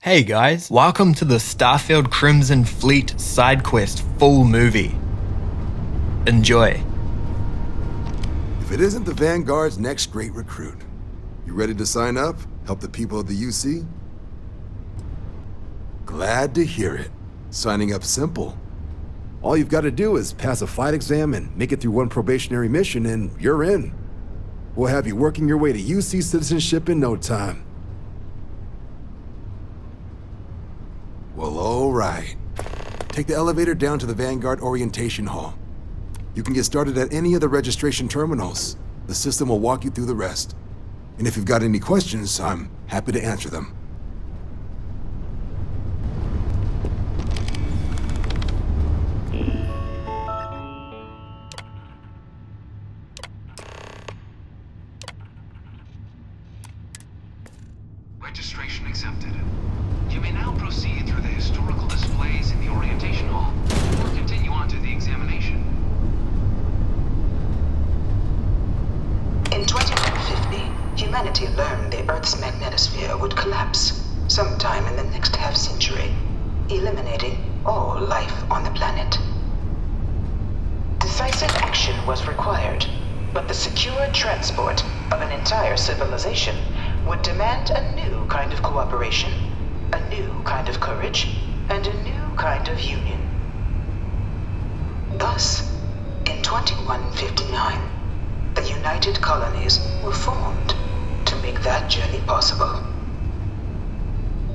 Hey guys, welcome to the Starfield Crimson Fleet side quest full movie. Enjoy. If it isn't the Vanguard's next great recruit, you ready to sign up? Help the people of the UC? Glad to hear it. Signing up's simple. All you've got to do is pass a flight exam and make it through one probationary mission and you're in. We'll have you working your way to UC citizenship in no time. Well, all right. Take the elevator down to the Vanguard Orientation Hall. You can get started at any of the registration terminals. The system will walk you through the rest. And if you've got any questions, I'm happy to answer them. Registration accepted. You may now proceed through the historical displays in the orientation hall, or continue on to the examination. In 2150, humanity learned the Earth's magnetosphere would collapse sometime in the next half-century, eliminating all life on the planet. Decisive action was required, but the secure transport of an entire civilization would demand a new kind of cooperation, a new kind of courage, and a new kind of union. Thus, in 2159, the United Colonies were formed to make that journey possible.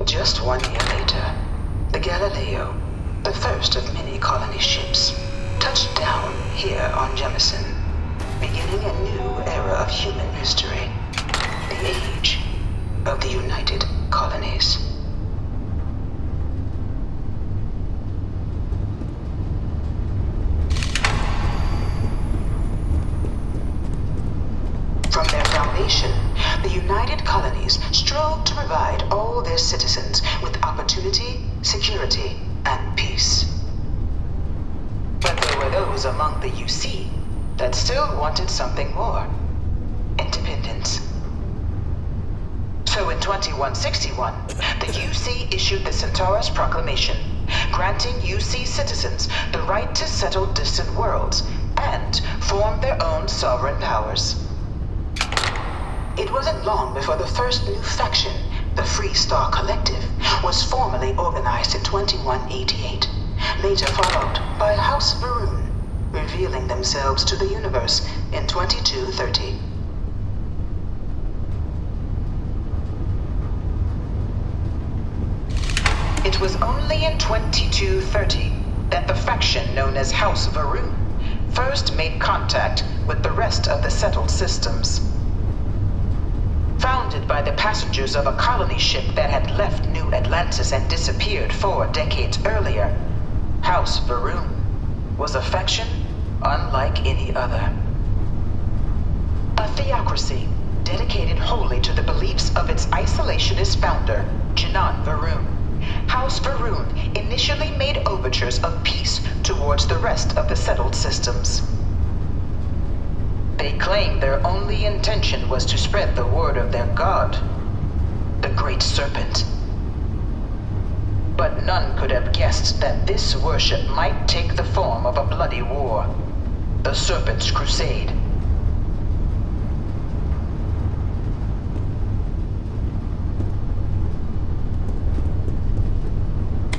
Just 1 year later, the Galileo, the first of many colony ships, touched down here on Jemison, beginning a new era of human history, the age of the United Colonies. From their foundation, the United Colonies strove to provide all their citizens with opportunity, security, and peace. But there were those among the UC that still wanted something more: independence. So in 2161, the UC issued the Centaurus Proclamation, granting UC citizens the right to settle distant worlds and form their own sovereign powers. It wasn't long before the first new faction, the Free Star Collective, was formally organized in 2188, later followed by House Varun, revealing themselves to the universe in 2230. It was only in 2230 that the faction known as House Varun first made contact with the rest of the settled systems. Founded by the passengers of a colony ship that had left New Atlantis and disappeared 4 decades earlier, House Varun was a faction unlike any other. A theocracy dedicated wholly to the beliefs of its isolationist founder, Janan Varun. House Varun initially made overtures of peace towards the rest of the settled systems. They claimed their only intention was to spread the word of their god, the Great Serpent. But none could have guessed that this worship might take the form of a bloody war, the Serpent's Crusade.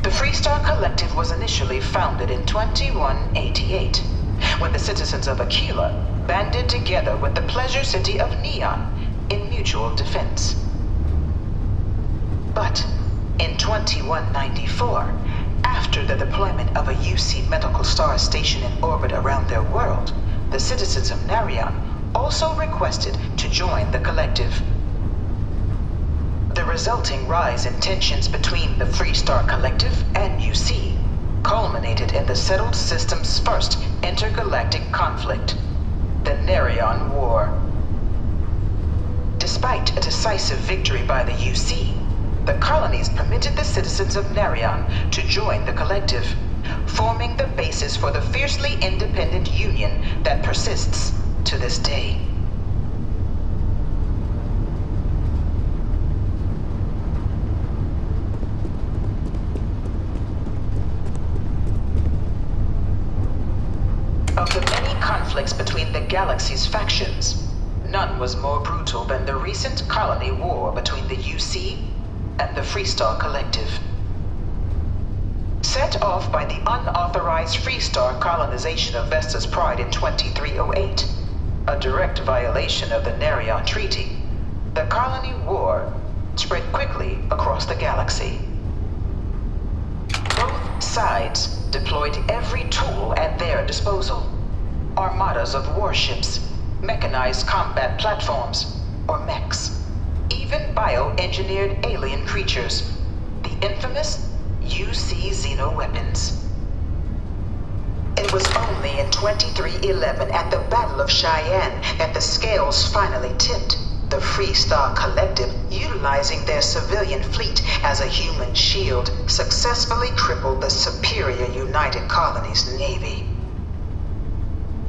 The Freestar Collective was initially founded in 2188, when the citizens of Aquila banded together with the pleasure city of Neon in mutual defense. But in 2194, after the deployment of a UC medical star station in orbit around their world, the citizens of Narion also requested to join the collective. The resulting rise in tensions between the Freestar Collective and UC culminated in the settled system's first intergalactic conflict, the Narion War. Despite a decisive victory by the UC, the colonies permitted the citizens of Narion to join the collective, forming the basis for the fiercely independent union that persists to this day. the galaxy's factions, none was more brutal than the recent colony war between the UC and the Freestar Collective. Set off by the unauthorized Freestar colonization of Vesta's Pride in 2308, a direct violation of the Nerion Treaty, the colony war spread quickly across the galaxy. Both sides deployed every tool at their disposal. Armadas of warships, mechanized combat platforms, or mechs, even bioengineered alien creatures, the infamous UC xenoweapons. It was only in 2311 at the Battle of Cheyenne that the scales finally tipped. The Freestar Collective, utilizing their civilian fleet as a human shield, successfully crippled the superior United Colonies Navy.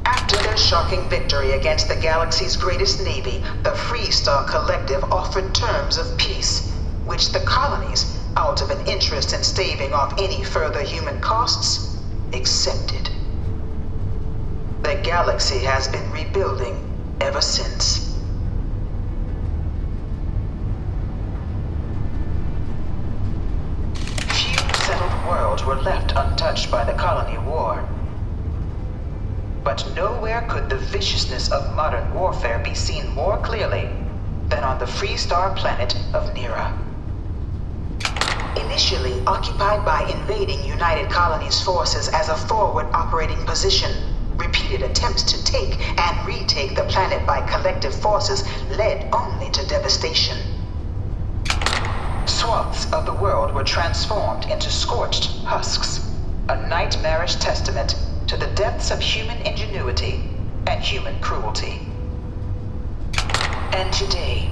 After their shocking victory against the galaxy's greatest navy, the Freestar Collective offered terms of peace, which the colonies, out of an interest in staving off any further human costs, accepted. The galaxy has been rebuilding ever since. Worlds were left untouched by the colony war. But nowhere could the viciousness of modern warfare be seen more clearly than on the Freestar planet of Nera. Initially occupied by invading United Colonies forces as a forward operating position, repeated attempts to take and retake the planet by collective forces led only to devastation. Swaths of the world were transformed into scorched husks, a nightmarish testament to the depths of human ingenuity and human cruelty. And today,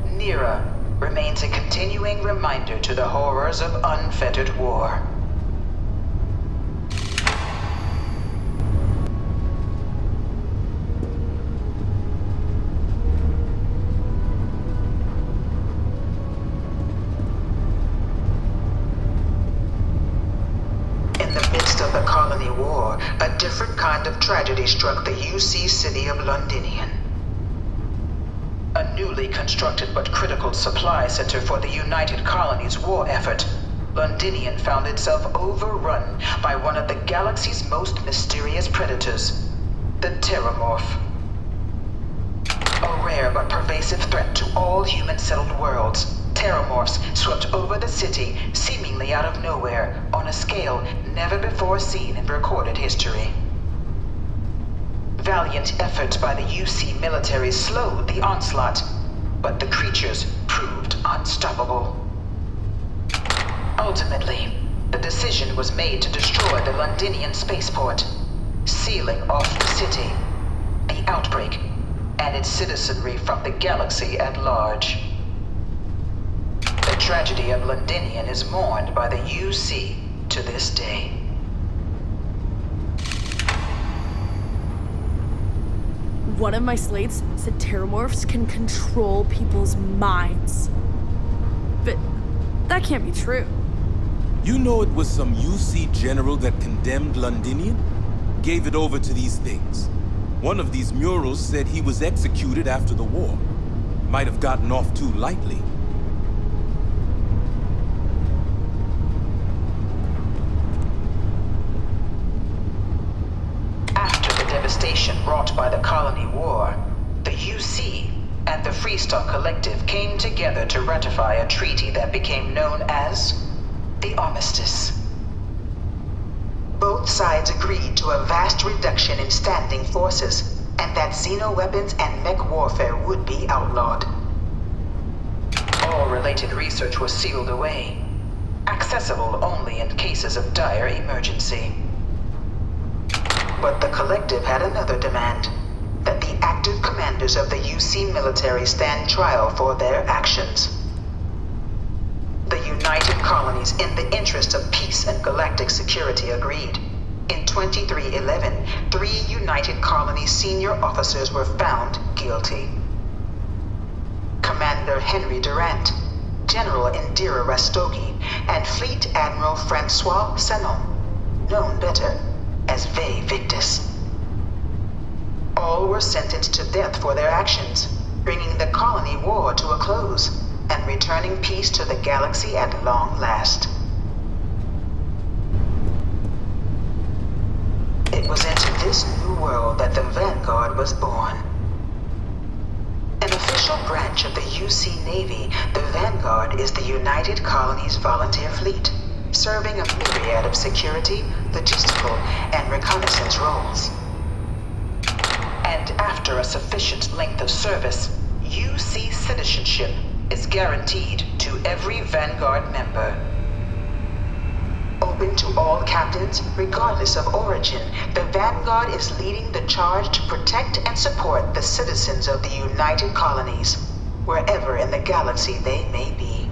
Nera remains a continuing reminder to the horrors of unfettered war. A different kind of tragedy struck the UC city of Londinian. A newly constructed but critical supply center for the United Colonies' war effort, Londinian found itself overrun by one of the galaxy's most mysterious predators, the Terramorph. A rare but pervasive threat to all human-settled worlds, Terramorphs swept over the city, seemingly out of nowhere, on a scale never before seen in recorded history. Valiant efforts by the UC military slowed the onslaught, but the creatures proved unstoppable. Ultimately, the decision was made to destroy the Londinian spaceport, sealing off the city, the outbreak, and its citizenry from the galaxy at large. The tragedy of Londinian is mourned by the UC to this day. One of my slates said Terramorphs can control people's minds. But that can't be true. You know it was some UC general that condemned Londinian? Gave it over to these things. One of these murals said he was executed after the war. Might have gotten off too lightly. Devastation wrought by the colony war, the UC and the Freestar Collective came together to ratify a treaty that became known as the Armistice. Both sides agreed to a vast reduction in standing forces, and that xenoweapons and mech warfare would be outlawed. All related research was sealed away, accessible only in cases of dire emergency. But the Collective had another demand, that the active commanders of the UC military stand trial for their actions. The United Colonies, in the interest of peace and galactic security, agreed. In 2311, 3 United Colonies senior officers were found guilty. Commander Henry Durant, General Indira Rastogi, and Fleet Admiral Francois Sanon, known better as Ve Victus. All were sentenced to death for their actions, bringing the colony war to a close and returning peace to the galaxy at long last. It was into this new world that the Vanguard was born. An official branch of the UC Navy, the Vanguard is the United Colonies Volunteer Fleet, serving a myriad of security, logistical, and reconnaissance roles. And after a sufficient length of service, UC citizenship is guaranteed to every Vanguard member. Open to all captains, regardless of origin, the Vanguard is leading the charge to protect and support the citizens of the United Colonies, wherever in the galaxy they may be.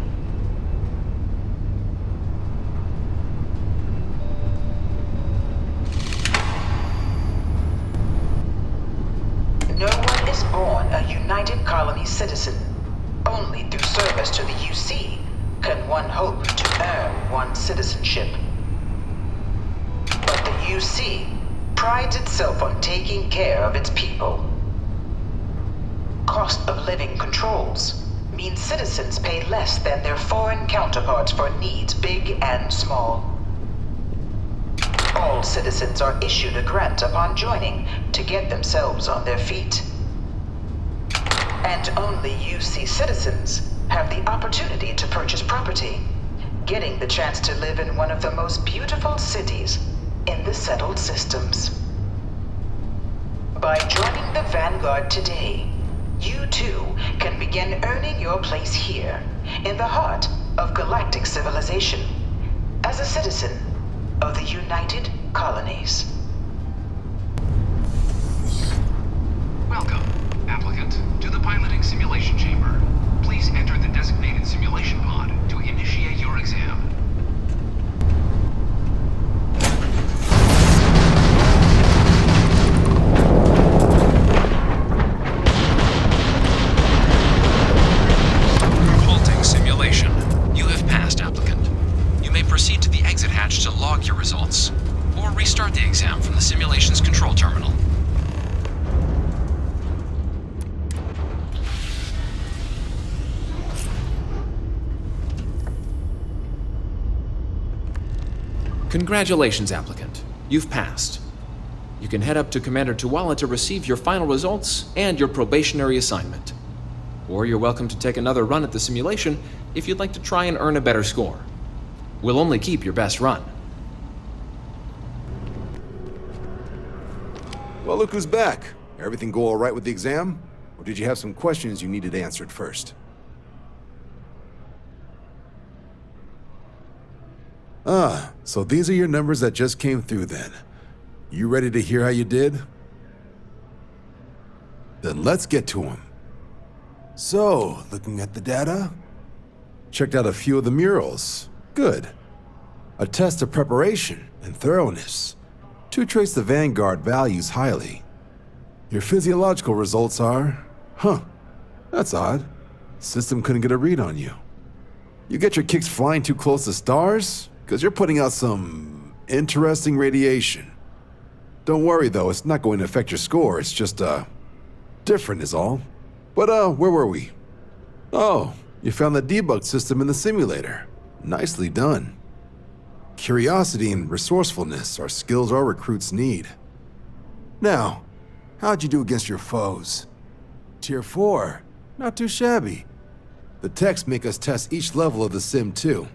No one is born a United Colonies citizen. Only through service to the UC can one hope to earn one's citizenship. But the UC prides itself on taking care of its people. Cost of living controls mean citizens pay less than their foreign counterparts for needs big and small. All citizens are issued a grant upon joining to get themselves on their feet. And only UC citizens have the opportunity to purchase property, getting the chance to live in one of the most beautiful cities in the settled systems. By joining the Vanguard today, you too can begin earning your place here, in the heart of galactic civilization, as a citizen of the United Colonies. Welcome, applicant, to the piloting simulation chamber. Please enter the designated simulation pod to initiate your exam. Halting simulation. You have passed, applicant. You may proceed to the exit hatch to log your results, or restart the exam from the simulation's control terminal. Congratulations, applicant. You've passed. You can head up to Commander Tuala to receive your final results and your probationary assignment. Or you're welcome to take another run at the simulation if you'd like to try and earn a better score. We'll only keep your best run. Well, look who's back. Everything go all right with the exam? Or did you have some questions you needed answered first? Ah, so these are your numbers that just came through then. You ready to hear how you did? Then let's get to them. So, looking at the data, checked out a few of the murals. Good. A test of preparation and thoroughness. Two traits the Vanguard values highly. Your physiological results are, that's odd. System couldn't get a read on you. You get your kicks flying too close to stars? Because you're putting out some interesting radiation. Don't worry though, it's not going to affect your score, it's just, different is all. But, where were we? Oh, you found the debug system in the simulator. Nicely done. Curiosity and resourcefulness are skills our recruits need. Now, how'd you do against your foes? Tier 4, not too shabby. The techs make us test each level of the sim too.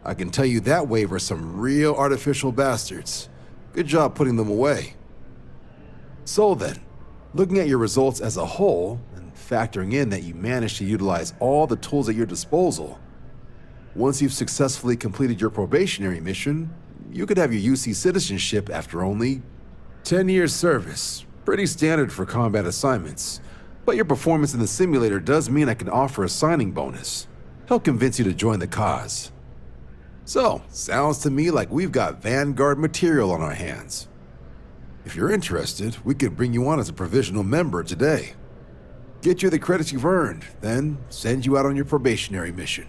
I can tell you that wave are some real artificial bastards. Good job putting them away. So then, looking at your results as a whole, and factoring in that you managed to utilize all the tools at your disposal, once you've successfully completed your probationary mission, you could have your UC citizenship after only 10 years service. Pretty standard for combat assignments. But your performance in the simulator does mean I can offer a signing bonus. Help convince you to join the cause. So, sounds to me like we've got Vanguard material on our hands. If you're interested, we could bring you on as a provisional member today. Get you the credits you've earned, then send you out on your probationary mission.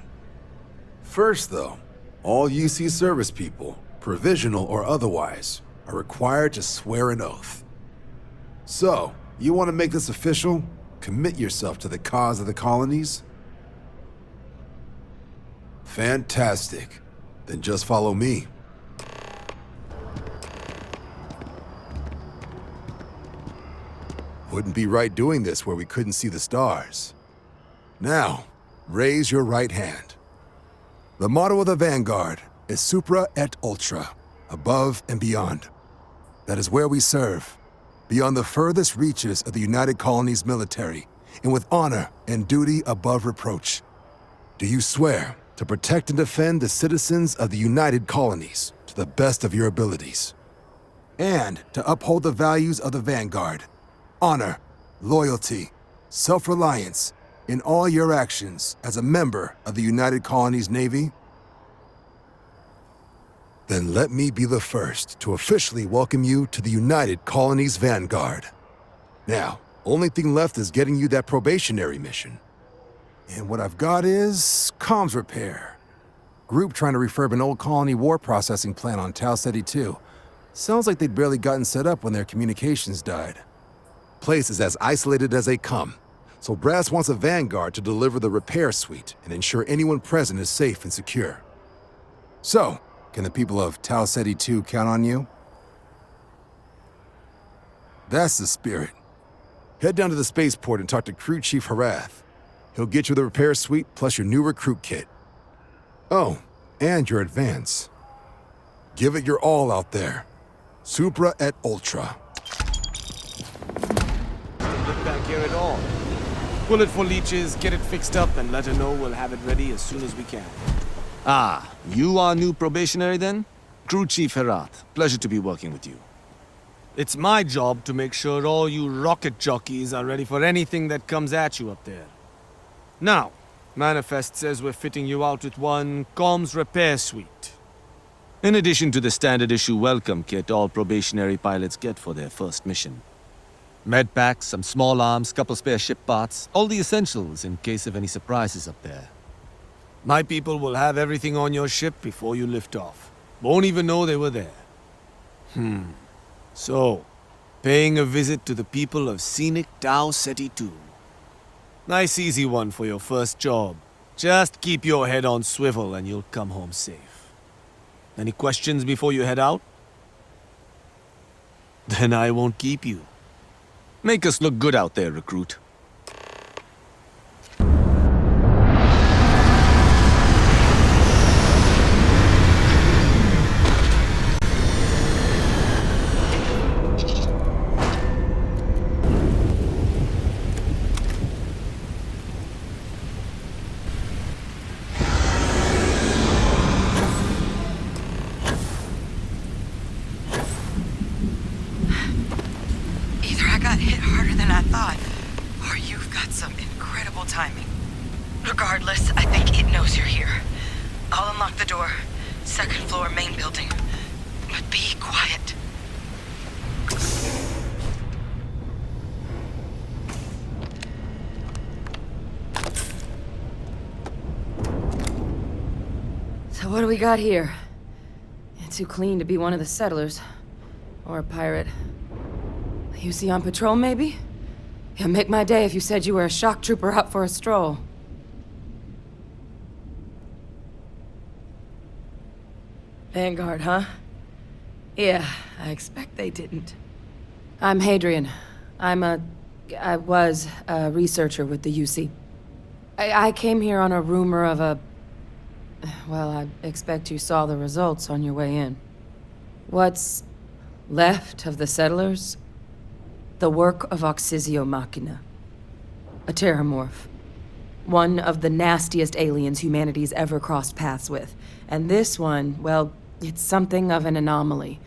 First though, all UC service people, provisional or otherwise, are required to swear an oath. So, You want to make this official? Commit yourself to the cause of the colonies? Fantastic. Then just follow me. Wouldn't be right doing this where we couldn't see the stars. Now, raise your right hand. The motto of the Vanguard is Supra et Ultra, above and beyond. That is where we serve, beyond the furthest reaches of the United Colonies military, and with honor and duty above reproach. Do you swear to protect and defend the citizens of the United Colonies to the best of your abilities, and to uphold the values of the Vanguard, honor, loyalty, self-reliance, in all your actions as a member of the United Colonies Navy? Then let me be the first to officially welcome you to the United Colonies Vanguard. Now, only thing left is getting you that probationary mission. And what I've got is comms repair. Group trying to refurb an old colony war processing plant on Tau Ceti 2. Sounds like they'd barely gotten set up when their communications died. Place is as isolated as they come, so Brass wants a Vanguard to deliver the repair suite and ensure anyone present is safe and secure. So, can the people of Tau Ceti 2 count on you? That's the spirit. Head down to the spaceport and talk to Crew Chief Harath. He'll get you the repair suite plus your new recruit kit. Oh, and your advance. Give it your all out there. Supra et Ultra. Get back here at all. Pull it for leeches, get it fixed up, and let her know we'll have it ready as soon as we can. Ah, you are new probationary then? Crew Chief Herath, pleasure to be working with you. It's my job to make sure all you rocket jockeys are ready for anything that comes at you up there. Now, Manifest says we're fitting you out with one comms repair suite. In addition to the standard issue welcome kit all probationary pilots get for their first mission. Med packs, some small arms, couple spare ship parts, all the essentials in case of any surprises up there. My people will have everything on your ship before you lift off. Won't even know they were there. So, paying a visit to the people of scenic Tau Ceti 2. Nice easy one for your first job. Just keep your head on swivel and you'll come home safe. Any questions before you head out? Then I won't keep you. Make us look good out there, recruit. Regardless, I think it knows you're here. I'll unlock the door. Second floor, main building. But be quiet. So what do we got here? You're too clean to be one of the settlers. Or a pirate. UC on patrol, maybe? It'd make my day if you said you were a shock trooper out for a stroll. Vanguard, huh? Yeah, I expect they didn't. I'm Hadrian. I was a researcher with the UC. I came here on a rumor of a... Well, I expect you saw the results on your way in. What's left of the settlers? The work of Oxysio Machina. A terramorph. One of the nastiest aliens humanity's ever crossed paths with. And this one, well, it's something of an anomaly.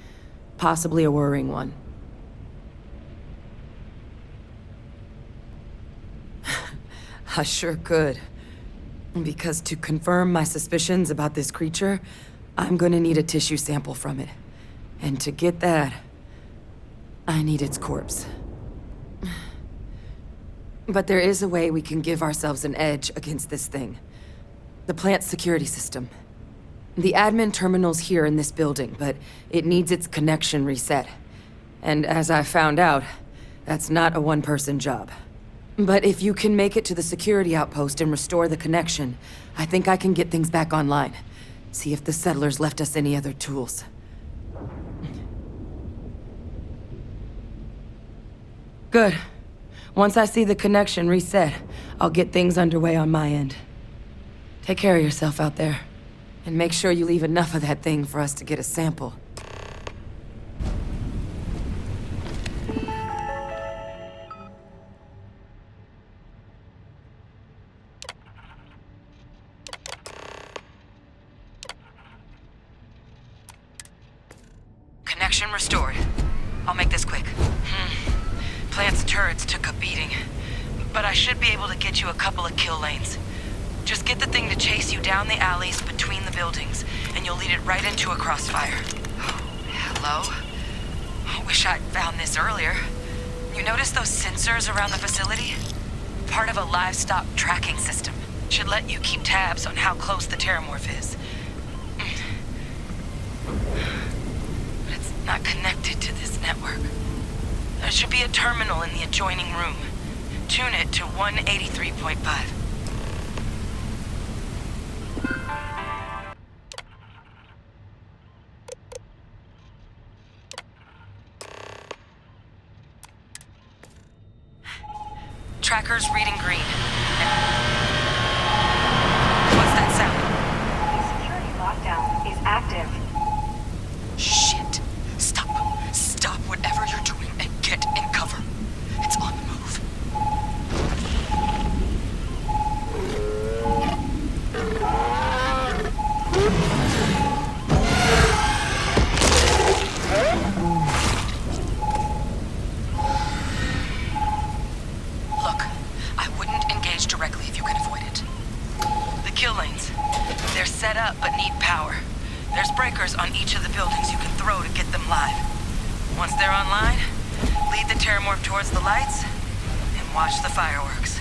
Possibly a worrying one. I sure could. Because to confirm my suspicions about this creature, I'm gonna need a tissue sample from it. And to get that, I need its corpse. But there is a way we can give ourselves an edge against this thing. The plant's security system. The admin terminal's here in this building, but it needs its connection reset. And as I found out, That's not a one-person job. But if you can make it to the security outpost and restore the connection, I think I can get things back online. See if the settlers left us any other tools. Good. Once I see the connection reset, I'll get things underway on my end. Take care of yourself out there. And make sure you leave enough of that thing for us to get a sample. Connection restored. I'll make this quick. Plant's turrets took a beating, but I should be able to get you a couple of kill lanes. Just get the thing to chase you down the alleys between the buildings, and you'll lead it right into a crossfire. Oh, hello? I wish I'd found this earlier. You notice those sensors around the facility? Part of a livestock tracking system. Should let you keep tabs on how close the terramorph is. But it's not connected to this network. There should be a terminal in the adjoining room. Tune it to 183.5. Tracker's reading green. What's that sound? The security lockdown is active. Shit. Stop. Stop whatever you're doing and get in cover. It's on the move. Look, I wouldn't engage directly if you can avoid it. The kill lanes. They're set up but need power. There's breakers on each of the buildings you can throw to get them live. Once they're online, lead the terramorph towards the lights and watch the fireworks.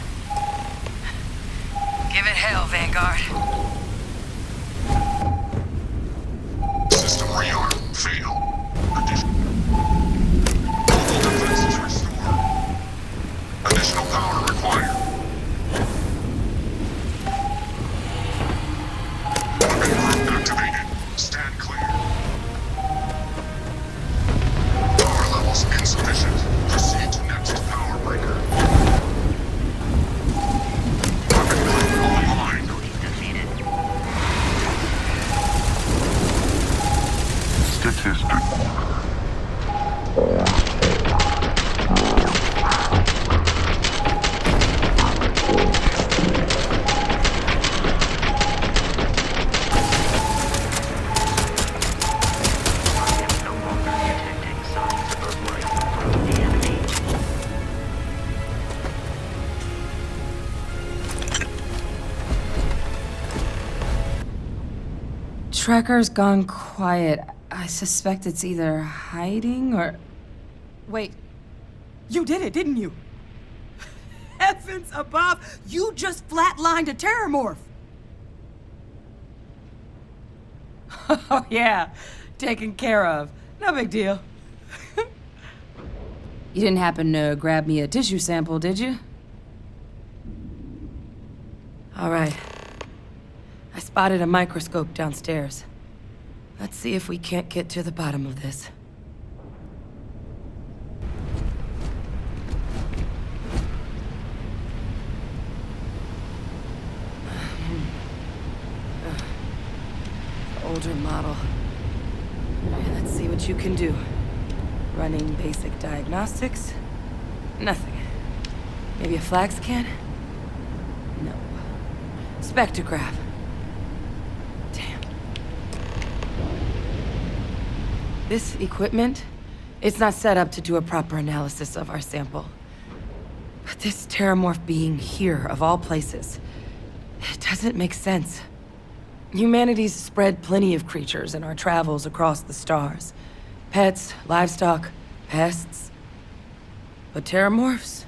Give it hell, Vanguard. System rearm. Fail. Local defenses restored. Additional power required. Weapon group activated. Stand clear. Power levels insufficient. Proceed to next power breaker. Weapon group online. Statistic. Tracker's gone quiet. I suspect it's either hiding or... Wait. You did it, didn't you? Heavens above! You just flatlined a terramorph! Oh, yeah. Taken care of. No big deal. You didn't happen to grab me a tissue sample, did you? All right. I spotted a microscope downstairs. Let's see if we can't get to the bottom of this. Older model. Okay, let's see what you can do. Running basic diagnostics. Nothing. Maybe a flag scan? No. Spectrograph. Damn. This equipment, it's not set up to do a proper analysis of our sample. But this terramorph being here, of all places, it doesn't make sense. Humanity's spread plenty of creatures in our travels across the stars. Pets, livestock, pests. But terramorphs,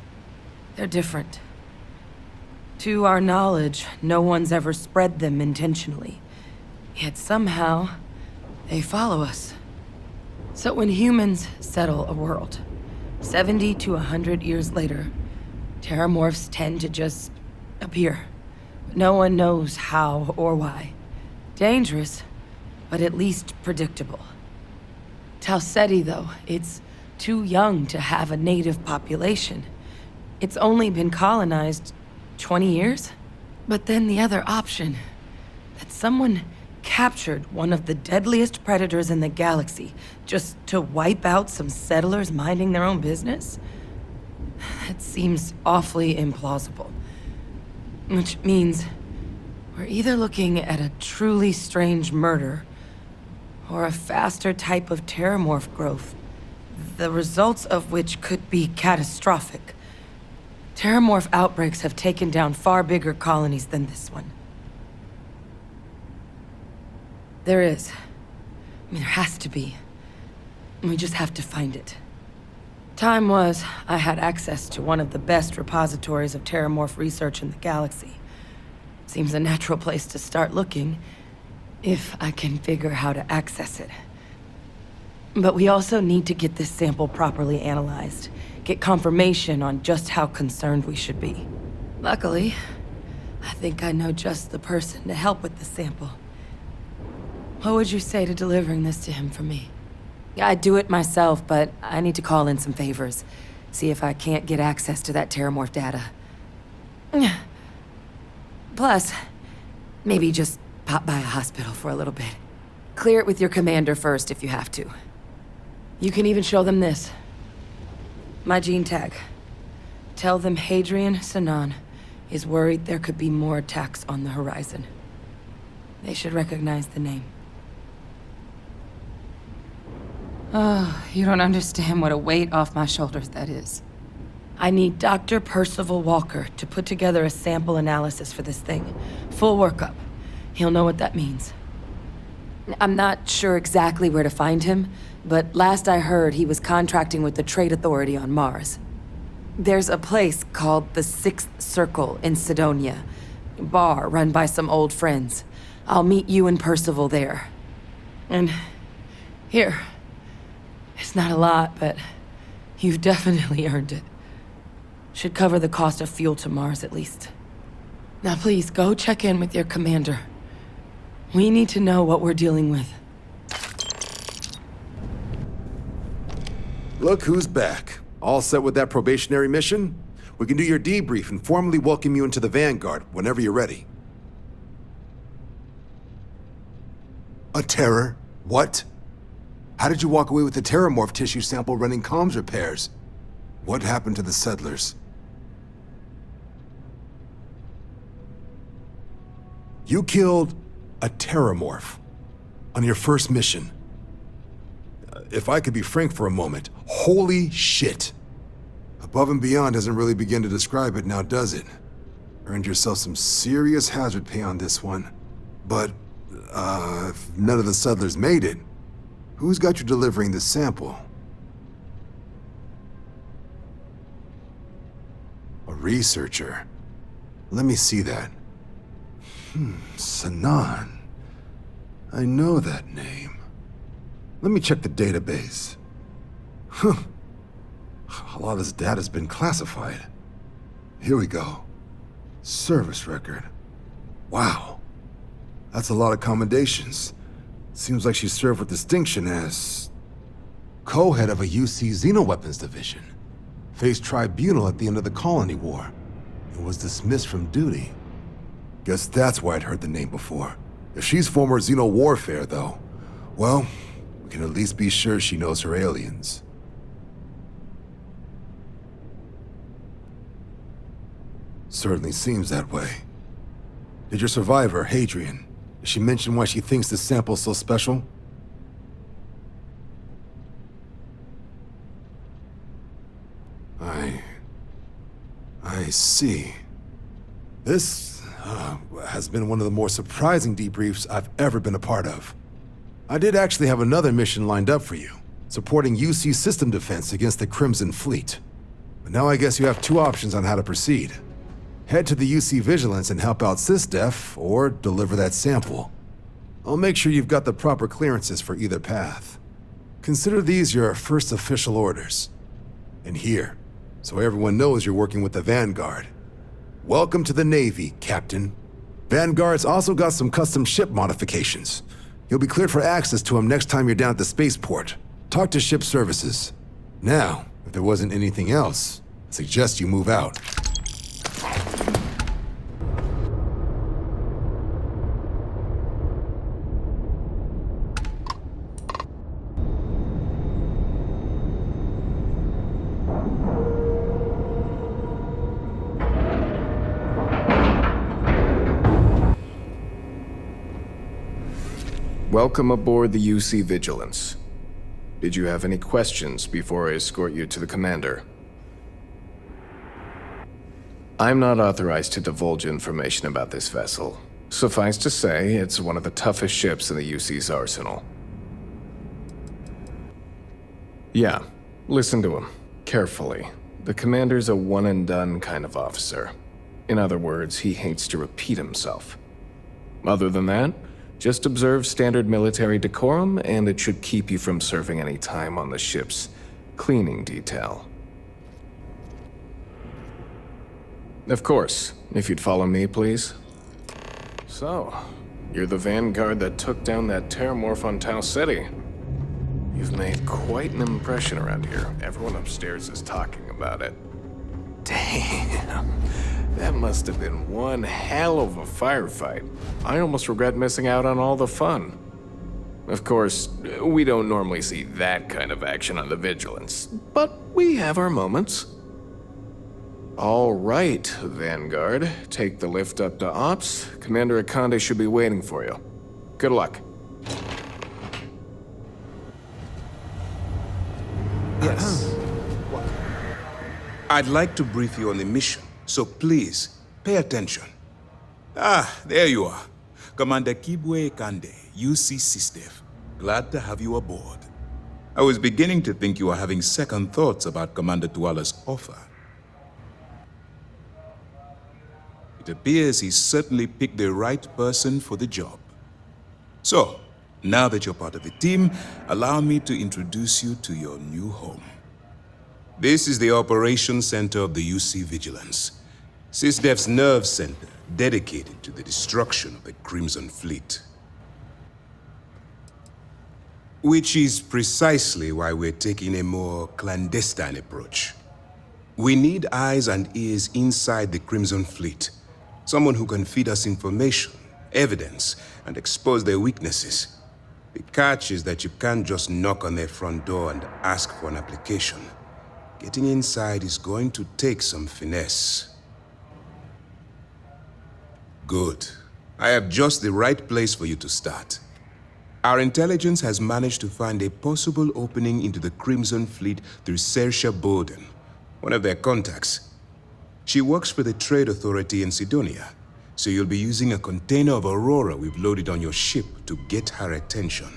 they're different. To our knowledge, no one's ever spread them intentionally. Yet somehow, they follow us. So when humans settle a world, 70 to 100 years later, terramorphs tend to just appear. No one knows how or why. Dangerous, but at least predictable. Tau Ceti, though, it's too young to have a native population. It's only been colonized 20 years? But then the other option, that someone captured one of the deadliest predators in the galaxy just to wipe out some settlers minding their own business? That seems awfully implausible. Which means we're either looking at a truly strange murder or a faster type of terramorph growth, the results of which could be catastrophic. Terramorph outbreaks have taken down far bigger colonies than this one. There is. I mean, there has to be. We just have to find it. Time was, I had access to one of the best repositories of terramorph research in the galaxy. Seems a natural place to start looking, if I can figure how to access it. But we also need to get this sample properly analyzed, get confirmation on just how concerned we should be. Luckily, I think I know just the person to help with the sample. What would you say to delivering this to him for me? I'd do it myself, but I need to call in some favors. See if I can't get access to that terramorph data. Plus, maybe just pop by a hospital for a little bit. Clear it with your commander first if you have to. You can even show them this. My gene tag. Tell them Hadrian Sanan is worried there could be more attacks on the horizon. They should recognize the name. Oh, you don't understand what a weight off my shoulders that is. I need Dr. Percival Walker to put together a sample analysis for this thing. Full workup. He'll know what that means. I'm not sure exactly where to find him, but last I heard he was contracting with the Trade Authority on Mars. There's a place called the Sixth Circle in Sidonia. A bar run by some old friends. I'll meet you and Percival there. And here. It's not a lot, but you've definitely earned it. Should cover the cost of fuel to Mars at least. Now please, go check in with your commander. We need to know what we're dealing with. Look who's back. All set with that probationary mission? We can do your debrief and formally welcome you into the Vanguard whenever you're ready. A terror? What? How did you walk away with the terramorph tissue sample running comms repairs? What happened to the settlers? You killed a terramorph on your first mission. If I could be frank for a moment, holy shit. Above and beyond doesn't really begin to describe it now, does it? Earned yourself some serious hazard pay on this one. But, if none of the settlers made it, who's got you delivering this sample? A researcher. Let me see that. Sanan. I know that name. Let me check the database. A lot of this data's been classified. Here we go. Service record. Wow. That's a lot of commendations. Seems like she served with distinction as co-head of a UC Xenoweapons division. Faced tribunal at the end of the Colony War. And was dismissed from duty. Guess that's why I'd heard the name before. If she's former Xeno warfare, though, well, we can at least be sure she knows her aliens. Certainly seems that way. Did your survivor, Hadrian, did she mention why she thinks this sample's so special? I see. This has been one of the more surprising debriefs I've ever been a part of. I did actually have another mission lined up for you, supporting UC system defense against the Crimson Fleet. But now I guess you have two options on how to proceed. Head to the UC Vigilance and help out SysDef, or deliver that sample. I'll make sure you've got the proper clearances for either path. Consider these your first official orders. And here, so everyone knows you're working with the Vanguard. Welcome to the Navy, Captain. Vanguard's also got some custom ship modifications. You'll be cleared for access to them next time you're down at the spaceport. Talk to ship services. Now, if there wasn't anything else, I suggest you move out. Welcome aboard the UC Vigilance. Did you have any questions before I escort you to the commander? I'm not authorized to divulge information about this vessel. Suffice to say, it's one of the toughest ships in the UC's arsenal. Yeah, listen to him, carefully. The commander's a one-and-done kind of officer. In other words, he hates to repeat himself. Other than that, just observe standard military decorum, and it should keep you from serving any time on the ship's cleaning detail. Of course, if you'd follow me, please. So, you're the Vanguard that took down that terramorph on Tau City. You've made quite an impression around here. Everyone upstairs is talking about it. Damn. That must have been one hell of a firefight. I almost regret missing out on all the fun. Of course, we don't normally see that kind of action on the Vigilance, but we have our moments. All right, Vanguard. Take the lift up to Ops. Commander Akande should be waiting for you. Good luck. Yes. I'd like to brief you on the mission, so please, pay attention. Ah, there you are. Commander Kibwe Kande, UC SysDef. Glad to have you aboard. I was beginning to think you were having second thoughts about Commander Tuala's offer. It appears he's certainly picked the right person for the job. So, now that you're part of the team, allow me to introduce you to your new home. This is the Operations Center of the UC Vigilance, SysDef's nerve center dedicated to the destruction of the Crimson Fleet. Which is precisely why we're taking a more clandestine approach. We need eyes and ears inside the Crimson Fleet. Someone who can feed us information, evidence, and expose their weaknesses. The catch is that you can't just knock on their front door and ask for an application. Getting inside is going to take some finesse. Good. I have just the right place for you to start. Our intelligence has managed to find a possible opening into the Crimson Fleet through Saoirse Bowden, one of their contacts. She works for the Trade Authority in Sidonia, so you'll be using a container of Aurora we've loaded on your ship to get her attention.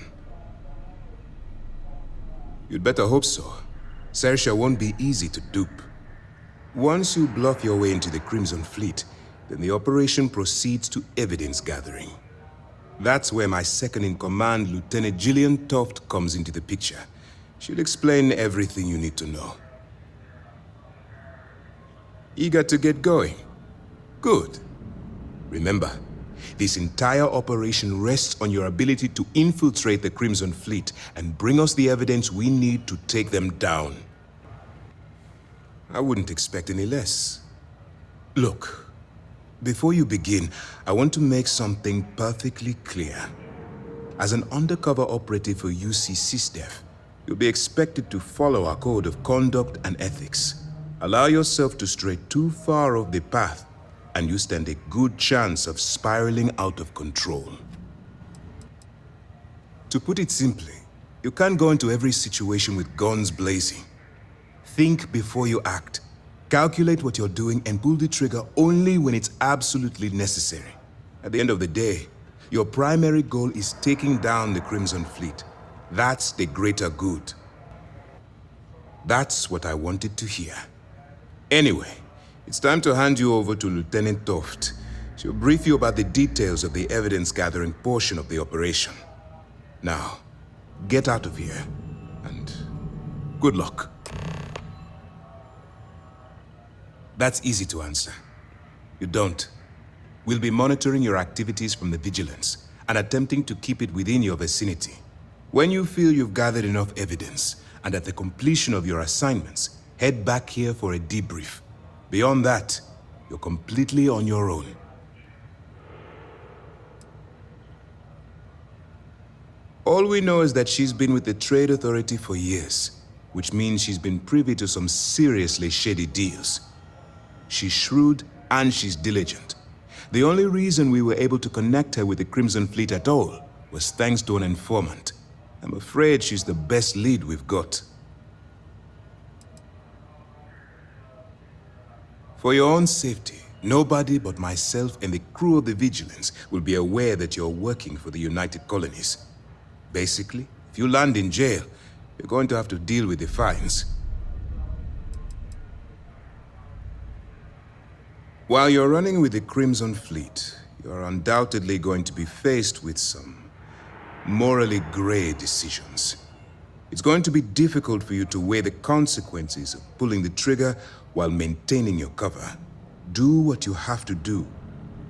You'd better hope so. Saoirse won't be easy to dupe. Once you bluff your way into the Crimson Fleet, then the operation proceeds to evidence gathering. That's where my second-in-command, Lieutenant Gillian Toft, comes into the picture. She'll explain everything you need to know. Eager to get going? Good. Remember, this entire operation rests on your ability to infiltrate the Crimson Fleet and bring us the evidence we need to take them down. I wouldn't expect any less. Look, before you begin, I want to make something perfectly clear. As an undercover operative for UC SysDef, you'll be expected to follow our code of conduct and ethics. Allow yourself to stray too far off the path, and you stand a good chance of spiraling out of control. To put it simply, you can't go into every situation with guns blazing. Think before you act. Calculate what you're doing and pull the trigger only when it's absolutely necessary. At the end of the day, your primary goal is taking down the Crimson Fleet. That's the greater good. That's what I wanted to hear. Anyway, it's time to hand you over to Lieutenant Toft. She'll brief you about the details of the evidence-gathering portion of the operation. Now, get out of here, and good luck. That's easy to answer. You don't. We'll be monitoring your activities from the Vigilance and attempting to keep it within your vicinity. When you feel you've gathered enough evidence, and at the completion of your assignments, head back here for a debrief. Beyond that, you're completely on your own. All we know is that she's been with the Trade Authority for years, which means she's been privy to some seriously shady deals. She's shrewd and she's diligent. The only reason we were able to connect her with the Crimson Fleet at all was thanks to an informant. I'm afraid she's the best lead we've got. For your own safety, nobody but myself and the crew of the Vigilance will be aware that you're working for the United Colonies. Basically, if you land in jail, you're going to have to deal with the fines. While you're running with the Crimson Fleet, you're undoubtedly going to be faced with some morally gray decisions. It's going to be difficult for you to weigh the consequences of pulling the trigger while maintaining your cover. Do what you have to do,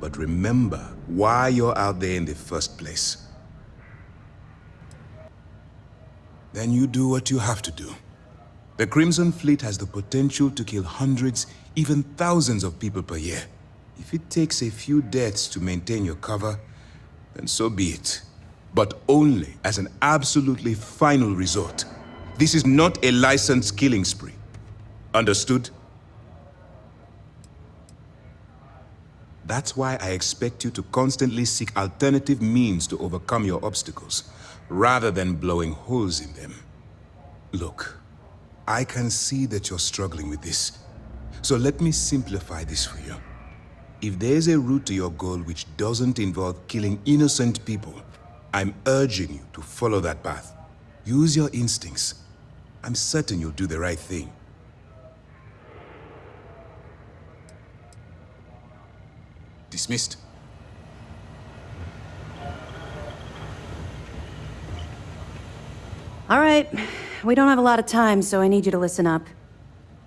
but remember why you're out there in the first place. Then you do what you have to do. The Crimson Fleet has the potential to kill hundreds, even thousands of people per year. If it takes a few deaths to maintain your cover, then so be it. But only as an absolutely final resort. This is not a licensed killing spree. Understood? That's why I expect you to constantly seek alternative means to overcome your obstacles, rather than blowing holes in them. Look, I can see that you're struggling with this. So let me simplify this for you. If there's a route to your goal which doesn't involve killing innocent people, I'm urging you to follow that path. Use your instincts. I'm certain you'll do the right thing. Dismissed. All right, we don't have a lot of time, so I need you to listen up.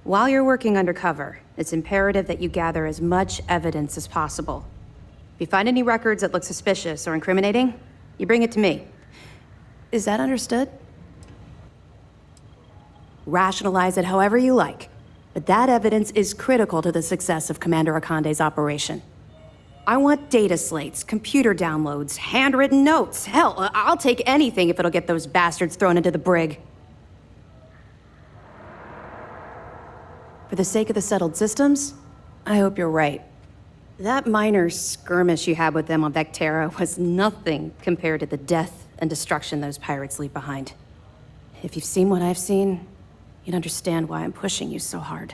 While you're working undercover, it's imperative that you gather as much evidence as possible. If you find any records that look suspicious or incriminating, you bring it to me. Is that understood? Rationalize it however you like, but that evidence is critical to the success of Commander Akande's operation. I want data slates, computer downloads, handwritten notes. Hell, I'll take anything if it'll get those bastards thrown into the brig. For the sake of the settled systems, I hope you're right. That minor skirmish you had with them on Vectera was nothing compared to the death and destruction those pirates leave behind. If you've seen what I've seen, you'd understand why I'm pushing you so hard.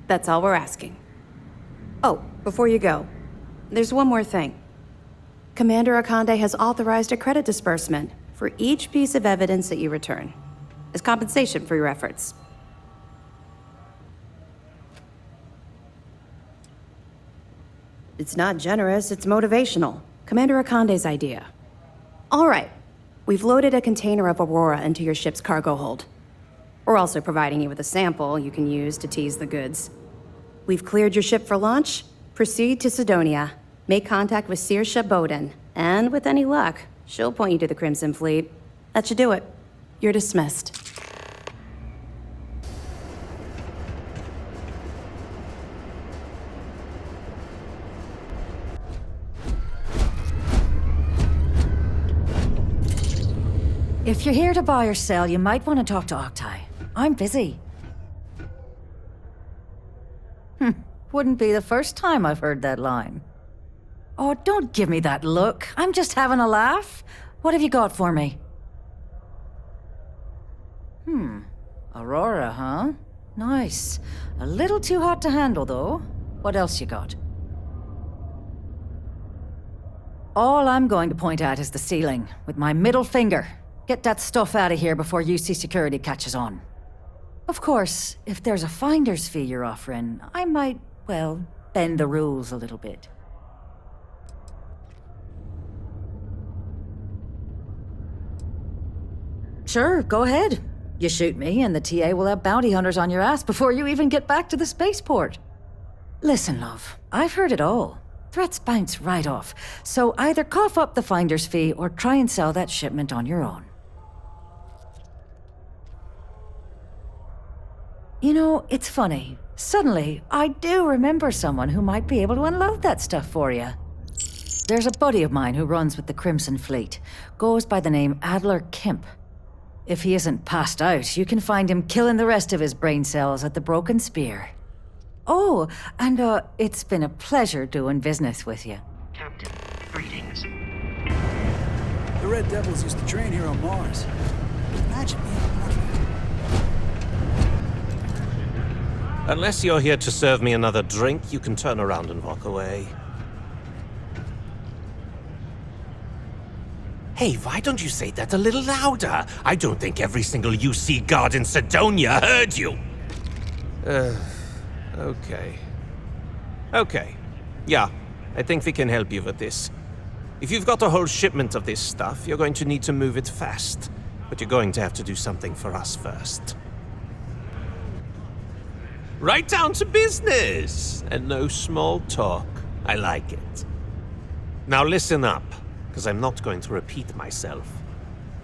That's all we're asking. Oh, before you go, there's one more thing. Commander Akande has authorized a credit disbursement for each piece of evidence that you return, as compensation for your efforts. It's not generous, it's motivational. Commander Akande's idea. All right, we've loaded a container of Aurora into your ship's cargo hold. We're also providing you with a sample you can use to tease the goods. We've cleared your ship for launch. Proceed to Sidonia. Make contact with Saoirse Bowden. And with any luck, she'll point you to the Crimson Fleet. That should do it. You're dismissed. If you're here to buy or sell, you might want to talk to Octai. I'm busy. Wouldn't be the first time I've heard that line. Oh, don't give me that look. I'm just having a laugh. What have you got for me? Aurora, huh? Nice. A little too hot to handle, though. What else you got? All I'm going to point at is the ceiling, with my middle finger. Get that stuff out of here before UC security catches on. Of course, if there's a finder's fee you're offering, I might, well, bend the rules a little bit. Sure, go ahead. You shoot me, and the TA will have bounty hunters on your ass before you even get back to the spaceport. Listen, love, I've heard it all. Threats bounce right off, so either cough up the finder's fee or try and sell that shipment on your own. You know, it's funny. Suddenly, I do remember someone who might be able to unload that stuff for you. There's a buddy of mine who runs with the Crimson Fleet. Goes by the name Adler Kemp. If he isn't passed out, you can find him killing the rest of his brain cells at the Broken Spear. Oh, and it's been a pleasure doing business with you. Captain, greetings. The Red Devils used to train here on Mars. Imagine being a part of it. Unless you're here to serve me another drink, you can turn around and walk away. Hey, why don't you say that a little louder? I don't think every single UC guard in Sidonia heard you. Okay. Okay. Yeah, I think we can help you with this. If you've got a whole shipment of this stuff, you're going to need to move it fast. But you're going to have to do something for us first. Right down to business! And no small talk. I like it. Now listen up, because I'm not going to repeat myself.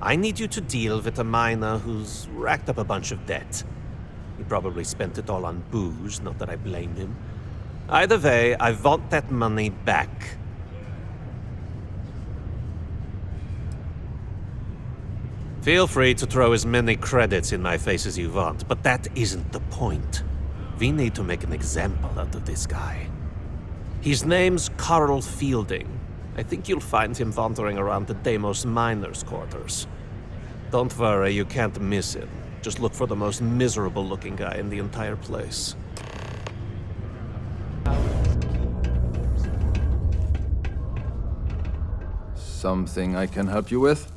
I need you to deal with a miner who's racked up a bunch of debt. He probably spent it all on booze, not that I blame him. Either way, I want that money back. Feel free to throw as many credits in my face as you want, but that isn't the point. We need to make an example out of this guy. His name's Carl Fielding. I think you'll find him wandering around the Deimos miners' quarters. Don't worry, you can't miss him. Just look for the most miserable-looking guy in the entire place. Something I can help you with?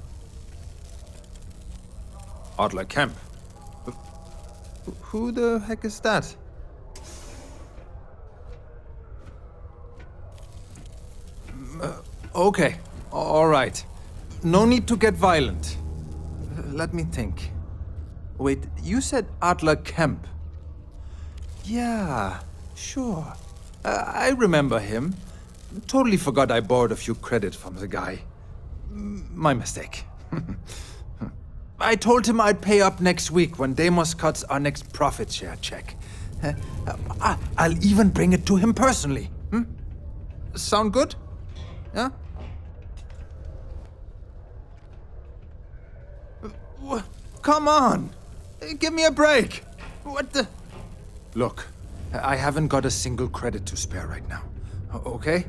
Adler Kemp. Who the heck is that? Okay, all right. No need to get violent. Let me think. Wait, you said Adler Kemp. Yeah, sure. I remember him. Totally forgot I borrowed a few credits from the guy. My mistake. I told him I'd pay up next week when Deimos cuts our next profit share check. I'll even bring it to him personally. Sound good? Yeah? Come on! Give me a break! What the... Look, I haven't got a single credit to spare right now. Okay?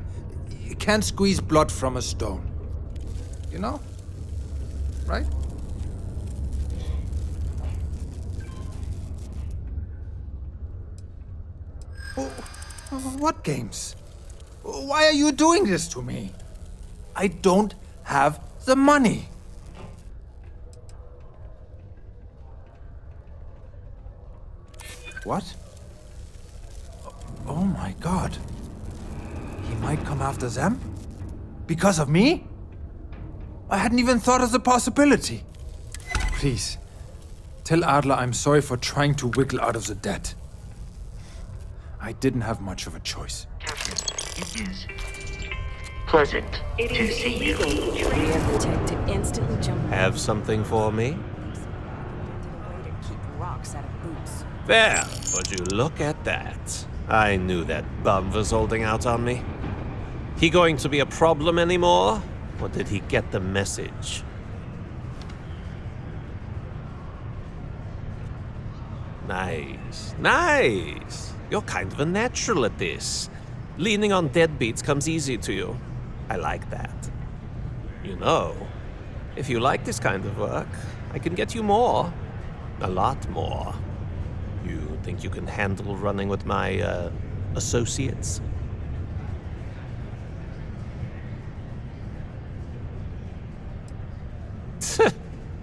You can't squeeze blood from a stone. You know? Right? What games? Why are you doing this to me? I don't have the money. What? Oh my god. He might come after them? Because of me? I hadn't even thought of the possibility. Please, tell Adler I'm sorry for trying to wiggle out of the debt. I didn't have much of a choice. It is pleasant to see you. To instantly jump. Have something for me? Keep rocks out of boots. There, would you look at that? I knew that bum was holding out on me. He going to be a problem anymore? Or did he get the message? Nice, nice. You're kind of a natural at this. Leaning on deadbeats comes easy to you. I like that. You know, if you like this kind of work, I can get you more. A lot more. You think you can handle running with my, associates?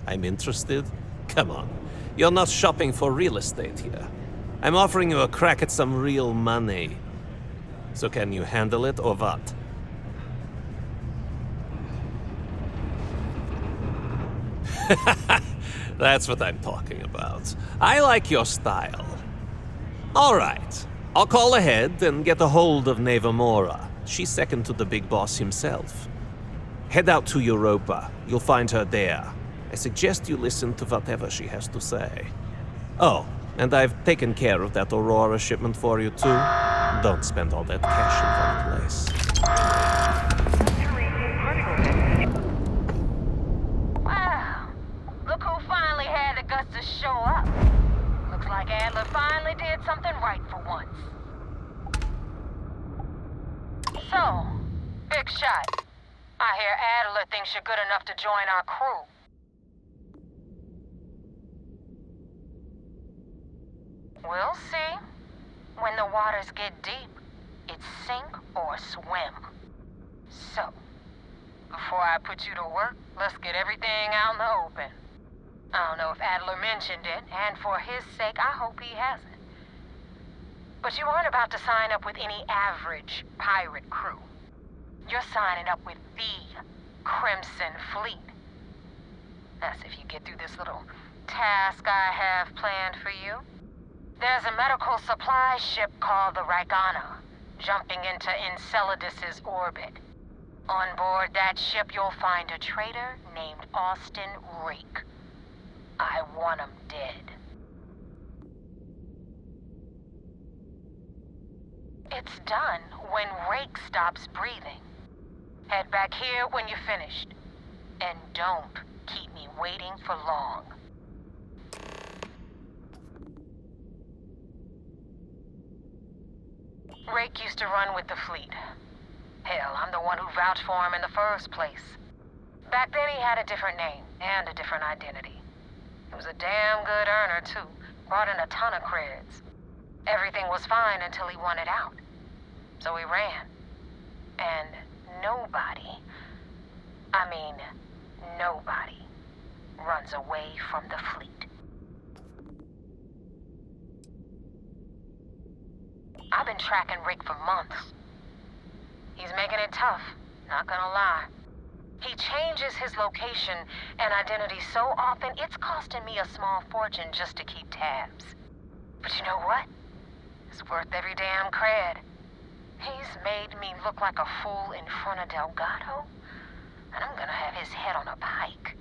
I'm interested? Come on. You're not shopping for real estate here. I'm offering you a crack at some real money. So can you handle it or what? That's what I'm talking about. I like your style. All right. I'll call ahead and get a hold of Neva Mora. She's second to the big boss himself. Head out to Europa. You'll find her there. I suggest you listen to whatever she has to say. Oh, and I've taken care of that Aurora shipment for you too. Don't spend all that cash in one place. Wow. Look who finally had the guts to show up. Looks like Adler finally did something right for once. So, big shot. I hear Adler thinks you're good enough to join our crew. We'll see. When the waters get deep, it's sink or swim. So, before I put you to work, let's get everything out in the open. I don't know if Adler mentioned it, and for his sake, I hope he hasn't. But you aren't about to sign up with any average pirate crew. You're signing up with the Crimson Fleet. That's if you get through this little task I have planned for you. There's a medical supply ship called the Ragana, jumping into Enceladus's orbit. On board that ship, you'll find a traitor named Austin Rake. I want him dead. It's done when Rake stops breathing. Head back here when you're finished. And don't keep me waiting for long. Rake used to run with the fleet. Hell, I'm the one who vouched for him in the first place. Back then he had a different name and a different identity. He was a damn good earner, too. Brought in a ton of creds. Everything was fine until he wanted out. So he ran. And nobody runs away from the fleet. I've been tracking Rick for months. He's making it tough, not gonna lie. He changes his location and identity so often, it's costing me a small fortune just to keep tabs. But you know what? It's worth every damn cred. He's made me look like a fool in front of Delgado, and I'm gonna have his head on a pike.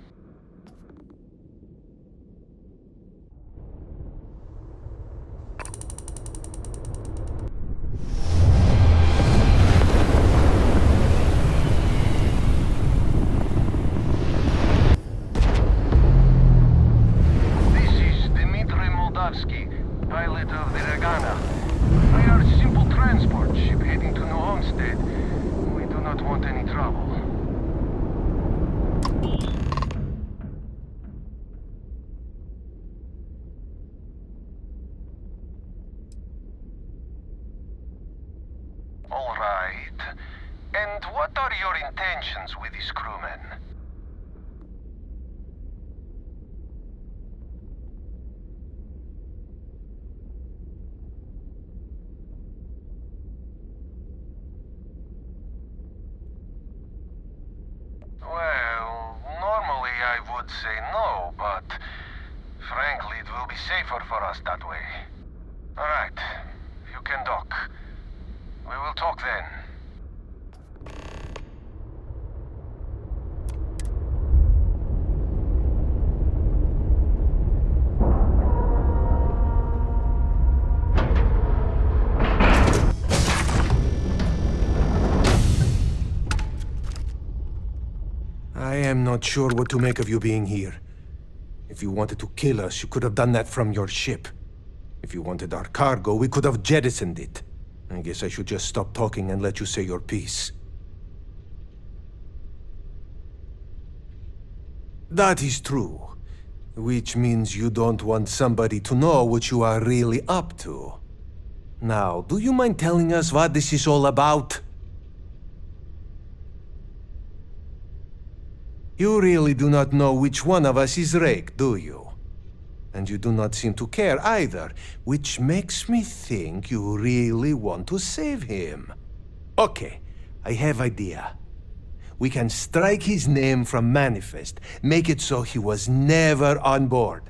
Pilot of the Ragana. We are a simple transport ship heading to New Homestead. We do not want any trouble. All right. And what are your intentions with these crewmen? Well, normally I would say no, but frankly it will be safer for us that way. Alright, you can dock. We will talk then. I am not sure what to make of you being here. If you wanted to kill us, you could have done that from your ship. If you wanted our cargo, we could have jettisoned it. I guess I should just stop talking and let you say your piece. That is true. Which means you don't want somebody to know what you are really up to. Now, do you mind telling us what this is all about? You really do not know which one of us is Rake, do you? And you do not seem to care either, which makes me think you really want to save him. Okay, I have idea. we can strike his name from Manifest, make it so he was never on board.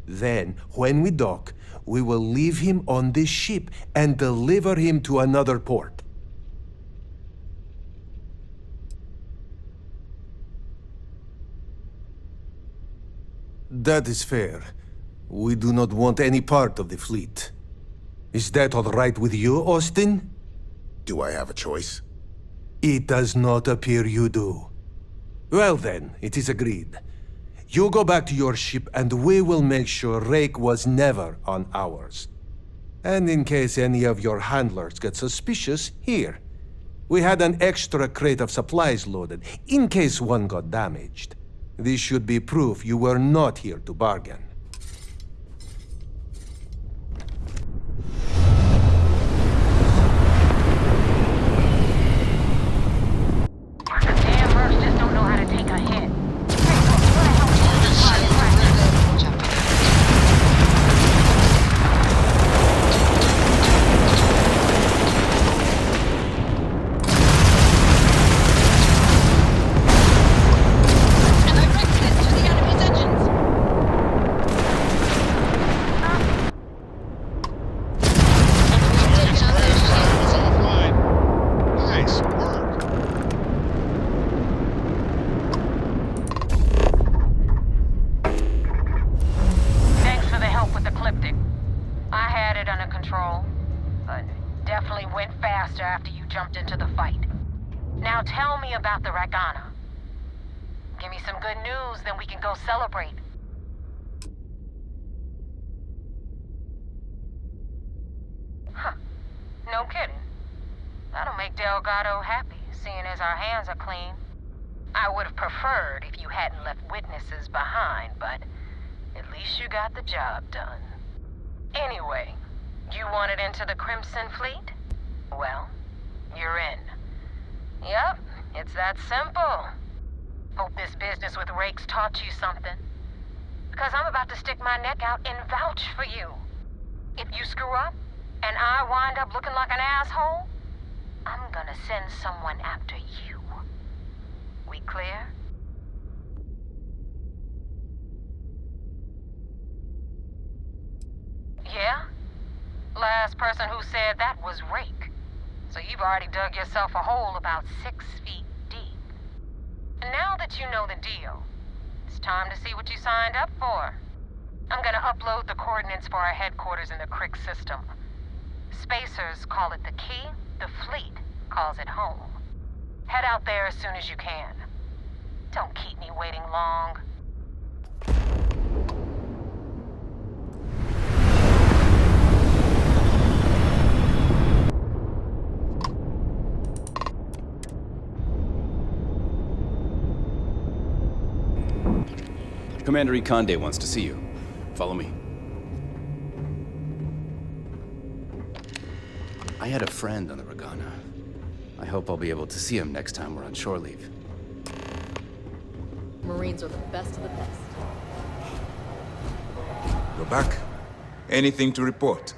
Then, when we dock, we will leave him on this ship and deliver him to another port. That is fair. We do not want any part of the fleet. Is that all right with you, Austin? Do I have a choice? It does not appear you do. Well then, it is agreed. You go back to your ship and we will make sure Rake was never on ours. And in case any of your handlers get suspicious, here. We had an extra crate of supplies loaded, in case one got damaged. This should be proof you were not here to bargain. Damn mercs just don't know how to take a hit. Now tell me about the Ragana. Give me some good news, then we can go celebrate. Huh. No kidding. That'll make Delgado happy, seeing as our hands are clean. I would have preferred if you hadn't left witnesses behind, but at least you got the job done. Anyway, you wanted into the Crimson Fleet? Well, you're in. Yep, it's that simple. Hope this business with Rake's taught you something. Because I'm about to stick my neck out and vouch for you. If you screw up, and I wind up looking like an asshole, I'm gonna send someone after you. We clear? Yeah? Last person who said that was Rake. So you've already dug yourself a hole about 6 feet deep. And now that you know the deal, it's time to see what you signed up for. I'm gonna upload the coordinates for our headquarters in the Crick system. Spacers call it the key, the fleet calls it home. Head out there as soon as you can. Don't keep me waiting long. Commander Ikonde wants to see you. Follow me. I had a friend on the Ragana. I hope I'll be able to see him next time we're on shore leave. Marines are the best of the best. Go back. Anything to report?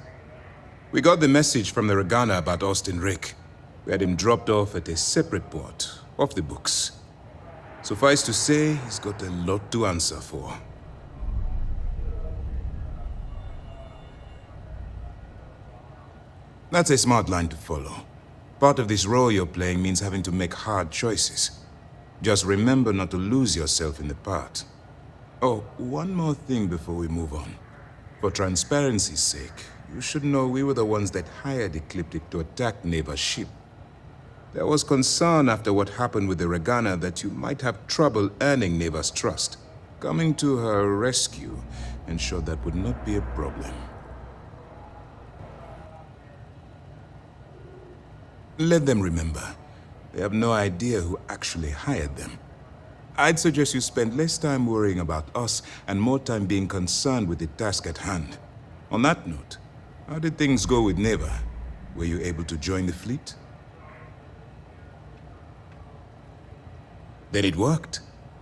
We got the message from the Ragana about Austin Rake. We had him dropped off at a separate port, off the books. Suffice to say, he's got a lot to answer for. That's a smart line to follow. Part of this role you're playing means having to make hard choices. Just remember not to lose yourself in the part. Oh, one more thing before we move on. For transparency's sake, you should know we were the ones that hired Ecliptic to attack Neva's ship. There was concern after what happened with the Ragana that you might have trouble earning Neva's trust. Coming to her rescue ensured that would not be a problem. Let them remember. They have no idea who actually hired them. I'd suggest you spend less time worrying about us and more time being concerned with the task at hand. On that note, how did things go with Neva? Were you able to join the fleet? Then it worked.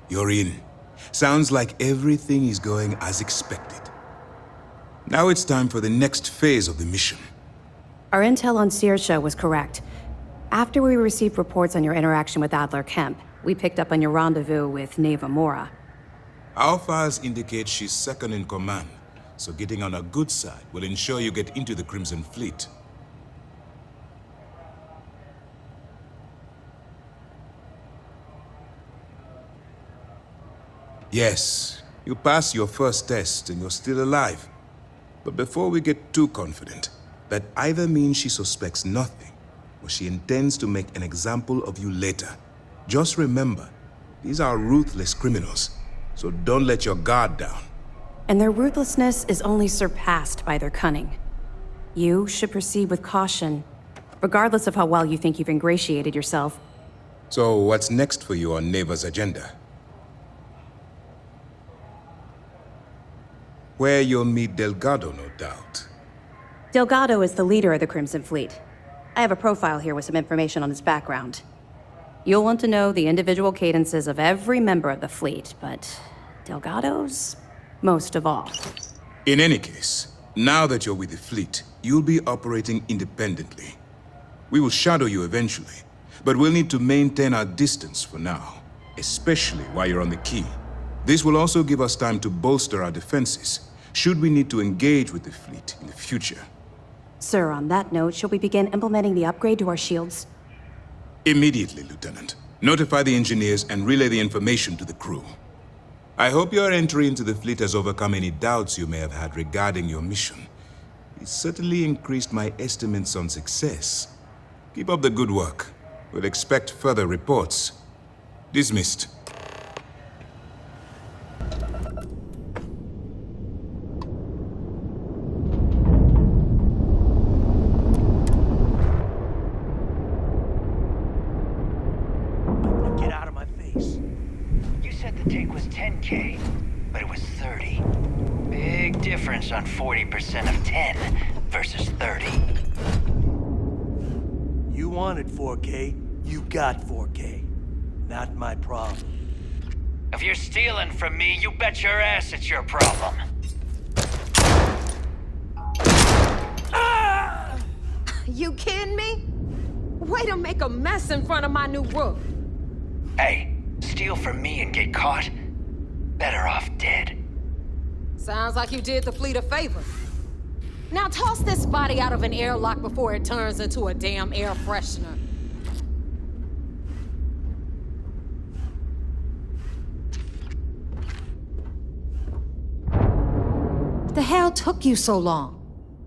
You're in. Sounds like everything is going as expected. Now it's time for the next phase of the mission. Our intel on Saoirse was correct. After we received reports on your interaction with Adler Kemp, We picked up on your rendezvous with Neva Mora. Our files indicate she's second in command, so getting on her good side will ensure you get into the Crimson Fleet. Yes, you passed your first test and you're still alive. But before we get too confident, that either means she suspects nothing, or she intends to make an example of you later. Just remember, these are ruthless criminals, so don't let your guard down. And their ruthlessness is only surpassed by their cunning. You should proceed with caution, regardless of how well you think you've ingratiated yourself. So what's next for you on Neva's agenda? Where you'll meet Delgado, no doubt. Delgado is the leader of the Crimson Fleet. I have a profile here with some information on his background. You'll want to know the individual cadences of every member of the fleet, but Delgado's most of all. In any case, now that you're with the fleet, you'll be operating independently. We will shadow you eventually, but we'll need to maintain our distance for now, especially while you're on the key. This will also give us time to bolster our defenses, should we need to engage with the fleet in the future. Sir, on that note, shall we begin implementing the upgrade to our shields? Immediately, Lieutenant. Notify the engineers and relay the information to the crew. I hope your entry into the fleet has overcome any doubts you may have had regarding your mission. It certainly increased my estimates on success. Keep up the good work. We'll expect further reports. Dismissed. Get out of my face. You said the take was 10K, but it was 30. Big difference on 40% of 10 versus 30. You wanted 4K, you got 4K. Not my problem. If you're stealing from me, you bet your ass it's your problem. You kidding me? Way to make a mess in front of my new roof. Hey, steal from me and get caught? Better off dead. Sounds like you did the fleet a favor. Now toss this body out of an airlock before it turns into a damn air freshener. The hell took you so long?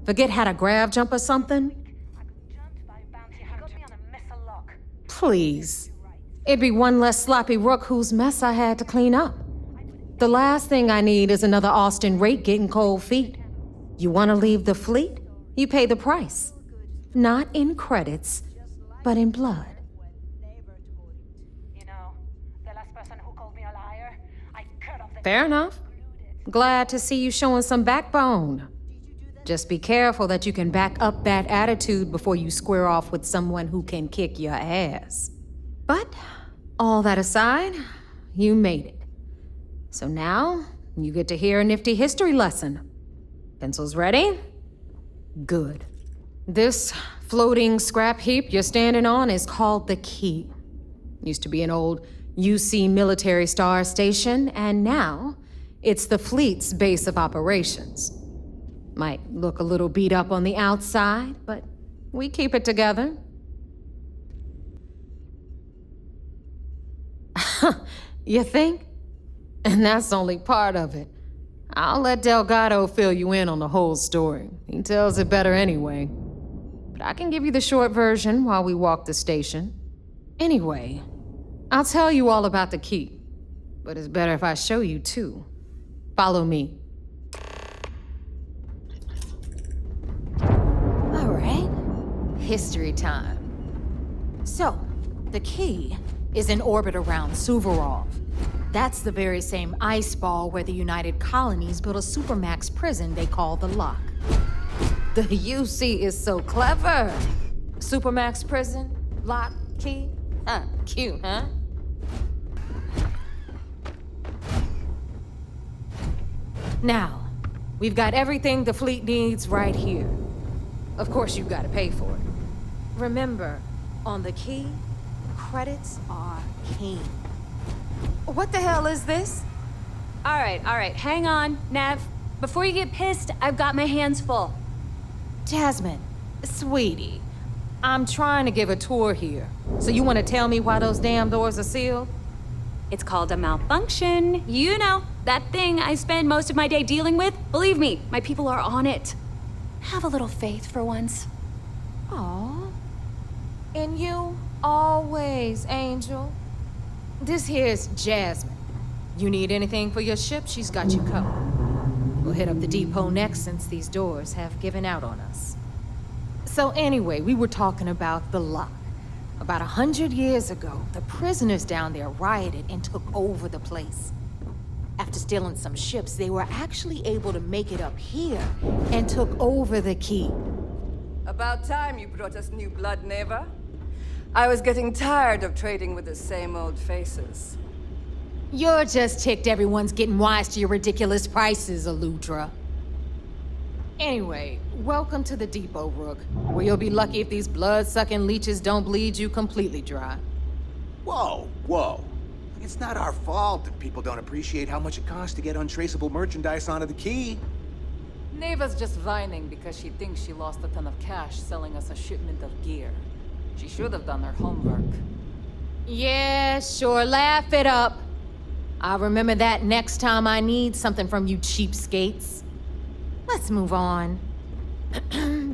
Forget how to grav jump or something? Please. It'd be one less sloppy rook whose mess I had to clean up. The last thing I need is another Austin rate getting cold feet. You want to leave the fleet? You pay the price. Not in credits, but in blood. Fair enough. Glad to see you showing some backbone. Just be careful that you can back up that attitude before you square off with someone who can kick your ass. But, all that aside, you made it. So now, you get to hear a nifty history lesson. Pencils ready? Good. This floating scrap heap you're standing on is called the Key. Used to be an old UC military star station, and now it's the fleet's base of operations. Might look a little beat up on the outside, but we keep it together. You think? And that's only part of it. I'll let Delgado fill you in on the whole story. He tells it better anyway. But I can give you the short version while we walk the station. Anyway, I'll tell you all about the Key. But it's better if I show you too. Follow me. All right. History time. So, the Key is in orbit around Suvorov. That's the very same ice ball where the United Colonies built a supermax prison they call the Lock. The UC is so clever. Supermax prison, Lock, Key. Cute, huh? Now, we've got everything the fleet needs right here. Of course, you've got to pay for it. Remember, on the Key, credits are king. What the hell is this? All right, hang on, Nev. Before you get pissed, I've got my hands full. Jasmine, sweetie, I'm trying to give a tour here. So you want to tell me why those damn doors are sealed? It's called a malfunction. You know, that thing I spend most of my day dealing with. Believe me, my people are on it. Have a little faith for once. Aw. And you, always, Angel. This here's Jasmine. You need anything for your ship, she's got you covered. We'll hit up the depot next since these doors have given out on us. So anyway, we were talking about the lock. About 100 years ago, the prisoners down there rioted and took over the place. After stealing some ships, they were actually able to make it up here and took over the key. About time you brought us new blood, Neva. I was getting tired of trading with the same old faces. You're just ticked everyone's getting wise to your ridiculous prices, Aludra. Anyway, welcome to the depot, Rook, where you'll be lucky if these blood-sucking leeches don't bleed you completely dry. Whoa, whoa. It's not our fault if people don't appreciate how much it costs to get untraceable merchandise onto the key. Neva's just whining because she thinks she lost a ton of cash selling us a shipment of gear. She should have done her homework. Yeah, sure, laugh it up. I'll remember that next time I need something from you cheapskates. Let's move on.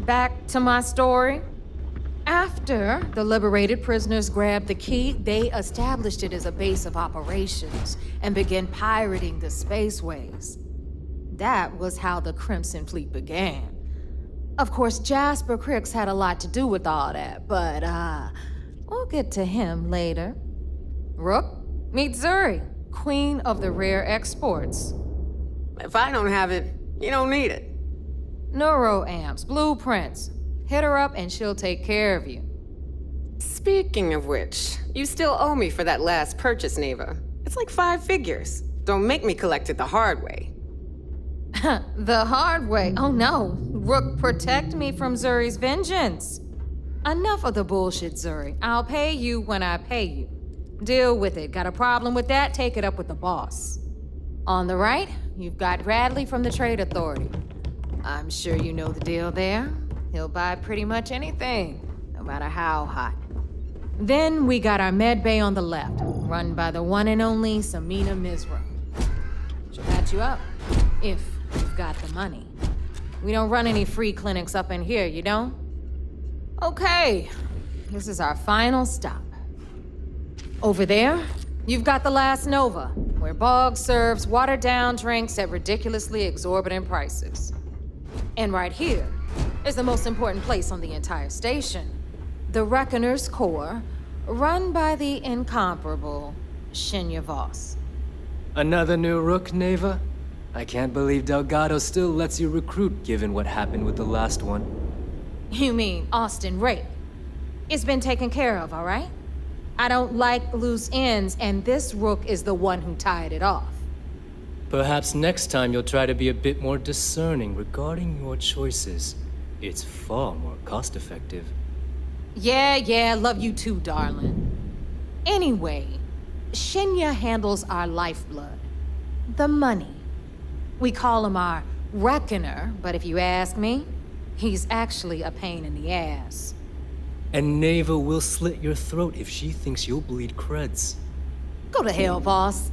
Back to my story. After the liberated prisoners grabbed the key, they established it as a base of operations and began pirating the spaceways. That was how the Crimson Fleet began. Of course, Jasper Cricks had a lot to do with all that, but, we'll get to him later. Rook, meet Zuri, Queen of the Rare Exports. If I don't have it, you don't need it. Neuroamps, blueprints. Hit her up and she'll take care of you. Speaking of which, you still owe me for that last purchase, Neva. It's like 5 figures. Don't make me collect it the hard way. The hard way? Oh no. Rook, protect me from Zuri's vengeance. Enough of the bullshit, Zuri. I'll pay you when I pay you. Deal with it. Got a problem with that? Take it up with the boss. On the right, you've got Bradley from the Trade Authority. I'm sure you know the deal there. He'll buy pretty much anything, no matter how hot. Then we got our med bay on the left, run by the one and only Samina Mizra. She'll patch you up, if you've got the money. We don't run any free clinics up in here, you don't? Okay, this is our final stop. Over there, you've got the Last Nova, where Bog serves watered-down drinks at ridiculously exorbitant prices. And right here is the most important place on the entire station, the Reckoner's Core, run by the incomparable Shinya Voss. Another new Rook, Neva? I can't believe Delgado still lets you recruit given what happened with the last one. You mean Austin Rake? It's been taken care of, all right? I don't like loose ends, and this Rook is the one who tied it off. Perhaps next time you'll try to be a bit more discerning regarding your choices. It's far more cost-effective. Yeah, love you too, darling. Anyway, Shinya handles our lifeblood. The money. We call him our Reckoner, but if you ask me, he's actually a pain in the ass. And Neva will slit your throat if she thinks you'll bleed creds. Go to hell, boss.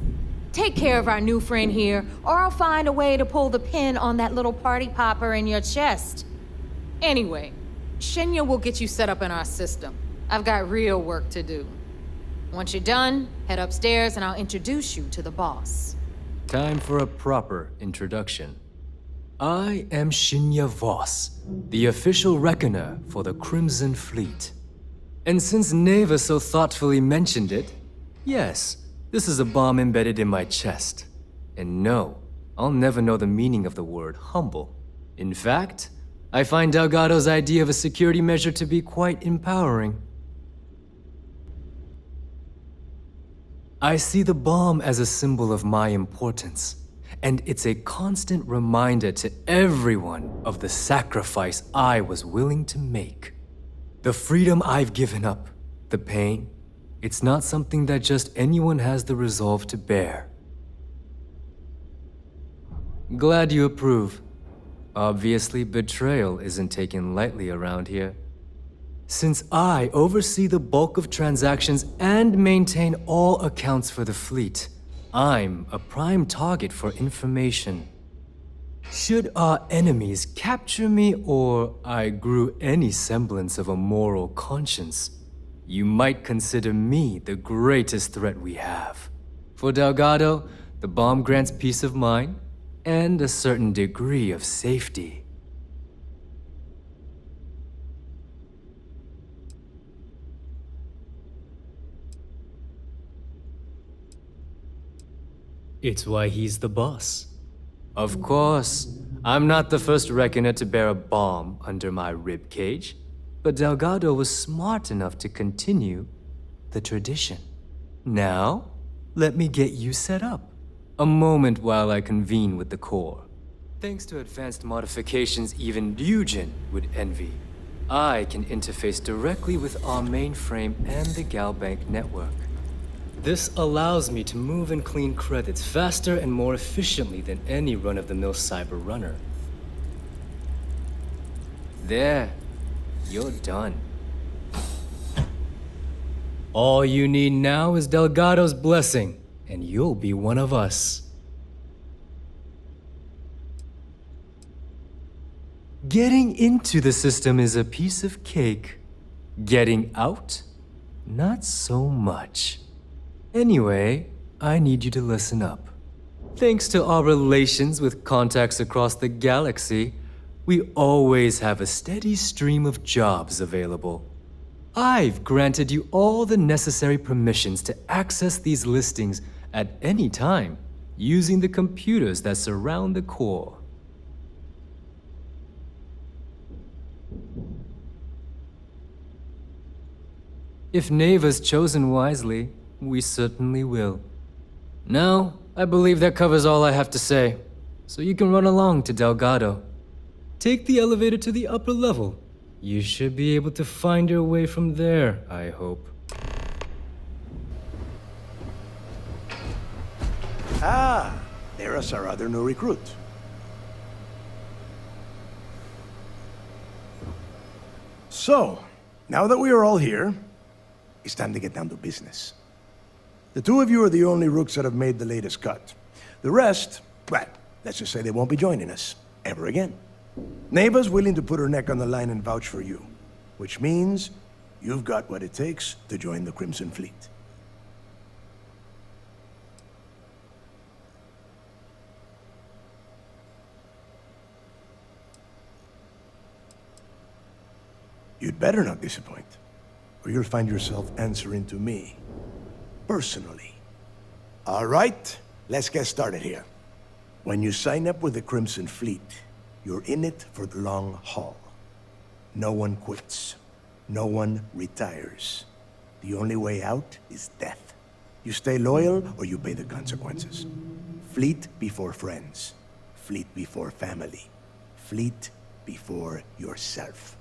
Take care of our new friend here, or I'll find a way to pull the pin on that little party popper in your chest. Anyway, Shinya will get you set up in our system. I've got real work to do. Once you're done, head upstairs and I'll introduce you to the boss. Time for a proper introduction. I am Shinya Voss, the official reckoner for the Crimson Fleet. And since Neva so thoughtfully mentioned it, yes, this is a bomb embedded in my chest. And no, I'll never know the meaning of the word humble. In fact, I find Delgado's idea of a security measure to be quite empowering. I see the bomb as a symbol of my importance, and it's a constant reminder to everyone of the sacrifice I was willing to make. The freedom I've given up, the pain, It's not something that just anyone has the resolve to bear. Glad you approve. Obviously, betrayal isn't taken lightly around here. Since I oversee the bulk of transactions and maintain all accounts for the fleet, I'm a prime target for information. Should our enemies capture me or I grew any semblance of a moral conscience, you might consider me the greatest threat we have. For Delgado, the bomb grants peace of mind and a certain degree of safety. It's why he's the boss. Of course, I'm not the first reckoner to bear a bomb under my ribcage, but Delgado was smart enough to continue the tradition. Now, let me get you set up. A moment while I convene with the core. Thanks to advanced modifications even Eugen would envy, I can interface directly with our mainframe and the Galbank network. This allows me to move and clean credits faster and more efficiently than any run-of-the-mill cyber runner. There, you're done. All you need now is Delgado's blessing, and you'll be one of us. Getting into the system is a piece of cake. Getting out? Not so much. Anyway, I need you to listen up. Thanks to our relations with contacts across the galaxy, we always have a steady stream of jobs available. I've granted you all the necessary permissions to access these listings at any time, using the computers that surround the core. If Neva's chosen wisely, we certainly will. Now, I believe that covers all I have to say, so you can run along to Delgado. Take the elevator to the upper level. You should be able to find your way from there, I hope. Ah, there's our other new recruit. So, now that we are all here, it's time to get down to business. The two of you are the only rooks that have made the latest cut. The rest, well, let's just say they won't be joining us ever again. Neva's willing to put her neck on the line and vouch for you, which means you've got what it takes to join the Crimson Fleet. You'd better not disappoint, or you'll find yourself answering to me, personally. All right, let's get started here. When you sign up with the Crimson Fleet, you're in it for the long haul. No one quits. No one retires. The only way out is death. You stay loyal or you pay the consequences. Fleet before friends. Fleet before family. Fleet before yourself.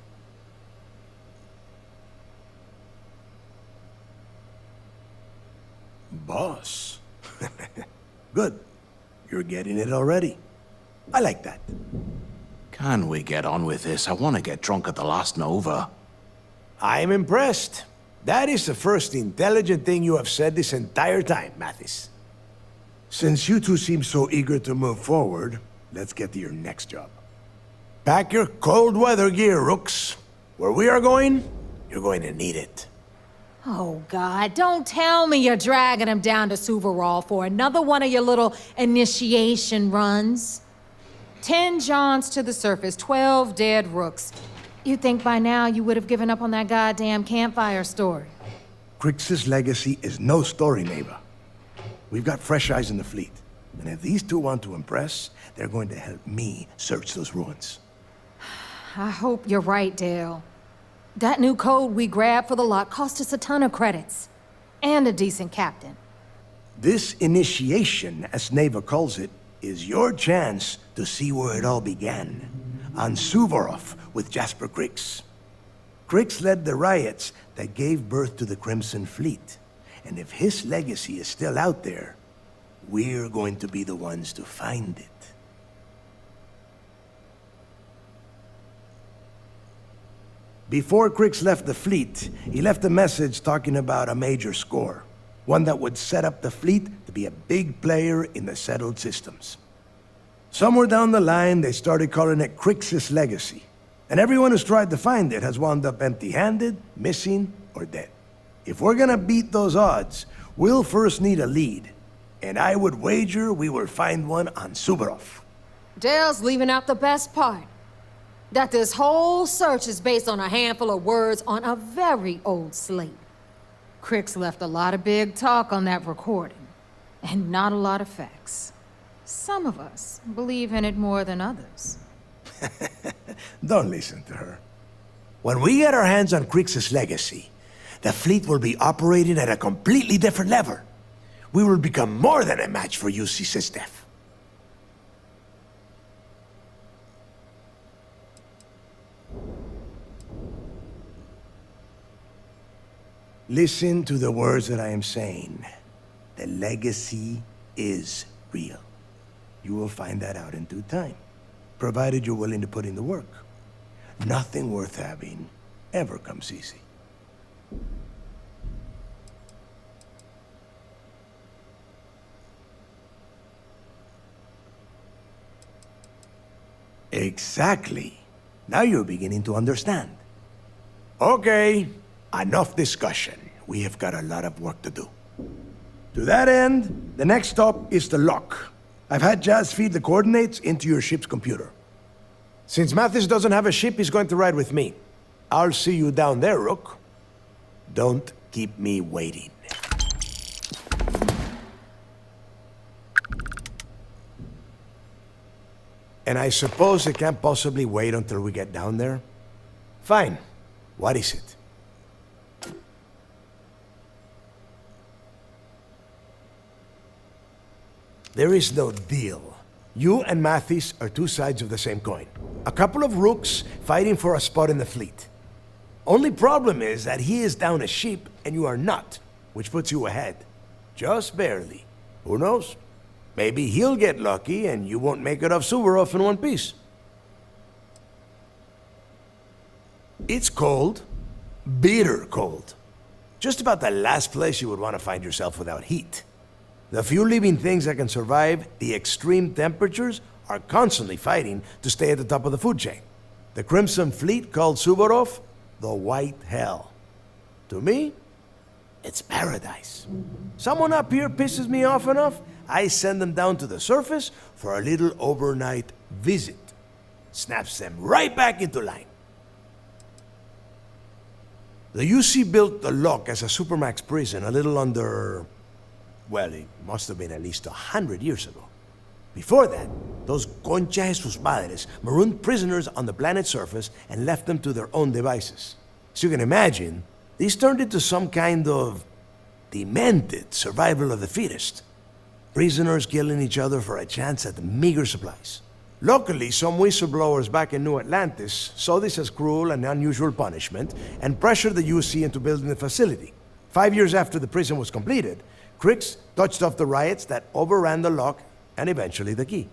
Boss. Good. You're getting it already. I like that. Can we get on with this? I want to get drunk at the last Nova. I'm impressed. That is the first intelligent thing you have said this entire time, Mathis. Since you two seem so eager to move forward, let's get to your next job. Pack your cold weather gear, Rooks. Where we are going, you're going to need it. Oh, God, don't tell me you're dragging him down to Suvarol for another one of your little initiation runs. 10 Johns to the surface, 12 dead Rooks. You'd think by now you would have given up on that goddamn campfire story. Crix's legacy is no story, Neva. We've got fresh eyes in the fleet. And if these two want to impress, they're going to help me search those ruins. I hope you're right, Dale. That new code we grabbed for the lot cost us a ton of credits. And a decent captain. This initiation, as Neva calls it, is your chance to see where it all began. On Suvorov with Jasper Crix. Crix led the riots that gave birth to the Crimson Fleet. And if his legacy is still out there, we're going to be the ones to find it. Before Crix left the fleet, he left a message talking about a major score. One that would set up the fleet to be a big player in the settled systems. Somewhere down the line, they started calling it Crix's legacy. And everyone who's tried to find it has wound up empty-handed, missing, or dead. If we're gonna beat those odds, we'll first need a lead. And I would wager we will find one on Suvorov. Dale's leaving out the best part. That this whole search is based on a handful of words on a very old slate. Crix left a lot of big talk on that recording, and not a lot of facts. Some of us believe in it more than others. Don't listen to her. When we get our hands on Crix's legacy, the fleet will be operating at a completely different level. We will become more than a match for UC SysDef. Listen to the words that I am saying. The legacy is real. You will find that out in due time, provided you're willing to put in the work. Nothing worth having ever comes easy. Exactly. Now you're beginning to understand. Okay. Enough discussion. We have got a lot of work to do. To that end, the next stop is the lock. I've had Jazz feed the coordinates into your ship's computer. Since Mathis doesn't have a ship, he's going to ride with me. I'll see you down there, Rook. Don't keep me waiting. And I suppose it can't possibly wait until we get down there? Fine. What is it? There is no deal. You and Mathis are two sides of the same coin. A couple of rooks fighting for a spot in the fleet. Only problem is that he is down a ship and you are not, which puts you ahead. Just barely. Who knows? Maybe he'll get lucky and you won't make it off Suvorov in one piece. It's cold. Bitter cold. Just about the last place you would want to find yourself without heat. The few living things that can survive the extreme temperatures are constantly fighting to stay at the top of the food chain. The Crimson Fleet called Suvorov the White Hell. To me, it's paradise. Someone up here pisses me off enough, I send them down to the surface for a little overnight visit. Snaps them right back into line. The UC built the lock as a supermax prison a little under... well, it must have been at least 100 years ago. Before that, those concha de sus madres marooned prisoners on the planet's surface and left them to their own devices. So you can imagine, these turned into some kind of demented survival of the fittest. Prisoners killing each other for a chance at meager supplies. Luckily, some whistleblowers back in New Atlantis saw this as cruel and unusual punishment and pressured the UC into building the facility. 5 years after the prison was completed, Crix touched off the riots that overran the lock and eventually the key.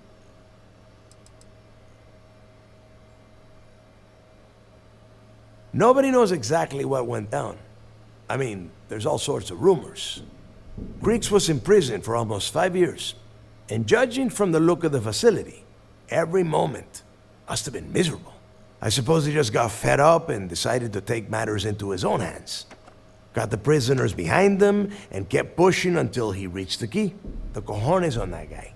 Nobody knows exactly what went down. I mean, there's all sorts of rumors. Crix was in prison for almost 5 years, and judging from the look of the facility, every moment must have been miserable. I suppose he just got fed up and decided to take matters into his own hands. Got the prisoners behind him and kept pushing until he reached the key. The cojones on that guy.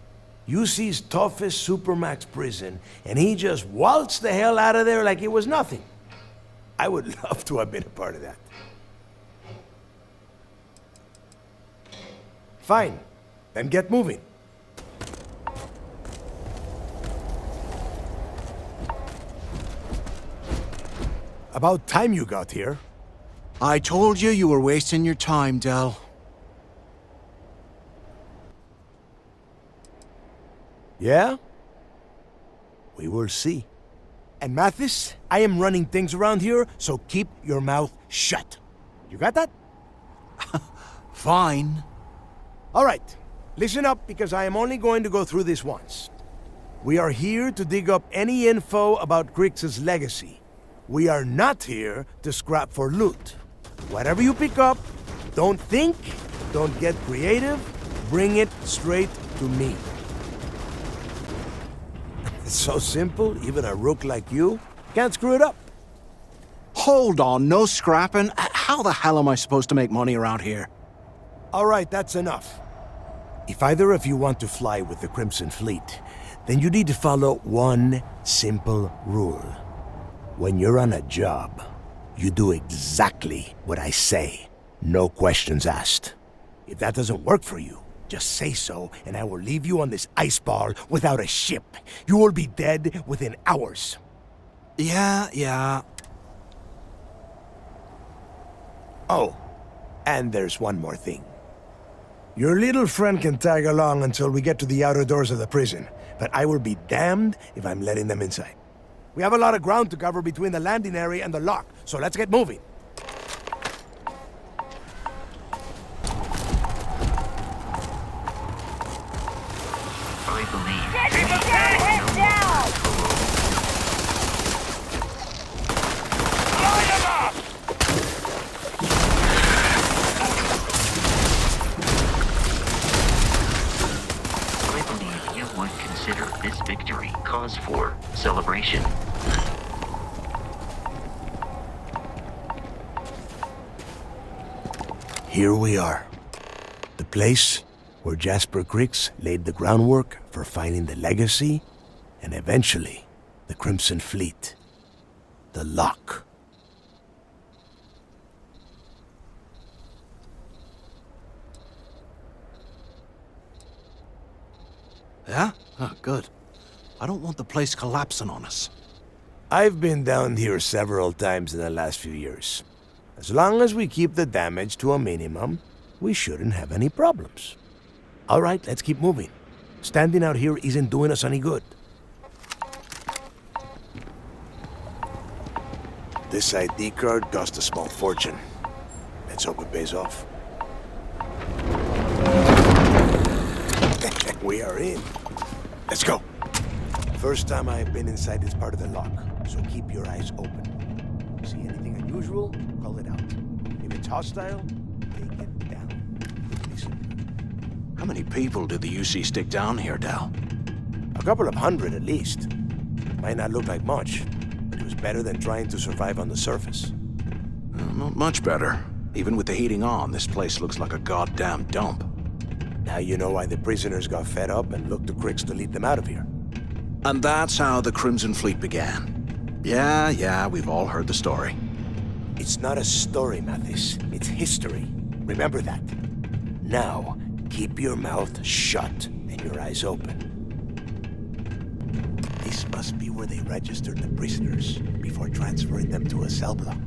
UC's toughest supermax prison, and he just waltzed the hell out of there like it was nothing. I would love to have been a part of that. Fine, then get moving. About time you got here. I told you you were wasting your time, Del. Yeah? We will see. And Mathis, I am running things around here, so keep your mouth shut. You got that? Fine. All right, listen up because I am only going to go through this once. We are here to dig up any info about Grix's legacy. We are not here to scrap for loot. Whatever you pick up, don't think, don't get creative, bring it straight to me. It's so simple, even a rook like you can't screw it up. Hold on, no scrapping? How the hell am I supposed to make money around here? All right, that's enough. If either of you want to fly with the Crimson Fleet, then you need to follow one simple rule. When you're on a job, you do exactly what I say. No questions asked. If that doesn't work for you, just say so, and I will leave you on this ice ball without a ship. You will be dead within hours. Yeah. Oh, and there's one more thing. Your little friend can tag along until we get to the outer doors of the prison, but I will be damned if I'm letting them inside. We have a lot of ground to cover between the landing area and the lock, so let's get moving. I believe. Head down! Line them up! I believe you would consider this victory cause for celebration. Here we are. The place where Jasper Grix laid the groundwork for finding the legacy and eventually the Crimson Fleet. The lock. Yeah? Oh, good. I don't want the place collapsing on us. I've been down here several times in the last few years. As long as we keep the damage to a minimum, we shouldn't have any problems. All right, let's keep moving. Standing out here isn't doing us any good. This ID card cost a small fortune. Let's hope it pays off. We are in. Let's go. First time I've been inside this part of the lock, so keep your eyes open. See anything unusual, call it out. If it's hostile, take it down. Listen. How many people did the UC stick down here, Dal? A couple of hundred at least. Might not look like much, but it was better than trying to survive on the surface. Not much better. Even with the heating on, this place looks like a goddamn dump. Now you know why the prisoners got fed up and looked to Grix to lead them out of here. And that's how the Crimson Fleet began. Yeah, we've all heard the story. It's not a story, Mathis. It's history. Remember that. Now, keep your mouth shut and your eyes open. This must be where they registered the prisoners before transferring them to a cell block.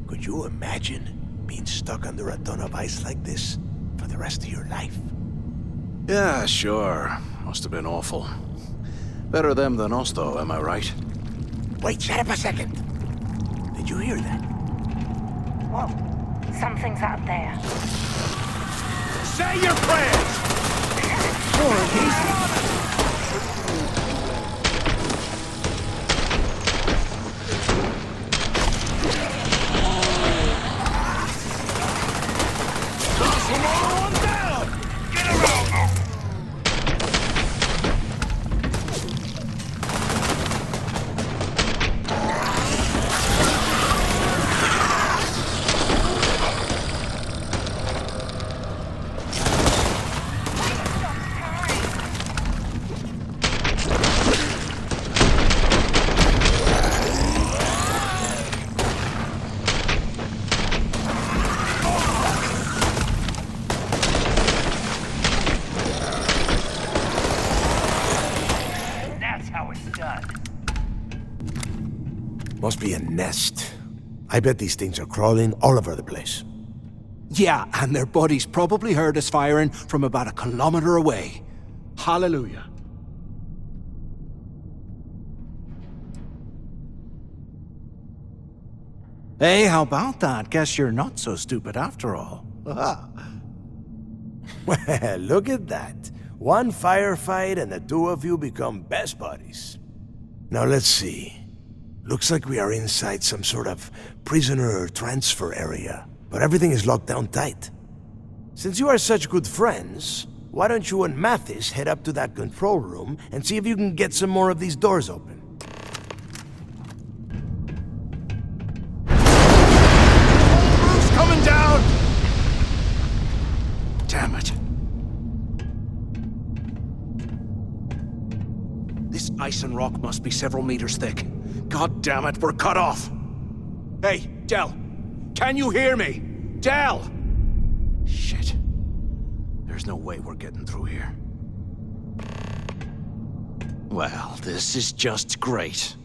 Could you imagine being stuck under a ton of ice like this for the rest of your life? Yeah, sure. Must have been awful. Better them than us, though, am I right? Wait, shut up a second. Did you hear that? Whoa, something's out there. Say your prayers! Must be a nest. I bet these things are crawling all over the place. Yeah, and their buddies probably heard us firing from about a kilometer away. Hallelujah. Hey, how about that? Guess you're not so stupid after all. Well, look at that. One firefight and the two of you become best buddies. Now let's see. Looks like we are inside some sort of prisoner transfer area, but everything is locked down tight. Since you are such good friends, why don't you and Mathis head up to that control room and see if you can get some more of these doors open? Roof's coming down! Damn it. This ice and rock must be several meters thick. God damn it, we're cut off! Hey, Del! Can you hear me? Del! Shit. There's no way we're getting through here. Well, this is just great.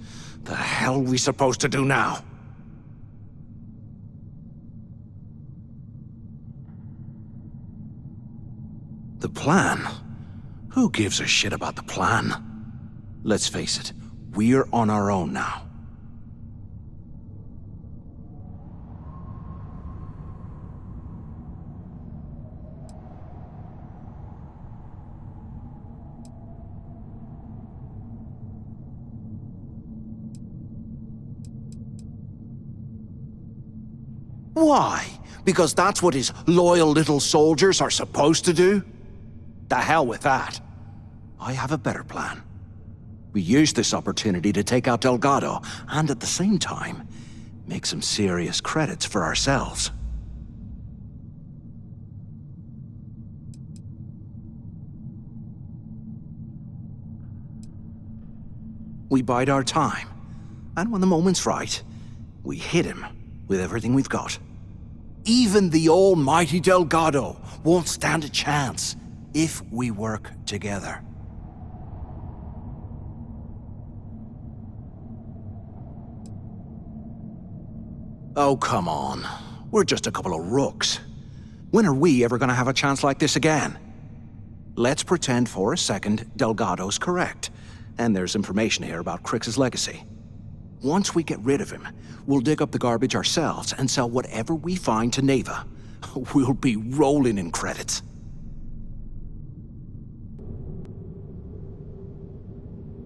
The hell are we supposed to do now? The plan? Who gives a shit about the plan? Let's face it, we're on our own now. Why? Because that's what his loyal little soldiers are supposed to do? The hell with that. I have a better plan. We use this opportunity to take out Delgado, and at the same time, make some serious credits for ourselves. We bide our time, and when the moment's right, we hit him with everything we've got. Even the almighty Delgado won't stand a chance if we work together. Oh, come on. We're just a couple of rooks. When are we ever gonna have a chance like this again? Let's pretend for a second Delgado's correct, and there's information here about Crix's legacy. Once we get rid of him, we'll dig up the garbage ourselves and sell whatever we find to Neva. We'll be rolling in credits.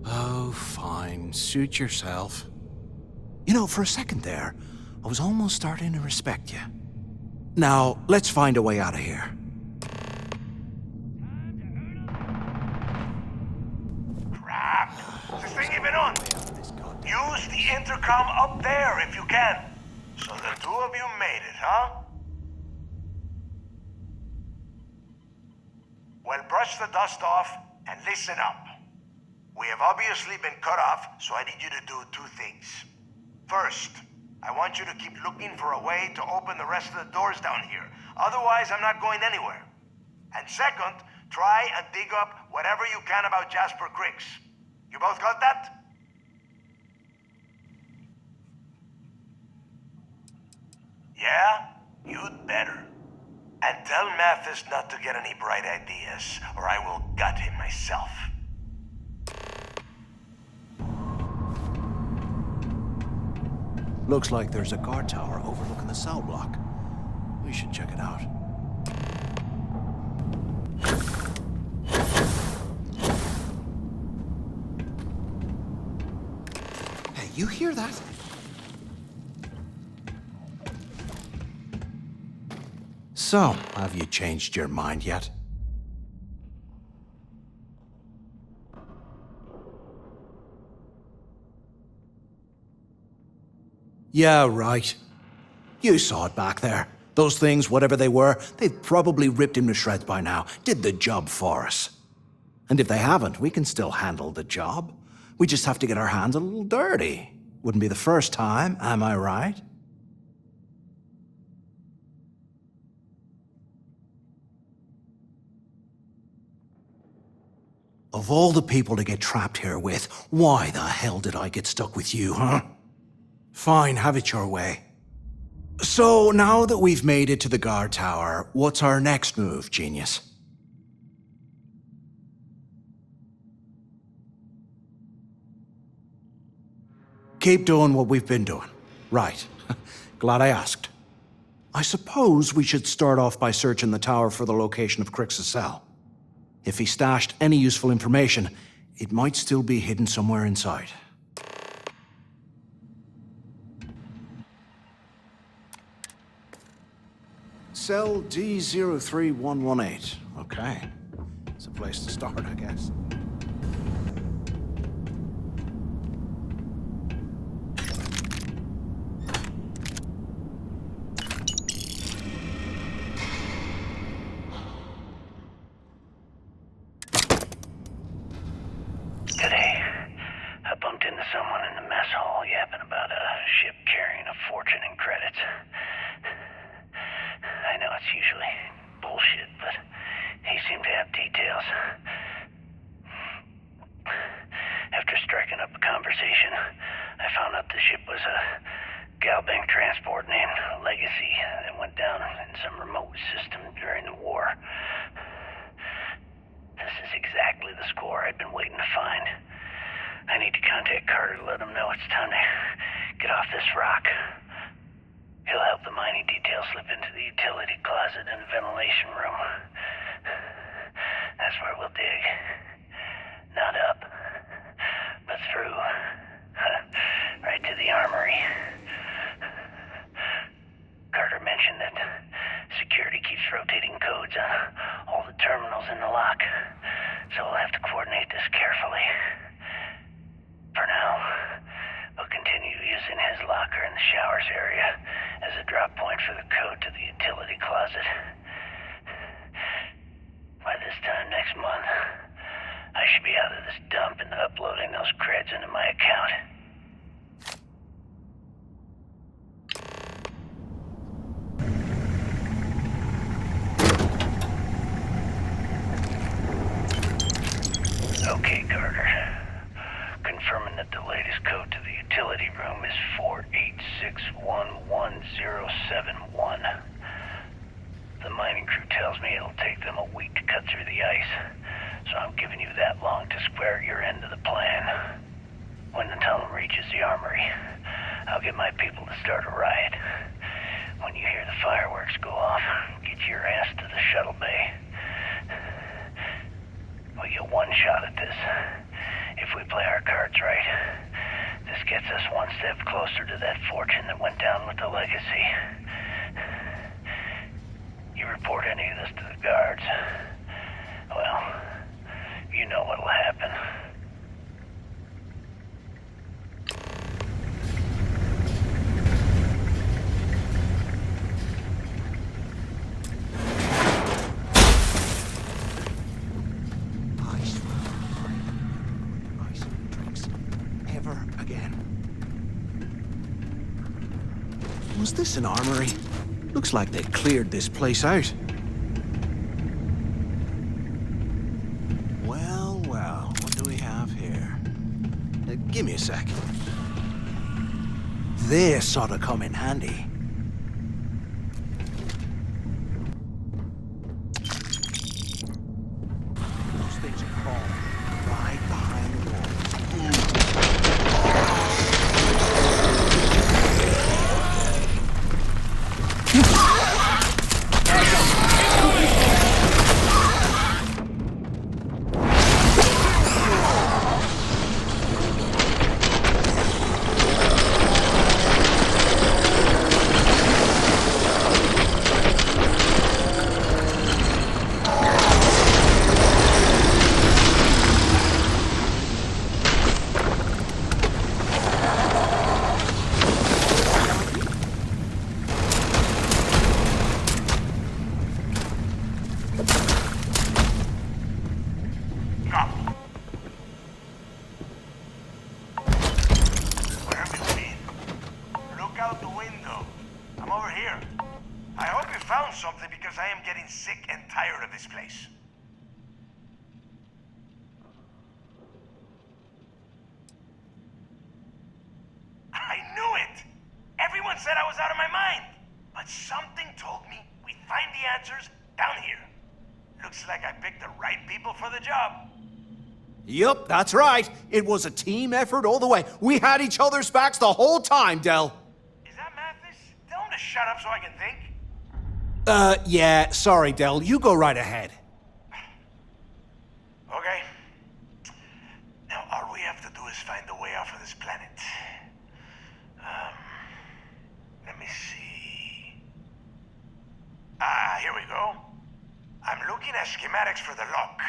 Oh, fine. Suit yourself. You know, for a second there, I was almost starting to respect you. Now, let's find a way out of here. Crap! Is this thing even on? Use the intercom up there if you can. So the two of you made it, huh? Well, brush the dust off and listen up. We have obviously been cut off, so I need you to do two things. First, I want you to keep looking for a way to open the rest of the doors down here. Otherwise, I'm not going anywhere. And second, try and dig up whatever you can about Jasper Crix. You both got that? Yeah? You'd better. And tell Mathis not to get any bright ideas, or I will gut him myself. Looks like there's a guard tower overlooking the cell block. We should check it out. Hey, you hear that? So, have you changed your mind yet? Yeah, right. You saw it back there. Those things, whatever they were, they've probably ripped him to shreds by now. Did the job for us. And if they haven't, we can still handle the job. We just have to get our hands a little dirty. Wouldn't be the first time, am I right? Of all the people to get trapped here with, why the hell did I get stuck with you, huh? Fine, have it your way. So, now that we've made it to the guard tower, what's our next move, genius? Keep doing what we've been doing. Right. Glad I asked. I suppose we should start off by searching the tower for the location of Crix's cell. If he stashed any useful information, it might still be hidden somewhere inside. Cell D03118. Okay. It's a place to start, I guess. Today, I bumped into someone in the mess hall yapping about a ship carrying a fortune in credits. I know it's usually bullshit, but he seemed to have details. After striking up a conversation, I found out the ship was a Galbank transport named Legacy that went down in some remote system during the war. This is exactly the score I'd been waiting to find. I need to contact Carter to let him know it's time to get off this rock. He'll help the mining detail slip into the utility closet in the ventilation room. That's where we'll dig. Not up, but through. Right to the armory. Carter mentioned that security keeps rotating codes on all the terminals in the lock, so we'll have to coordinate this carefully. For now, we'll continue using his locker in the showers area as a drop point for the code to the utility closet. By this time next month, I should be out of this dump and uploading those creds into my account. Okay, Carter. Confirming that the latest code to the utility room is 486111071. The mining crew tells me it'll take them a week to cut through the ice, so I'm giving you that long to square your end of the plan. When the tunnel reaches the armory, I'll get my people to start a riot. When you hear the fireworks go off, get your ass to the shuttle bay. We get one shot at this. If we play our cards right, this gets us one step closer to that fortune that went down with the Legacy. You report any of this to the guards, well, you know what'll happen. Was this an armory? Looks like they cleared this place out. Well, well, what do we have here? Give me a sec. This ought to come in handy. Those things are crawling right behind the wall. Yup, that's right. It was a team effort all the way. We had each other's backs the whole time, Del. Is that Mathis? Tell him to shut up so I can think. Yeah, sorry, Del. You go right ahead. Okay. Now, all we have to do is find a way off of this planet. Let me see. Here we go. I'm looking at schematics for the lock,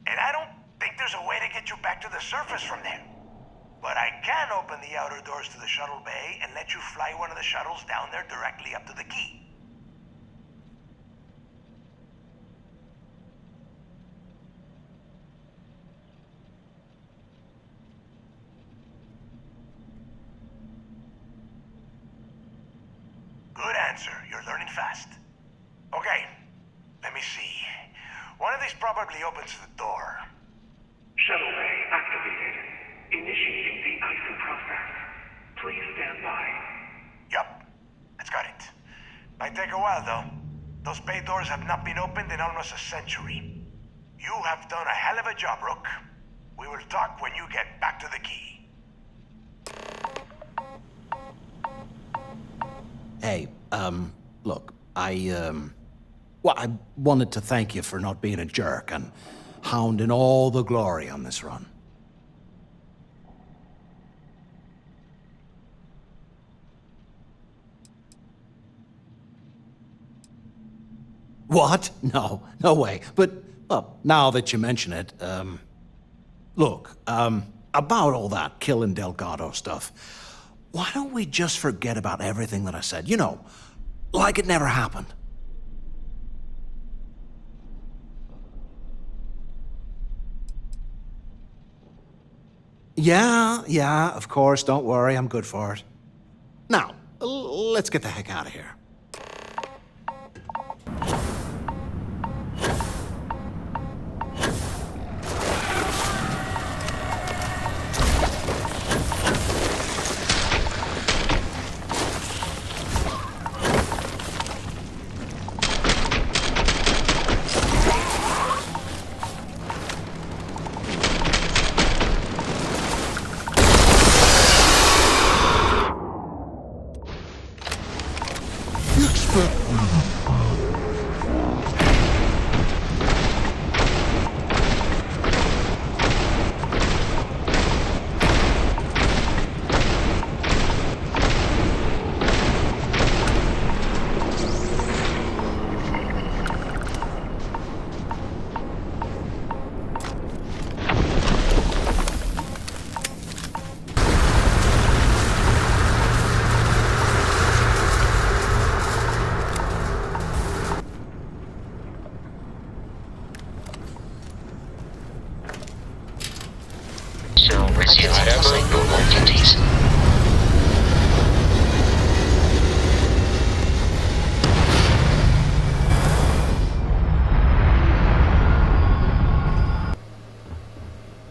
and I don't think there's a way to get you back to the surface from there. But I can open the outer doors to the shuttle bay and let you fly one of the shuttles down there directly up to the key. Good answer. You're learning fast. Okay, let me see. One of these probably opens the door. Shuttle bay activated. Initiating the icing process. Please stand by. Yup, that's got it. Might take a while, though. Those bay doors have not been opened in almost a century. You have done a hell of a job, Rook. We will talk when you get back to the key. Hey, look, well, I wanted to thank you for not being a jerk and hounding all the glory on this run. What? No, no way. But, well, now that you mention it, look, about all that killing Delgado stuff, why don't we just forget about everything that I said? You know, like it never happened. Yeah, of course, don't worry, I'm good for it. Now, let's get the heck out of here.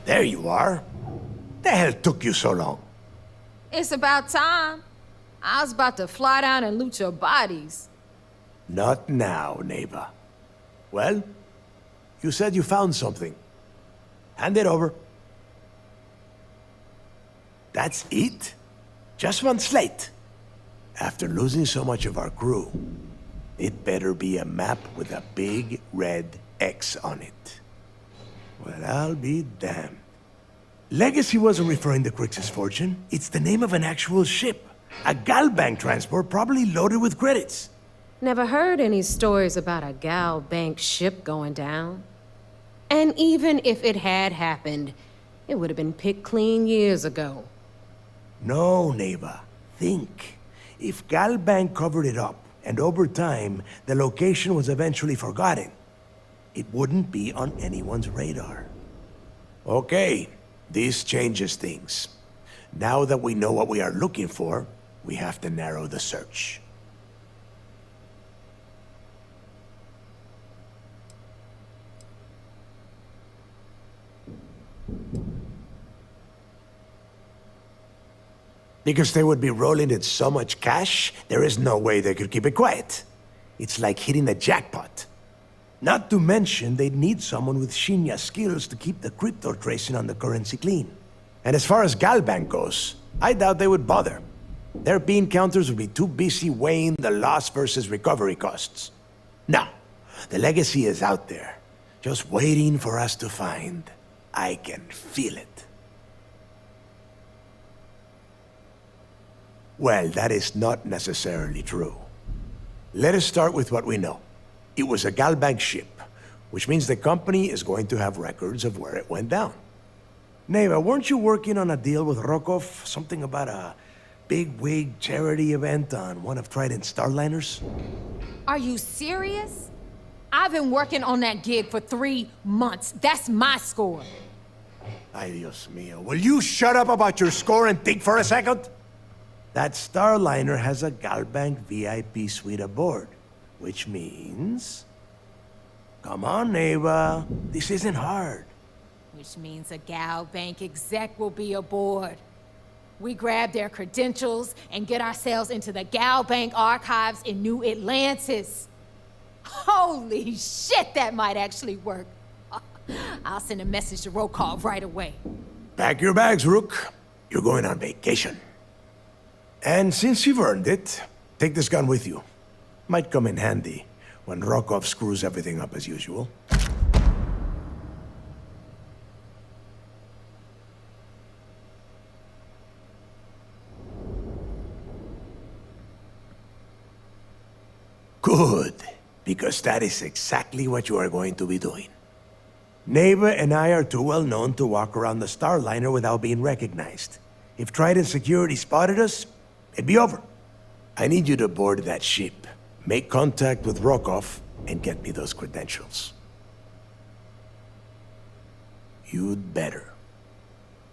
There you are. The hell took you so long? It's about time. I was about to fly down and loot your bodies. Not now, neighbor. Well, you said you found something. Hand it over. That's it? Just one slate? After losing so much of our crew, it better be a map with a big red X on it. Well, I'll be damned. Legacy wasn't referring to Crix's fortune. It's the name of an actual ship. A Galbank transport probably loaded with credits. Never heard any stories about a Gal Bank ship going down. And even if it had happened, it would have been picked clean years ago. No, neighbor. Think. If Galbank covered it up, and over time, the location was eventually forgotten, it wouldn't be on anyone's radar. Okay, this changes things. Now that we know what we are looking for, we have to narrow the search. Because they would be rolling in so much cash, there is no way they could keep it quiet. It's like hitting a jackpot. Not to mention, they'd need someone with Shinya skills to keep the crypto tracing on the currency clean. And as far as Galbank goes, I doubt they would bother. Their bean counters would be too busy weighing the loss versus recovery costs. No, the legacy is out there, just waiting for us to find. I can feel it. Well, that is not necessarily true. Let us start with what we know. It was a Galbank ship, which means the company is going to have records of where it went down. Neva, weren't you working on a deal with Rokov? Something about a big-wig charity event on one of Trident's Starliners? Are you serious? I've been working on that gig for 3 months. That's my score. Ay, Dios mío. Will you shut up about your score and think for a second? That Starliner has a Galbank VIP suite aboard, which means... Come on, Neva. This isn't hard. Which means a Galbank exec will be aboard. We grab their credentials and get ourselves into the Galbank archives in New Atlantis. Holy shit, that might actually work. I'll send a message to Rokov right away. Pack your bags, Rook. You're going on vacation. And since you've earned it, take this gun with you. Might come in handy when Rokov screws everything up as usual. Good, because that is exactly what you are going to be doing. Neva and I are too well known to walk around the Starliner without being recognized. If Trident Security spotted us, it'd be over. I need you to board that ship, make contact with Rokov, and get me those credentials. You'd better.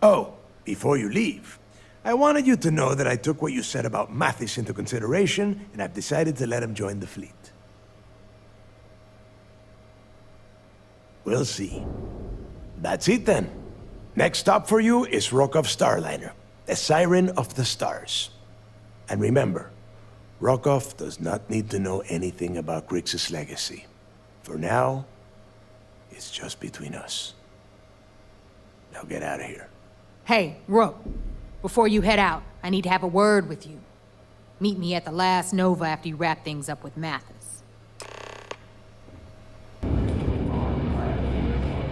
Oh, before you leave, I wanted you to know that I took what you said about Mathis into consideration, and I've decided to let him join the fleet. We'll see. That's it then. Next stop for you is Rokov Starliner, the Siren of the Stars. And remember, Rokov does not need to know anything about Grixis' legacy. For now, it's just between us. Now get out of here. Hey, Rook. Before you head out, I need to have a word with you. Meet me at the last Nova after you wrap things up with Mathis.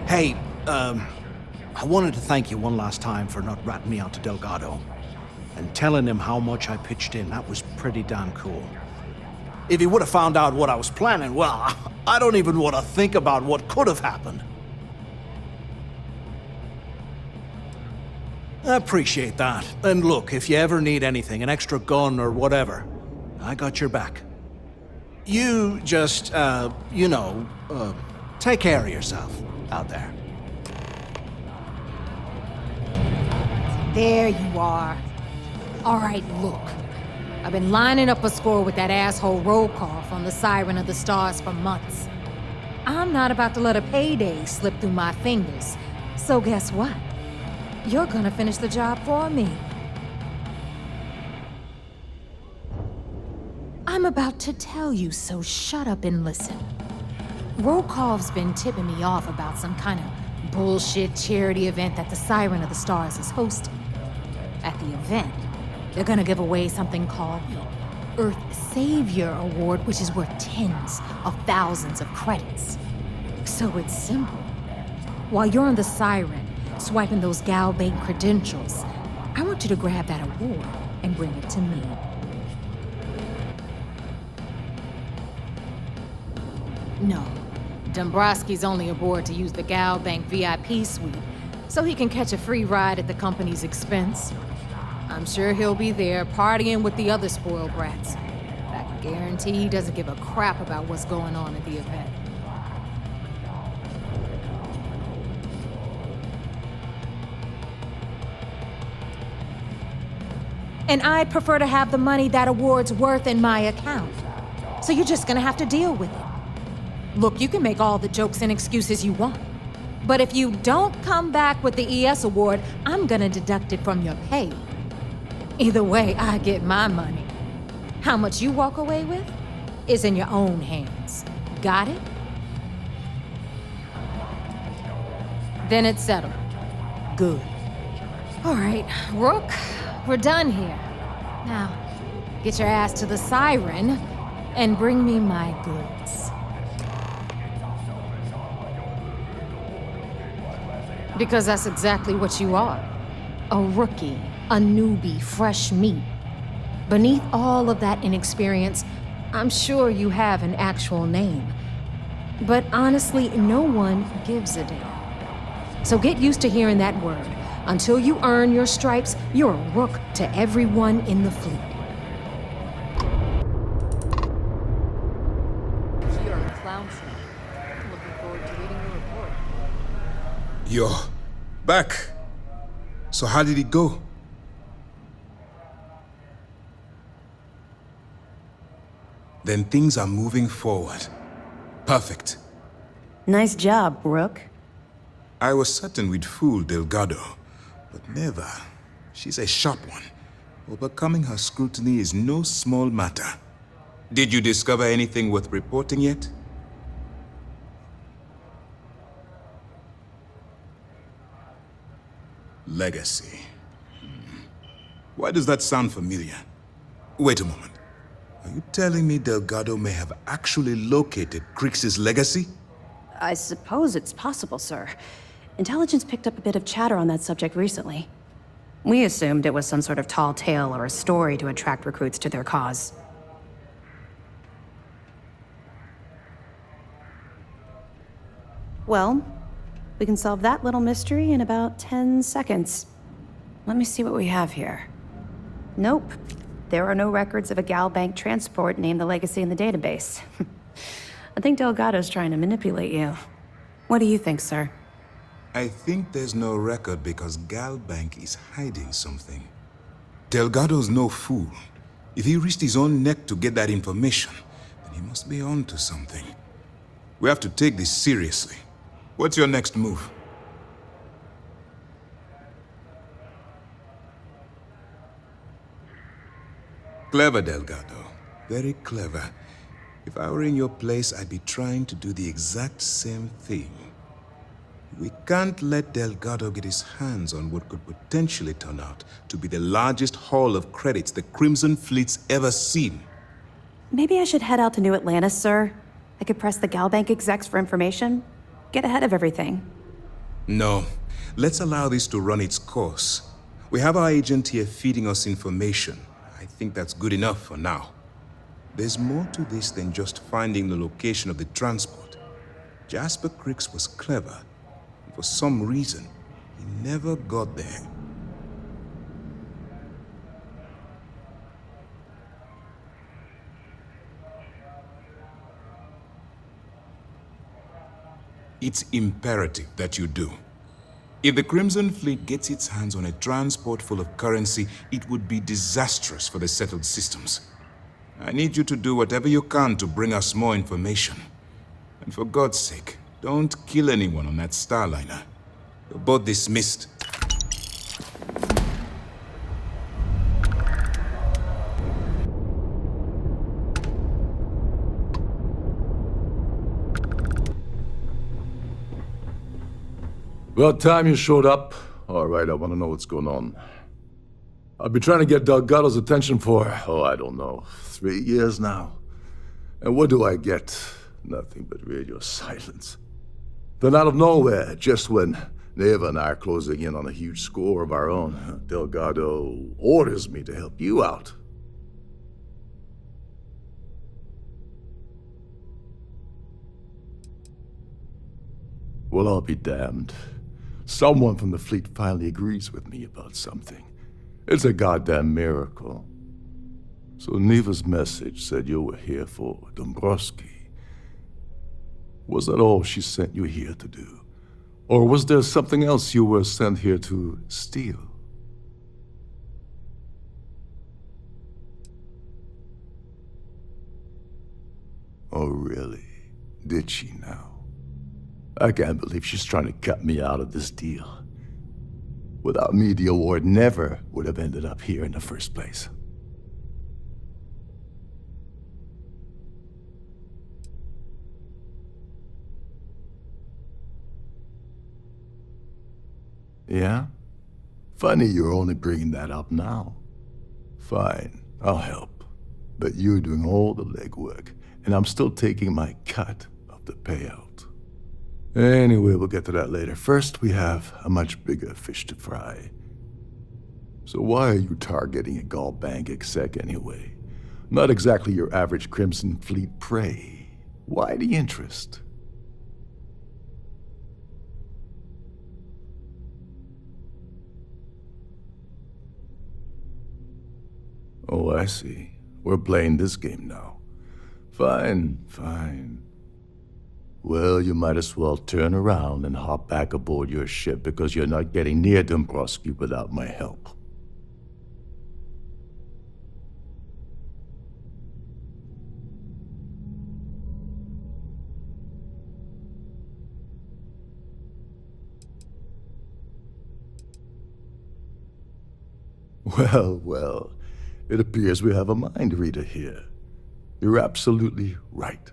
Hey, I wanted to thank you one last time for not ratting me out to Delgado. And telling him how much I pitched in. That was pretty damn cool. If he would have found out what I was planning, well, I don't even want to think about what could have happened. I appreciate that. And look, if you ever need anything, an extra gun or whatever, I got your back. You just, take care of yourself out there. There you are. All right, look. I've been lining up a score with that asshole Rokov on the Siren of the Stars for months. I'm not about to let a payday slip through my fingers. So guess what? You're gonna finish the job for me. I'm about to tell you, so shut up and listen. Rokov's been tipping me off about some kind of bullshit charity event that the Siren of the Stars is hosting. At the event, they're gonna give away something called the Earth Savior Award, which is worth tens of thousands of credits. So it's simple. While you're on the Siren, swiping those Galbank credentials, I want you to grab that award and bring it to me. No, Dombrowski's only aboard to use the Galbank VIP suite, so he can catch a free ride at the company's expense. I'm sure he'll be there partying with the other spoiled brats. I can guarantee he doesn't give a crap about what's going on at the event. And I'd prefer to have the money that award's worth in my account. So you're just gonna have to deal with it. Look, you can make all the jokes and excuses you want. But if you don't come back with the ES award, I'm gonna deduct it from your pay. Either way, I get my money. How much you walk away with is in your own hands. Got it? Then it's settled. Good. All right, Rook. We're done here. Now, get your ass to the Siren and bring me my goods. Because that's exactly what you are. A rookie, a newbie, fresh meat. Beneath all of that inexperience, I'm sure you have an actual name. But honestly, no one gives a damn. So get used to hearing that word. Until you earn your stripes, you're a rook to everyone in the fleet. Here on the clown show. Looking forward to reading your report. You're back. So how did it go? Then things are moving forward. Perfect. Nice job, Rook. I was certain we'd fool Delgado, but never. She's a sharp one. Overcoming her scrutiny is no small matter. Did you discover anything worth reporting yet? Legacy. Why does that sound familiar? Wait a moment. Are you telling me Delgado may have actually located Crix's legacy? I suppose it's possible, sir. Intelligence picked up a bit of chatter on that subject recently. We assumed it was some sort of tall tale or a story to attract recruits to their cause. Well, we can solve that little mystery in about 10 seconds. Let me see what we have here. Nope. There are no records of a Gal Bank transport named the Legacy in the database. I think Delgado's trying to manipulate you. What do you think, sir? I think there's no record because Gal Bank is hiding something. Delgado's no fool. If he risked his own neck to get that information, then he must be on to something. We have to take this seriously. What's your next move? Clever, Delgado. Very clever. If I were in your place, I'd be trying to do the exact same thing. We can't let Delgado get his hands on what could potentially turn out to be the largest haul of credits the Crimson Fleet's ever seen. Maybe I should head out to New Atlantis, sir. I could press the Gal Bank execs for information. Get ahead of everything. No. Let's allow this to run its course. We have our agent here feeding us information. I think that's good enough for now. There's more to this than just finding the location of the transport. Jasper Crix was clever. For some reason, he never got there. It's imperative that you do. If the Crimson Fleet gets its hands on a transport full of currency, it would be disastrous for the settled systems. I need you to do whatever you can to bring us more information. And for God's sake, don't kill anyone on that Starliner. You're both dismissed. About time you showed up. All right, I want to know what's going on. I've been trying to get Delgado's attention for, I don't know, 3 years now. And what do I get? Nothing but radio silence. Then out of nowhere, just when Neva and I are closing in on a huge score of our own, Delgado orders me to help you out. Well, I'll be damned. Someone from the fleet finally agrees with me about something. It's a goddamn miracle. So Neva's message said you were here for Dombrowski. Was that all she sent you here to do? Or was there something else you were sent here to steal? Oh, really? Did she now? I can't believe she's trying to cut me out of this deal. Without me, the award never would have ended up here in the first place. Yeah? Funny you're only bringing that up now. Fine, I'll help. But you're doing all the legwork, and I'm still taking my cut of the payout. Anyway, we'll get to that later. First, we have a much bigger fish to fry. So why are you targeting a Gallbank exec anyway? Not exactly your average Crimson Fleet prey. Why the interest? Oh, I see. We're playing this game now. Fine, fine. Well, you might as well turn around and hop back aboard your ship because you're not getting near Dombrowski without my help. Well, well, it appears we have a mind reader here. You're absolutely right.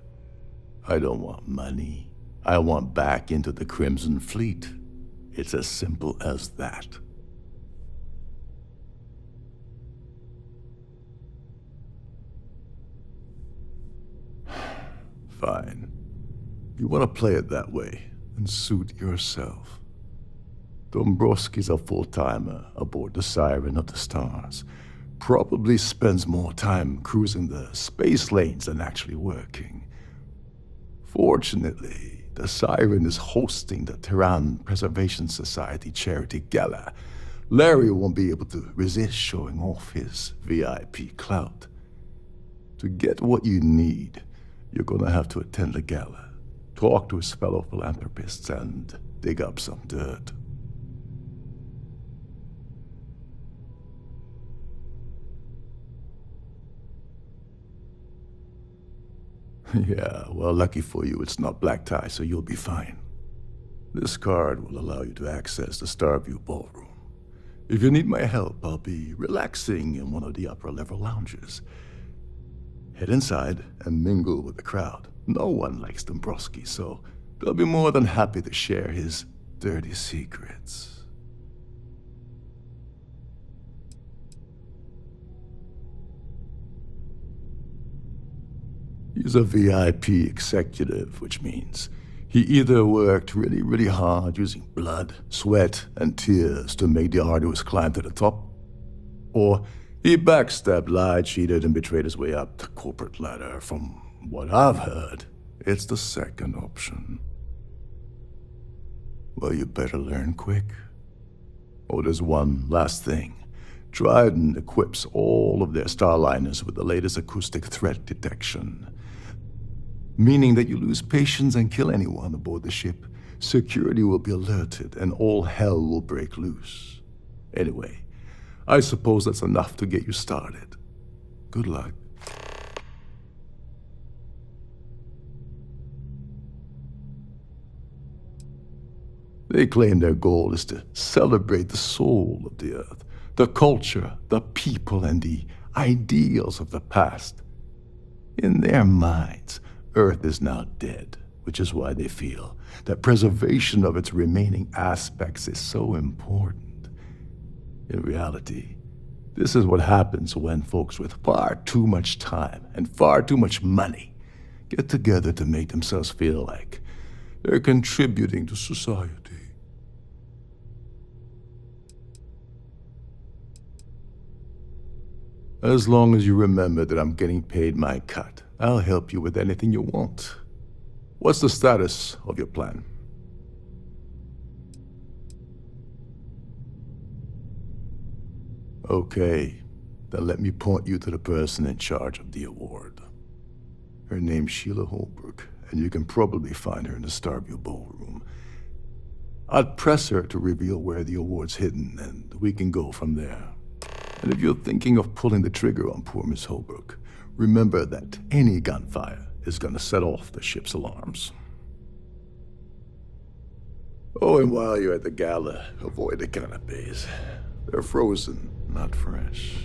I don't want money. I want back into the Crimson Fleet. It's as simple as that. Fine. You want to play it that way, and suit yourself. Dombrowski's a full-timer aboard the Siren of the Stars. Probably spends more time cruising the space lanes than actually working. Fortunately, the Siren is hosting the Tehran Preservation Society charity gala. Larry won't be able to resist showing off his VIP clout. To get what you need, you're gonna have to attend the gala, talk to his fellow philanthropists, and dig up some dirt. Yeah, well, lucky for you, it's not black tie, so you'll be fine. This card will allow you to access the Starfield ballroom. If you need my help, I'll be relaxing in one of the upper-level lounges. Head inside and mingle with the crowd. No one likes Dombrowski, so they'll be more than happy to share his dirty secrets. He's a VIP executive, which means he either worked really, really hard using blood, sweat, and tears to make the arduous climb to the top, or he backstabbed, lied, cheated, and betrayed his way up the corporate ladder. From what I've heard, it's the second option. Well, you better learn quick. Oh, there's one last thing. Trident equips all of their starliners with the latest acoustic threat detection. Meaning that you lose patience and kill anyone aboard the ship, security will be alerted and all hell will break loose. Anyway, I suppose that's enough to get you started. Good luck. They claim their goal is to celebrate the soul of the Earth, the culture, the people, and the ideals of the past. In their minds, Earth is now dead, which is why they feel that preservation of its remaining aspects is so important. In reality, this is what happens when folks with far too much time and far too much money get together to make themselves feel like they're contributing to society. As long as you remember that I'm getting paid my cut, I'll help you with anything you want. What's the status of your plan? Okay, then let me point you to the person in charge of the award. Her name's Sheila Holbrook, and you can probably find her in the Starfield ballroom. I'd press her to reveal where the award's hidden, and we can go from there. And if you're thinking of pulling the trigger on poor Miss Holbrook, remember that any gunfire is gonna set off the ship's alarms. Oh, and while you're at the gala, avoid the canapes. They're frozen, not fresh.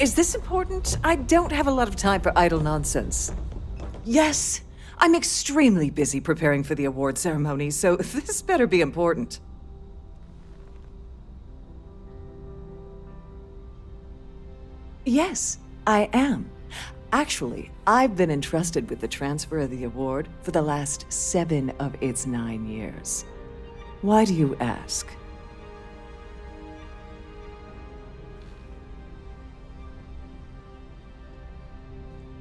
Is this important? I don't have a lot of time for idle nonsense. Yes, I'm extremely busy preparing for the award ceremony, so this better be important. Yes, I am. Actually, I've been entrusted with the transfer of the award for the last 7 of its 9 years. Why do you ask?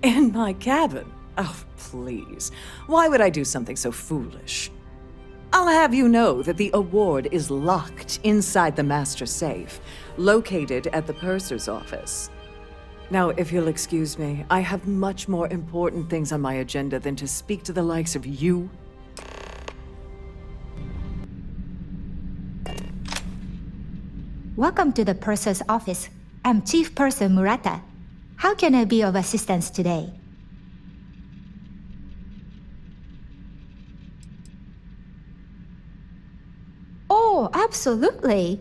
In my cabin? Oh, please. Why would I do something so foolish? I'll have you know that the award is locked inside the master safe, located at the purser's office. Now, if you'll excuse me, I have much more important things on my agenda than to speak to the likes of you. Welcome to the purser's office. I'm Chief Purser Murata. How can I be of assistance today? Oh, absolutely.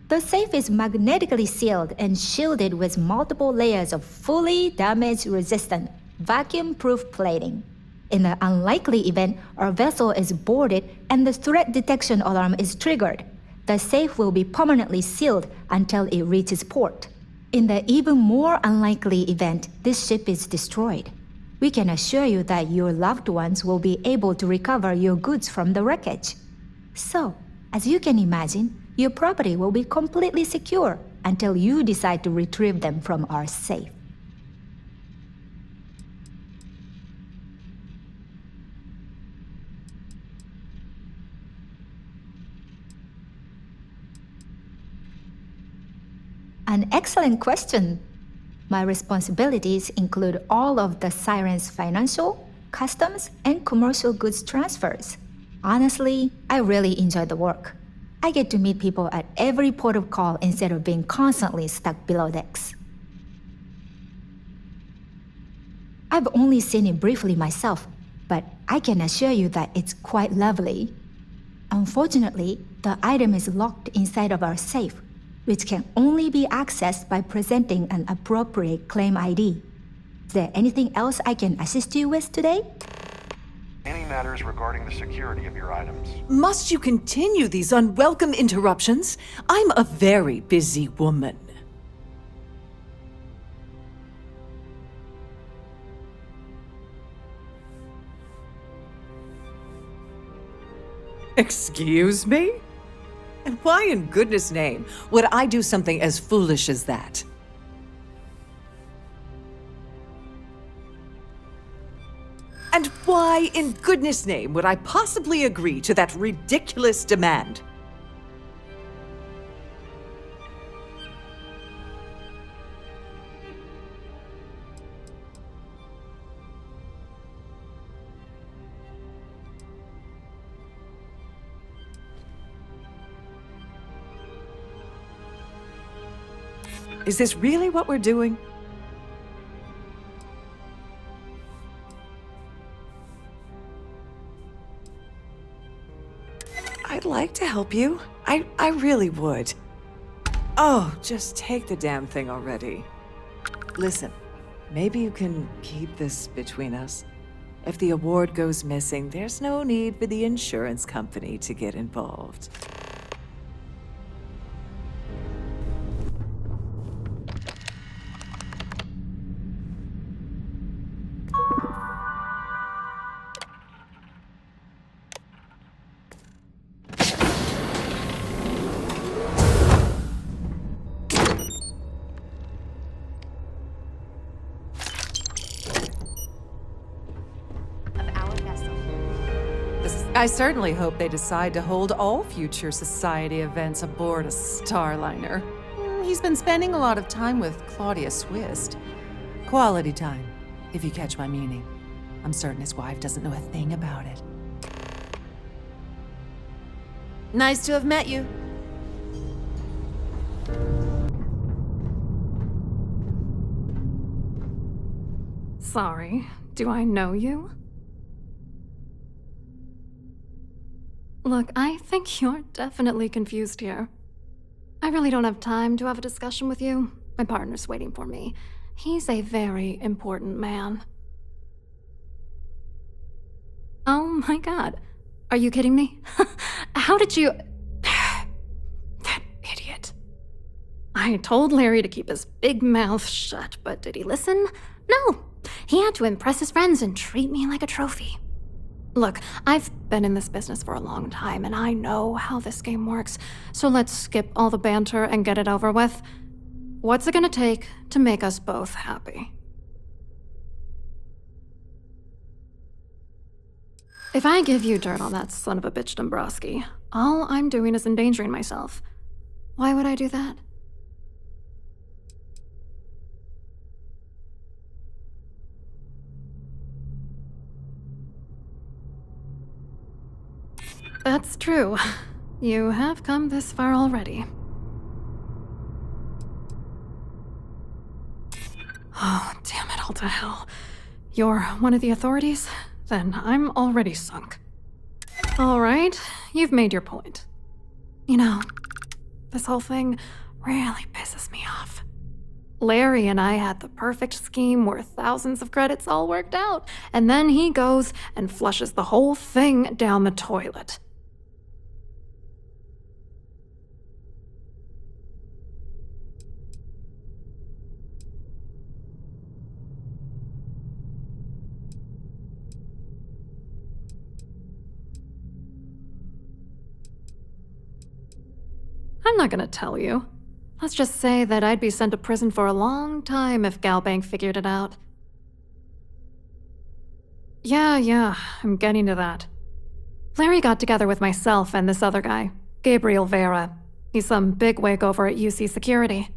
The safe is magnetically sealed and shielded with multiple layers of fully damage-resistant, vacuum-proof plating. In the unlikely event our vessel is boarded and the threat detection alarm is triggered, the safe will be permanently sealed until it reaches port. In the even more unlikely event this ship is destroyed, we can assure you that your loved ones will be able to recover your goods from the wreckage. So, as you can imagine, your property will be completely secure until you decide to retrieve them from our safe. An excellent question. My responsibilities include all of the Siren's financial, customs, and commercial goods transfers. Honestly, I really enjoy the work. I get to meet people at every port of call instead of being constantly stuck below decks. I've only seen it briefly myself, but I can assure you that it's quite lovely. Unfortunately, the item is locked inside of our safe, which can only be accessed by presenting an appropriate claim ID. Is there anything else I can assist you with today? Any matters regarding the security of your items. Must you continue these unwelcome interruptions? I'm a very busy woman. Excuse me? And why in goodness name would I do something as foolish as that? And why in goodness name would I possibly agree to that ridiculous demand? Is this really what we're doing? I'd like to help you. I really would. Oh, just take the damn thing already. Listen, maybe you can keep this between us. If the award goes missing, there's no need for the insurance company to get involved. I certainly hope they decide to hold all future society events aboard a Starliner. He's been spending a lot of time with Claudia Swist. Quality time, if you catch my meaning. I'm certain his wife doesn't know a thing about it. Nice to have met you. Sorry, do I know you? Look, I think you're definitely confused here. I really don't have time to have a discussion with you. My partner's waiting for me. He's a very important man. Oh my god. Are you kidding me? How did you... That idiot. I told Larry to keep his big mouth shut, but did he listen? No. He had to impress his friends and treat me like a trophy. Look, I've been in this business for a long time, and I know how this game works, so let's skip all the banter and get it over with. What's it gonna take to make us both happy? If I give you dirt on that son of a bitch Dombrowski, all I'm doing is endangering myself. Why would I do that? That's true. You have come this far already. Oh, damn it all to hell. You're one of the authorities? Then I'm already sunk. All right, you've made your point. You know, this whole thing really pisses me off. Larry and I had the perfect scheme worth thousands of credits all worked out, and then he goes and flushes the whole thing down the toilet. I'm not gonna tell you. Let's just say that I'd be sent to prison for a long time if Galbank figured it out. Yeah, I'm getting to that. Larry got together with myself and this other guy, Gabriel Vera. He's some bigwig over at UC Security.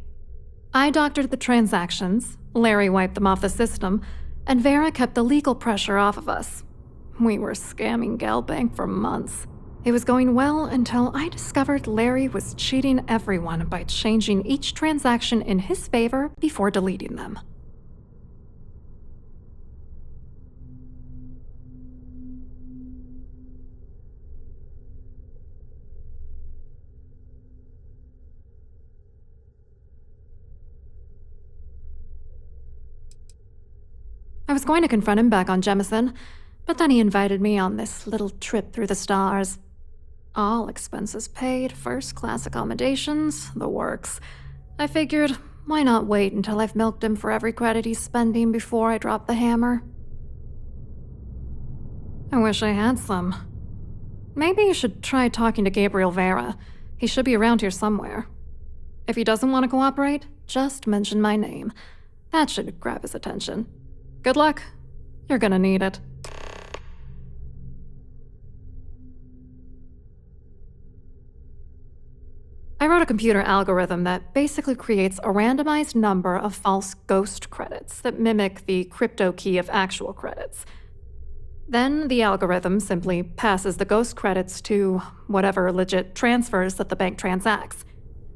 I doctored the transactions, Larry wiped them off the system, and Vera kept the legal pressure off of us. We were scamming Galbank for months. It was going well until I discovered Larry was cheating everyone by changing each transaction in his favor before deleting them. I was going to confront him back on Jemison, but then he invited me on this little trip through the stars. All expenses paid, first-class accommodations, the works. I figured, why not wait until I've milked him for every credit he's spending before I drop the hammer? I wish I had some. Maybe you should try talking to Gabriel Vera. He should be around here somewhere. If he doesn't want to cooperate, just mention my name. That should grab his attention. Good luck. You're gonna need it. I wrote a computer algorithm that basically creates a randomized number of false ghost credits that mimic the crypto key of actual credits. Then the algorithm simply passes the ghost credits to whatever legit transfers that the bank transacts.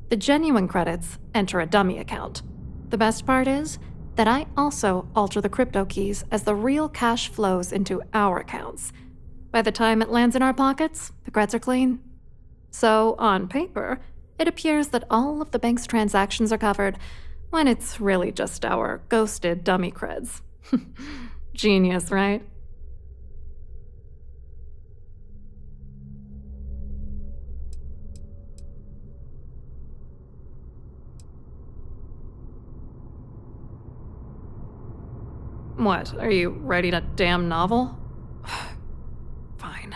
The genuine credits enter a dummy account. The best part is that I also alter the crypto keys as the real cash flows into our accounts. By the time it lands in our pockets, the creds are clean. So, on paper, it appears that all of the bank's transactions are covered, when it's really just our ghosted dummy creds. Genius, right? What, are you writing a damn novel? Fine.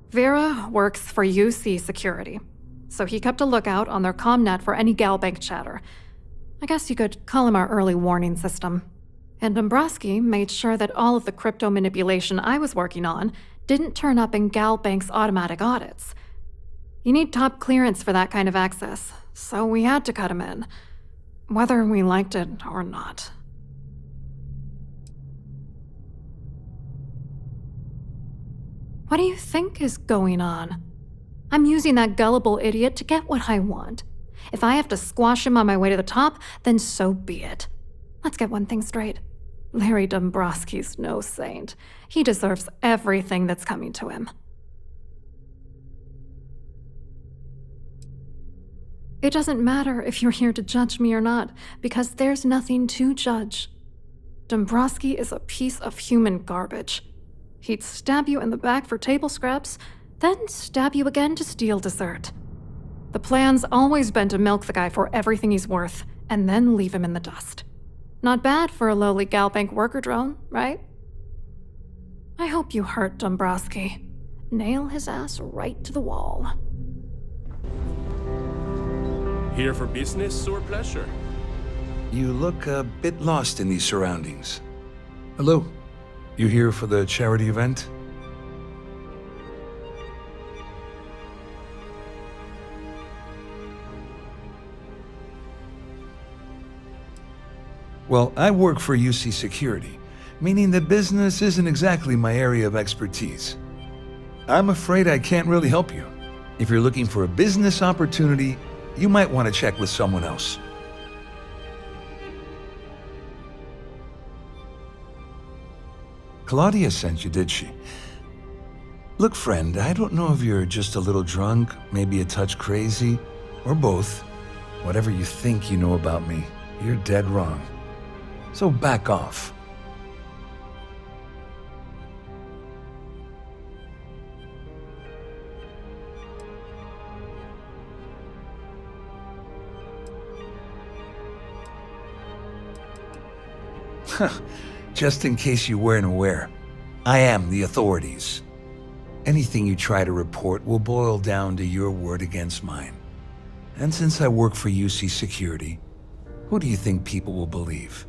Vera works for UC Security, so he kept a lookout on their comnet for any Galbank chatter. I guess you could call him our early warning system. And Dombrowski made sure that all of the crypto manipulation I was working on didn't turn up in Galbank's automatic audits. You need top clearance for that kind of access, so we had to cut him in, whether we liked it or not. What do you think is going on? I'm using that gullible idiot to get what I want. If I have to squash him on my way to the top, then so be it. Let's get one thing straight. Larry Dombrowski's no saint. He deserves everything that's coming to him. It doesn't matter if you're here to judge me or not, because there's nothing to judge. Dombrowski is a piece of human garbage. He'd stab you in the back for table scraps, then stab you again to steal dessert. The plan's always been to milk the guy for everything he's worth, and then leave him in the dust. Not bad for a lowly Galbank worker drone, right? I hope you hurt Dombrowski. Nail his ass right to the wall. Here for business or pleasure? You look a bit lost in these surroundings. Hello. You here for the charity event? Well, I work for UC Security, meaning that business isn't exactly my area of expertise. I'm afraid I can't really help you. If you're looking for a business opportunity, you might want to check with someone else. Claudia sent you, did she? Look, friend, I don't know if you're just a little drunk, maybe a touch crazy, or both. Whatever you think you know about me, you're dead wrong. So back off. Just in case you weren't aware, I am the authorities. Anything you try to report will boil down to your word against mine. And since I work for UC Security, who do you think people will believe?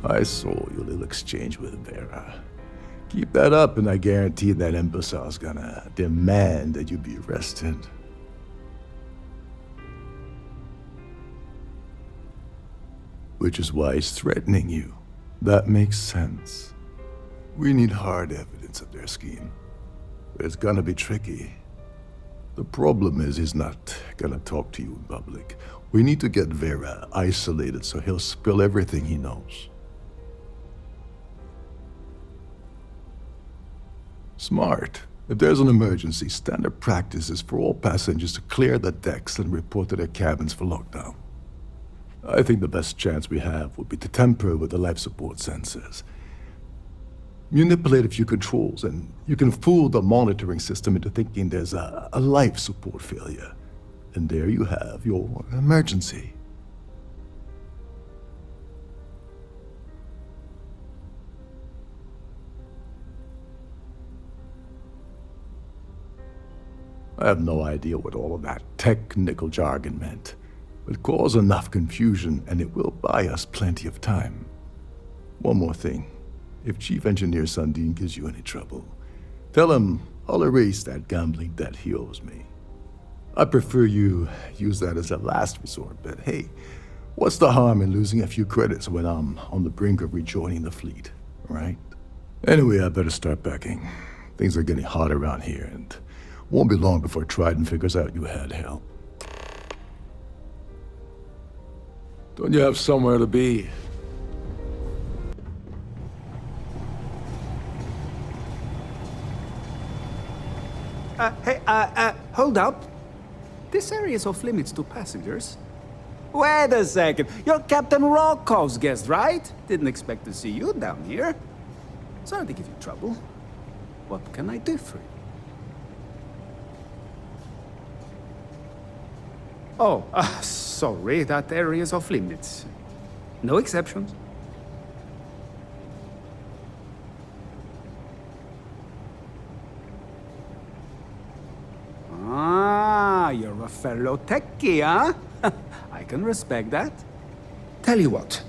I saw your little exchange with Vera. Keep that up and I guarantee that imbecile's gonna demand that you be arrested. Which is why he's threatening you. That makes sense. We need hard evidence of their scheme. But it's gonna be tricky. The problem is he's not gonna talk to you in public. We need to get Vera isolated so he'll spill everything he knows. Smart. If there's an emergency, standard practice is for all passengers to clear the decks and report to their cabins for lockdown. I think the best chance we have would be to tamper with the life support sensors. Manipulate a few controls, and you can fool the monitoring system into thinking there's a life support failure. And there you have your emergency. I have no idea what all of that technical jargon meant, but cause enough confusion and it will buy us plenty of time. One more thing. If Chief Engineer Sundin gives you any trouble, tell him I'll erase that gambling debt he owes me. I prefer you use that as a last resort, but hey, what's the harm in losing a few credits when I'm on the brink of rejoining the fleet, right? Anyway, I better start packing. Things are getting hot around here, and won't be long before Trident figures out you had help. Don't you have somewhere to be? Hold up. This area is off limits to passengers. Wait a second. You're Captain Rocko's guest, right? Didn't expect to see you down here. Sorry to give you trouble. What can I do for you? Oh, sorry, that area is off limits. No exceptions. Ah, you're a fellow techie, huh? I can respect that. Tell you what,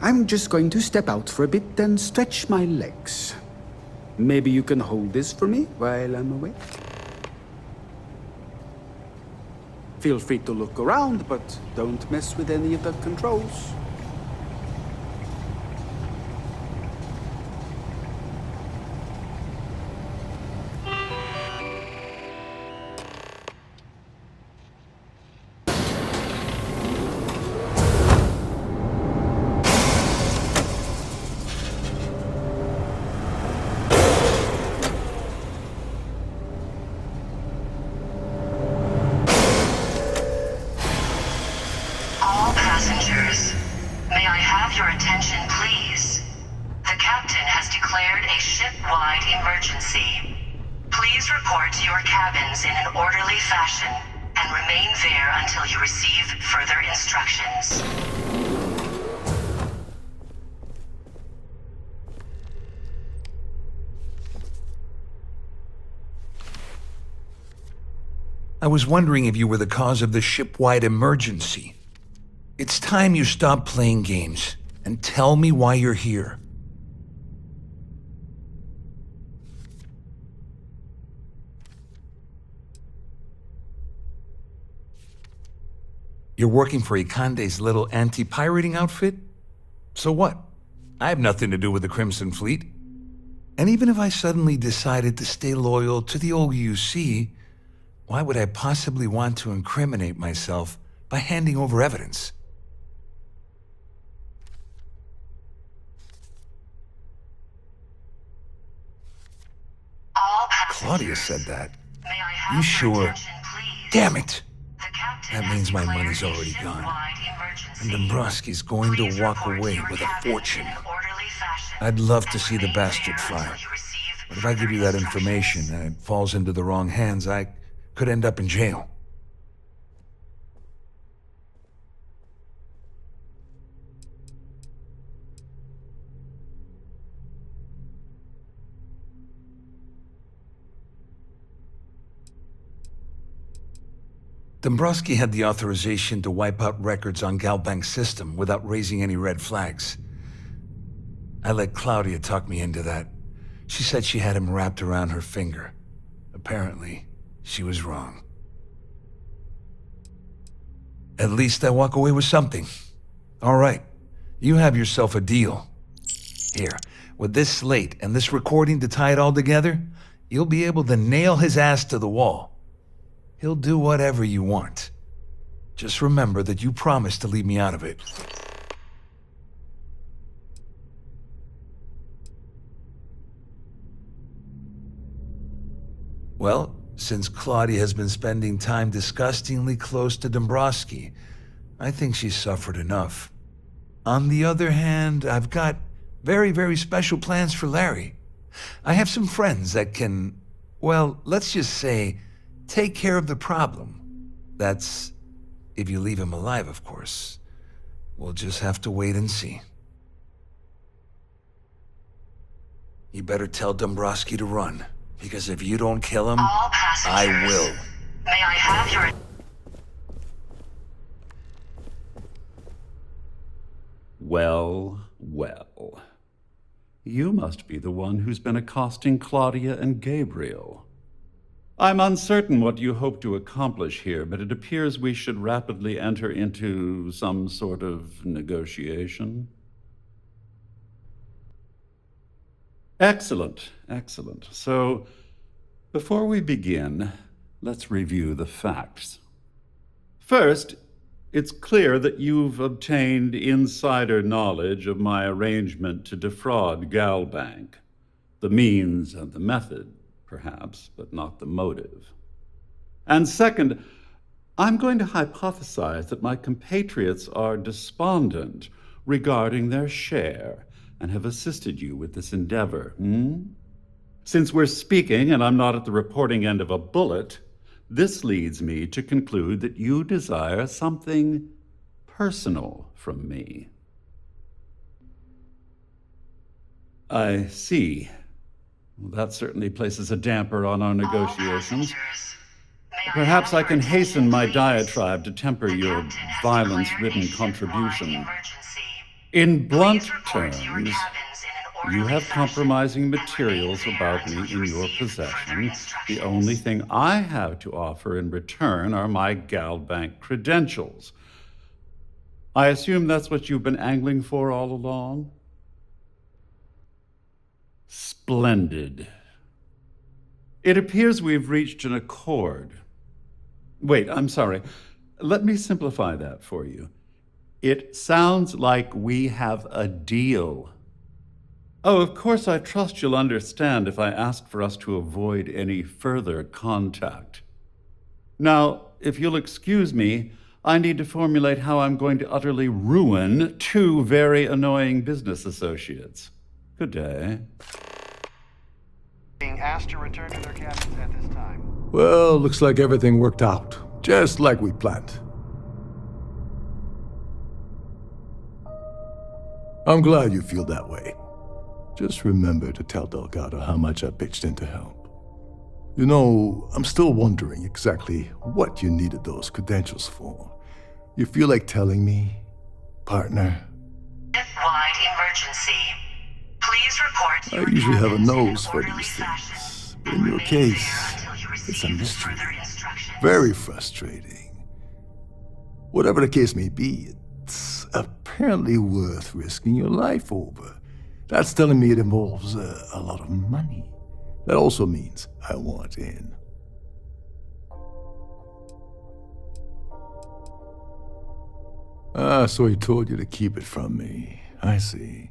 I'm just going to step out for a bit and stretch my legs. Maybe you can hold this for me while I'm away? Feel free to look around, but don't mess with any of the controls. Please report to your cabins in an orderly fashion and remain there until you receive further instructions. I was wondering if you were the cause of the ship-wide emergency. It's time you stop playing games and tell me why you're here. You're working for Ikande's little anti-pirating outfit? So what? I have nothing to do with the Crimson Fleet. And even if I suddenly decided to stay loyal to the old UC, why would I possibly want to incriminate myself by handing over evidence? Claudia said that. You sure? Damn it! That means my money's already gone. And Dombrowski's going to walk away with a fortune. I'd love to see the bastard fly. But if I give you that information and it falls into the wrong hands, I could end up in jail. Dombrowski had the authorization to wipe out records on Galbank's system without raising any red flags. I let Claudia talk me into that. She said she had him wrapped around her finger. Apparently, she was wrong. At least I walk away with something. All right, you have yourself a deal. Here, with this slate and this recording to tie it all together, you'll be able to nail his ass to the wall. He'll do whatever you want. Just remember that you promised to leave me out of it. Well, since Claudia has been spending time disgustingly close to Dombrowski, I think she's suffered enough. On the other hand, I've got very, very special plans for Larry. I have some friends that can, well, let's just say, take care of the problem. That's if you leave him alive, of course. We'll just have to wait and see. You better tell Dombrowski to run, because if you don't kill him, I will. May I have your... Well, well. You must be the one who's been accosting Claudia and Gabriel. I'm uncertain what you hope to accomplish here, but it appears we should rapidly enter into some sort of negotiation. Excellent, excellent. So, before we begin, let's review the facts. First, it's clear that you've obtained insider knowledge of my arrangement to defraud Galbank. The means and the method, perhaps, but not the motive. And second, I'm going to hypothesize that my compatriots are despondent regarding their share and have assisted you with this endeavor. Since we're speaking and I'm not at the reporting end of a bullet, this leads me to conclude that you desire something personal from me. I see. Well, that certainly places a damper on our negotiations. Perhaps I can hasten my diatribe to temper your violence-ridden contribution. In blunt terms, you have compromising materials about me in your possession. The only thing I have to offer in return are my Galbank credentials. I assume that's what you've been angling for all along? Splendid. It appears we've reached an accord. Wait, I'm sorry. Let me simplify that for you. It sounds like we have a deal. Oh, of course, I trust you'll understand if I ask for us to avoid any further contact. Now, if you'll excuse me, I need to formulate how I'm going to utterly ruin two very annoying business associates. Good day. Being asked to return to their cabins at this time. Well, looks like everything worked out, just like we planned. I'm glad you feel that way. Just remember to tell Delgado how much I pitched in to help. You know, I'm still wondering exactly what you needed those credentials for. You feel like telling me, partner? Wide emergency. Please report. I usually have a nose for these things, but in your case, it's a mystery. Very frustrating. Whatever the case may be, it's apparently worth risking your life over. That's telling me it involves a lot of money. That also means I want in. Ah, so he told you to keep it from me. I see.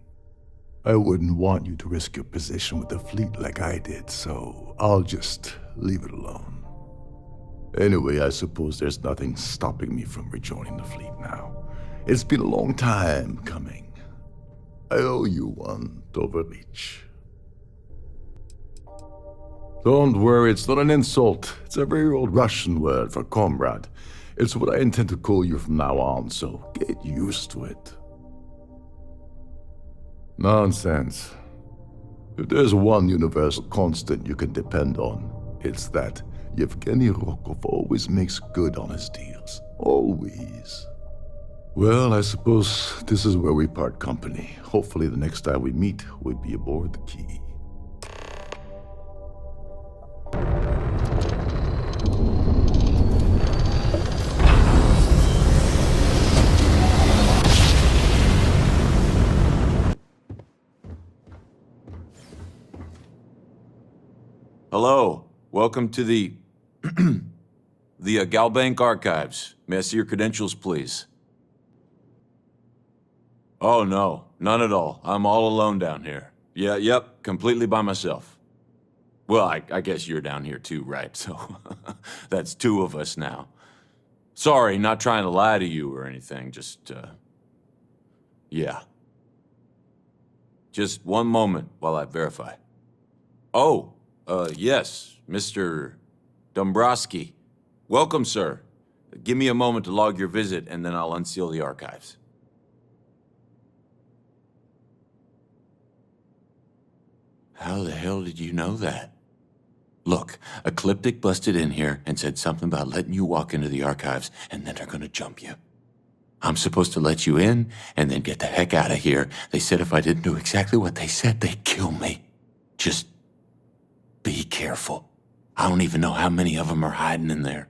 I wouldn't want you to risk your position with the fleet like I did, so I'll just leave it alone. Anyway, I suppose there's nothing stopping me from rejoining the fleet now. It's been a long time coming. I owe you one, Doverleach. Don't worry, it's not an insult. It's a very old Russian word for comrade. It's what I intend to call you from now on, so get used to it. Nonsense. If there's one universal constant you can depend on, it's that Yevgeny Rokov always makes good on his deals. Always. Well, I suppose this is where we part company. Hopefully the next time we meet, we'll be aboard the Key. Hello. Welcome to the Galbank Archives. May I see your credentials, please? Oh, no. None at all. I'm all alone down here. Yep. Completely by myself. Well, I guess you're down here too, right? So that's two of us now. Sorry, not trying to lie to you or anything. Just, yeah. Just one moment while I verify. Oh. Yes, Mr. Dombrowski. Welcome, sir. Give me a moment to log your visit, and then I'll unseal the archives. How the hell did you know that? Look, Ecliptic busted in here and said something about letting you walk into the archives, and then they're gonna jump you. I'm supposed to let you in, and then get the heck out of here. They said if I didn't do exactly what they said, they'd kill me. Just be careful. I don't even know how many of them are hiding in there.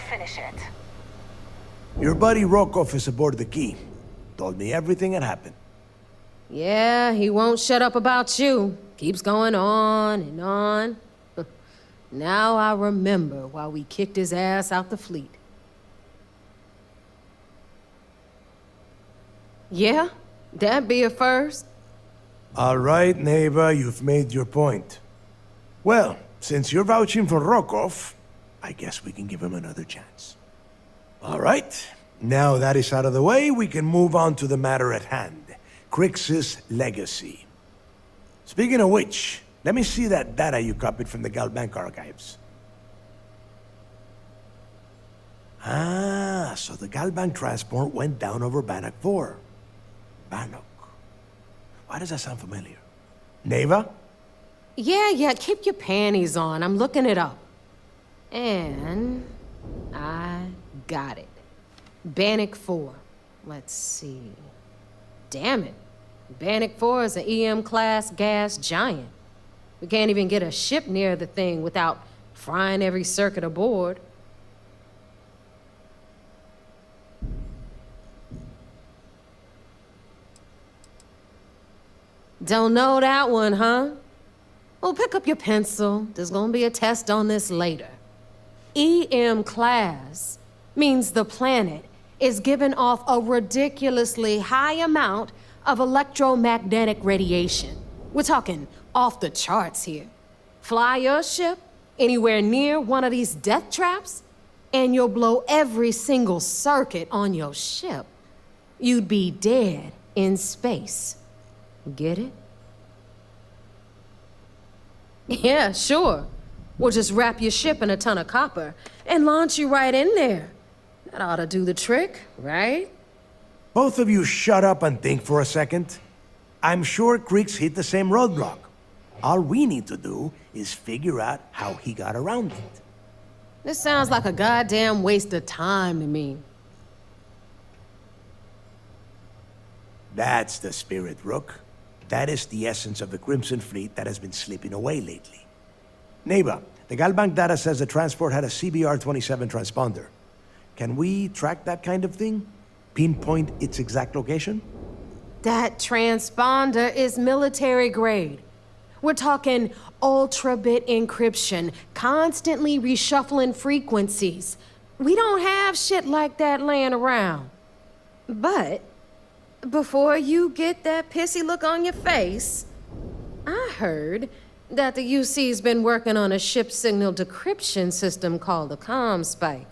Finish it. Your buddy Rokov is aboard the Key. Told me everything that happened. Yeah, he won't shut up about you. Keeps going on and on. Now I remember why we kicked his ass out the fleet. Yeah, that'd be a first. All right, neighbor, you've made your point. Well, since you're vouching for Rokov, I guess we can give him another chance. All right, now that is out of the way, we can move on to the matter at hand. Crix's legacy. Speaking of which, let me see that data you copied from the Galbank archives. Ah, so So the Galbank transport went down over Bannock 4. Bannock. Why does that sound familiar? Neva? Yeah, keep your panties on. I'm looking it up. And I got it. Bannock 4. Let's see. Damn it. Bannock 4 is an EM-class gas giant. We can't even get a ship near the thing without frying every circuit aboard. Don't know that one, huh? Well, pick up your pencil. There's gonna be a test on this later. EM-class means the planet is giving off a ridiculously high amount of electromagnetic radiation. We're talking off the charts here. Fly your ship anywhere near one of these death traps, and you'll blow every single circuit on your ship. You'd be dead in space. Get it? Yeah, sure. We'll just wrap your ship in a ton of copper and launch you right in there. That ought to do the trick, right? Both of you shut up and think for a second. I'm sure Creeks hit the same roadblock. All we need to do is figure out how he got around it. This sounds like a goddamn waste of time to me. That's the spirit, Rook. That is the essence of the Crimson Fleet that has been slipping away lately. Neighbor, the Galbank data says the transport had a CBR-27 transponder. Can we track that kind of thing? Pinpoint its exact location? That transponder is military grade. We're talking ultra-bit encryption, constantly reshuffling frequencies. We don't have shit like that laying around. But before you get that pissy look on your face, I heard that the UC's been working on a ship signal decryption system called the ComSpike.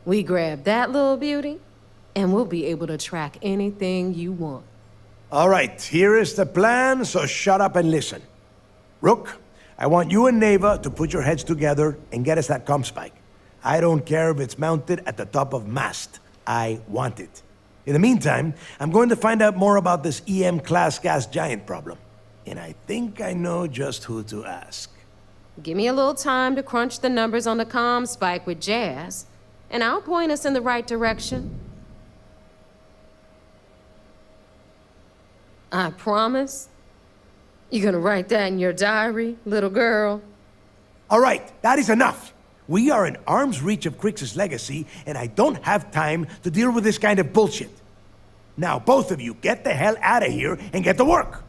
We grab that little beauty, and we'll be able to track anything you want. All right, here is the plan, so shut up and listen. Rook, I want you and Neva to put your heads together and get us that ComSpike. I don't care if it's mounted at the top of mast. I want it. In the meantime, I'm going to find out more about this EM-class gas giant problem. And I think I know just who to ask. Give me a little time to crunch the numbers on the ComSpike with Jazz, and I'll point us in the right direction. I promise. You gonna write that in your diary, little girl? All right, that is enough. We are in arm's reach of Crix's legacy, and I don't have time to deal with this kind of bullshit. Now, both of you, get the hell out of here and get to work.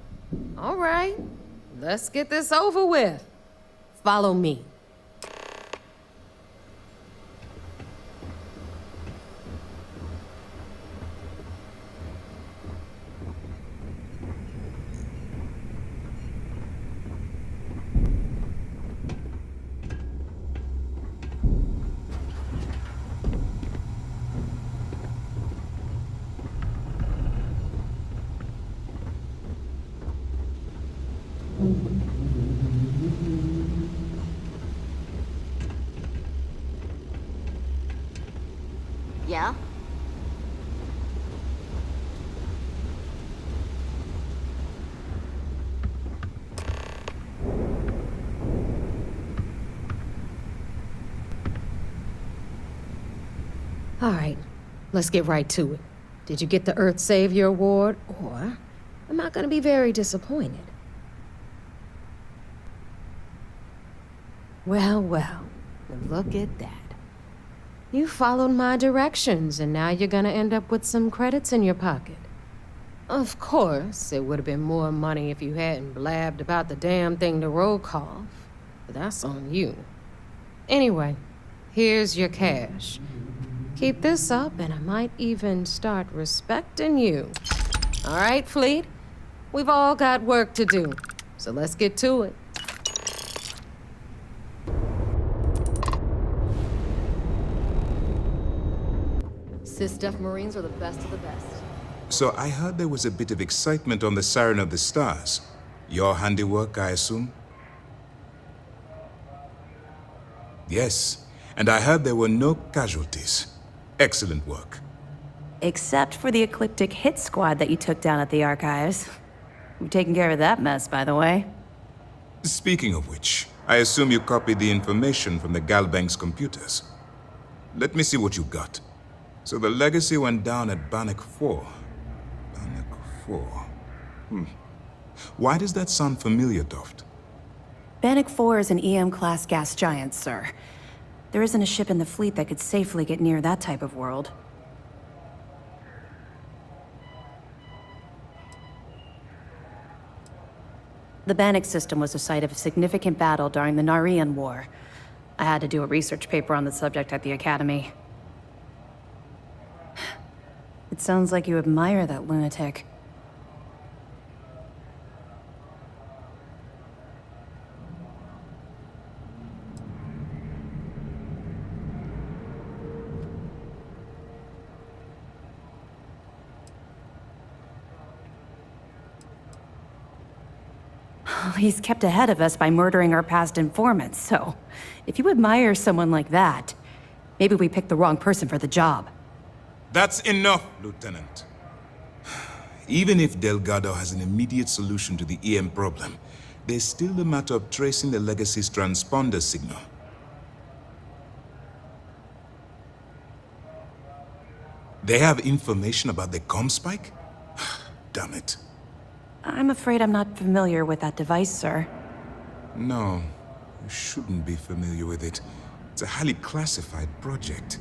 All right, let's get this over with. Follow me. Yeah? All right, let's get right to it. Did you get the Earth Savior Award, or am I gonna be very disappointed? Well, look at that. You followed my directions, and now you're gonna end up with some credits in your pocket. Of course, it would have been more money if you hadn't blabbed about the damn thing to roll off, but that's on you. Anyway, here's your cash. Keep this up, and I might even start respecting you. All right, Fleet? We've all got work to do, so let's get to it. SysDef Marines are the best of the best. So I heard there was a bit of excitement on the Siren of the Stars. Your handiwork, I assume? Yes, and I heard there were no casualties. Excellent work. Except for the eclectic hit squad that you took down at the archives. We've taken care of that mess, by the way. Speaking of which, I assume you copied the information from the Galbank's computers. Let me see what you got. So the legacy went down at Bannock 4. Bannock 4. Why does that sound familiar, Toft? Bannock 4 is an EM-class gas giant, sir. There isn't a ship in the fleet that could safely get near that type of world. The Bannock system was the site of a significant battle during the Narian War. I had to do a research paper on the subject at the Academy. It sounds like you admire that lunatic. He's kept ahead of us by murdering our past informants, so if you admire someone like that, maybe we picked the wrong person for the job. That's enough, Lieutenant. Even if Delgado has an immediate solution to the EM problem, there's still the matter of tracing the Legacy's transponder signal. They have information about the comm spike? Damn it. I'm afraid I'm not familiar with that device, sir. No, you shouldn't be familiar with it. It's a highly classified project.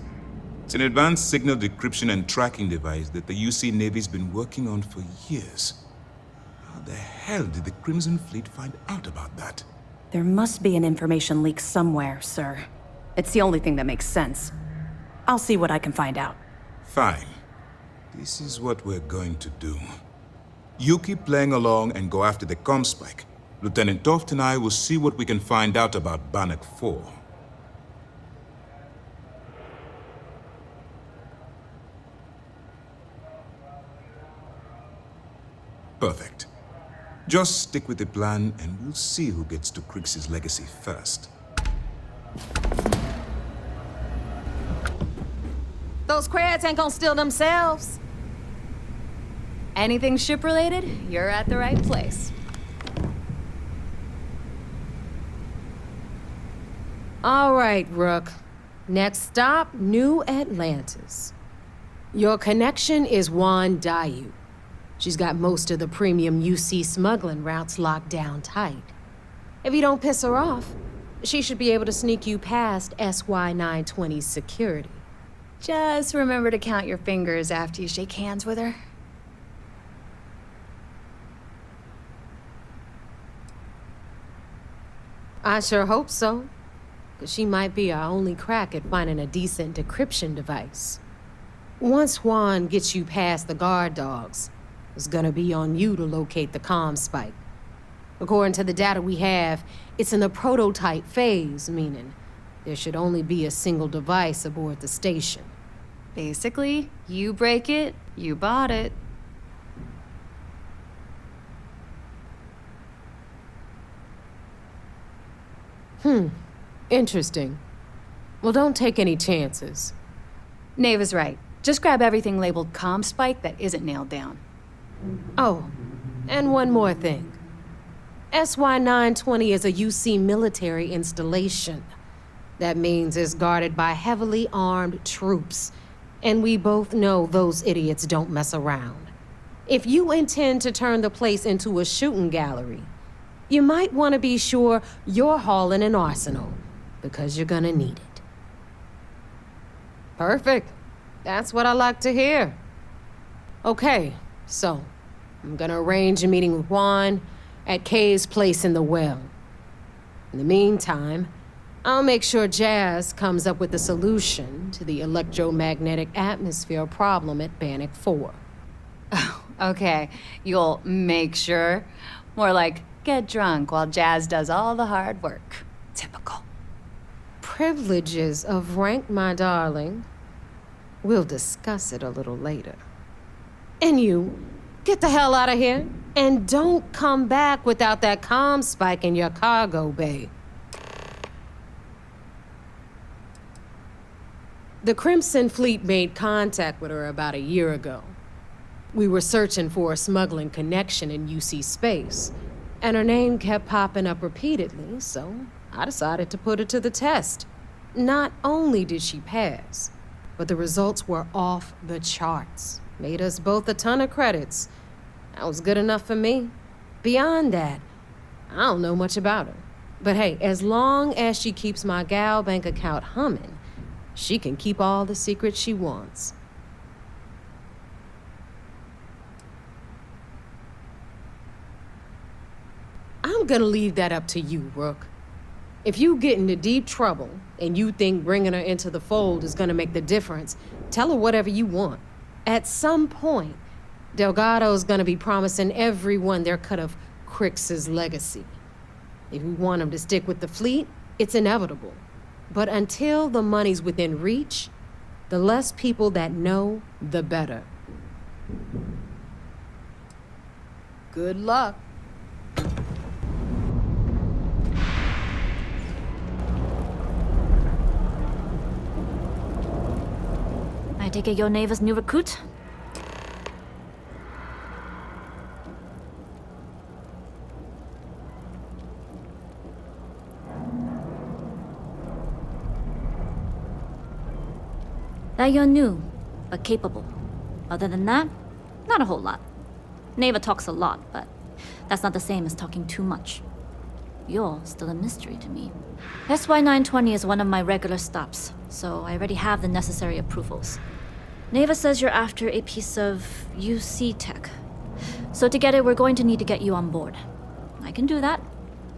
It's an advanced signal decryption and tracking device that the UC Navy's been working on for years. How the hell did the Crimson Fleet find out about that? There must be an information leak somewhere, sir. It's the only thing that makes sense. I'll see what I can find out. Fine. This is what we're going to do. You keep playing along and go after the comm spike. Lieutenant Toft and I will see what we can find out about Bannock 4. Perfect. Just stick with the plan and we'll see who gets to Krix's legacy first. Those creds ain't gonna steal themselves. Anything ship-related, you're at the right place. All right, Rook. Next stop, New Atlantis. Your connection is Juan Dayu. She's got most of the premium UC smuggling routes locked down tight. If you don't piss her off, she should be able to sneak you past SY-920's security. Just remember to count your fingers after you shake hands with her. I sure hope so. 'Cause she might be our only crack at finding a decent decryption device. Once Juan gets you past the guard dogs, it's gonna be on you to locate the comm spike. According to the data we have, it's in the prototype phase, meaning there should only be a single device aboard the station. Basically, you break it, you bought it. Interesting. Well, don't take any chances. Nave is right. Just grab everything labeled comm spike that isn't nailed down. Oh, and one more thing. SY-920 is a UC military installation. That means it's guarded by heavily armed troops. And we both know those idiots don't mess around. If you intend to turn the place into a shooting gallery, you might want to be sure you're hauling an arsenal, because you're gonna need it. Perfect. That's what I like to hear. Okay, so I'm gonna arrange a meeting with Juan at Kay's place in the well. In the meantime, I'll make sure Jazz comes up with a solution to the electromagnetic atmosphere problem at Bannock 4. Oh, okay. You'll make sure. More like get drunk while Jazz does all the hard work. Typical. Privileges of rank, my darling. We'll discuss it a little later. And you, get the hell out of here. And don't come back without that comm spike in your cargo bay. The Crimson Fleet made contact with her about a year ago. We were searching for a smuggling connection in UC space, and her name kept popping up repeatedly, so I decided to put her to the test. Not only did she pass, but the results were off the charts. Made us both a ton of credits. That was good enough for me. Beyond that, I don't know much about her. But hey, as long as she keeps my gal bank account humming, she can keep all the secrets she wants. I'm gonna leave that up to you, Rook. If you get into deep trouble and you think bringing her into the fold is gonna make the difference, tell her whatever you want. At some point, Delgado's gonna be promising everyone their cut of Crix's legacy. If we want him to stick with the fleet, it's inevitable. But until the money's within reach, the less people that know, the better. Good luck. I take it you're Neva's new recruit? That you're new, but capable. Other than that, not a whole lot. Neva talks a lot, but that's not the same as talking too much. You're still a mystery to me. SY-920 is one of my regular stops, so I already have the necessary approvals. Neva says you're after a piece of UC tech. So to get it, we're going to need to get you on board. I can do that,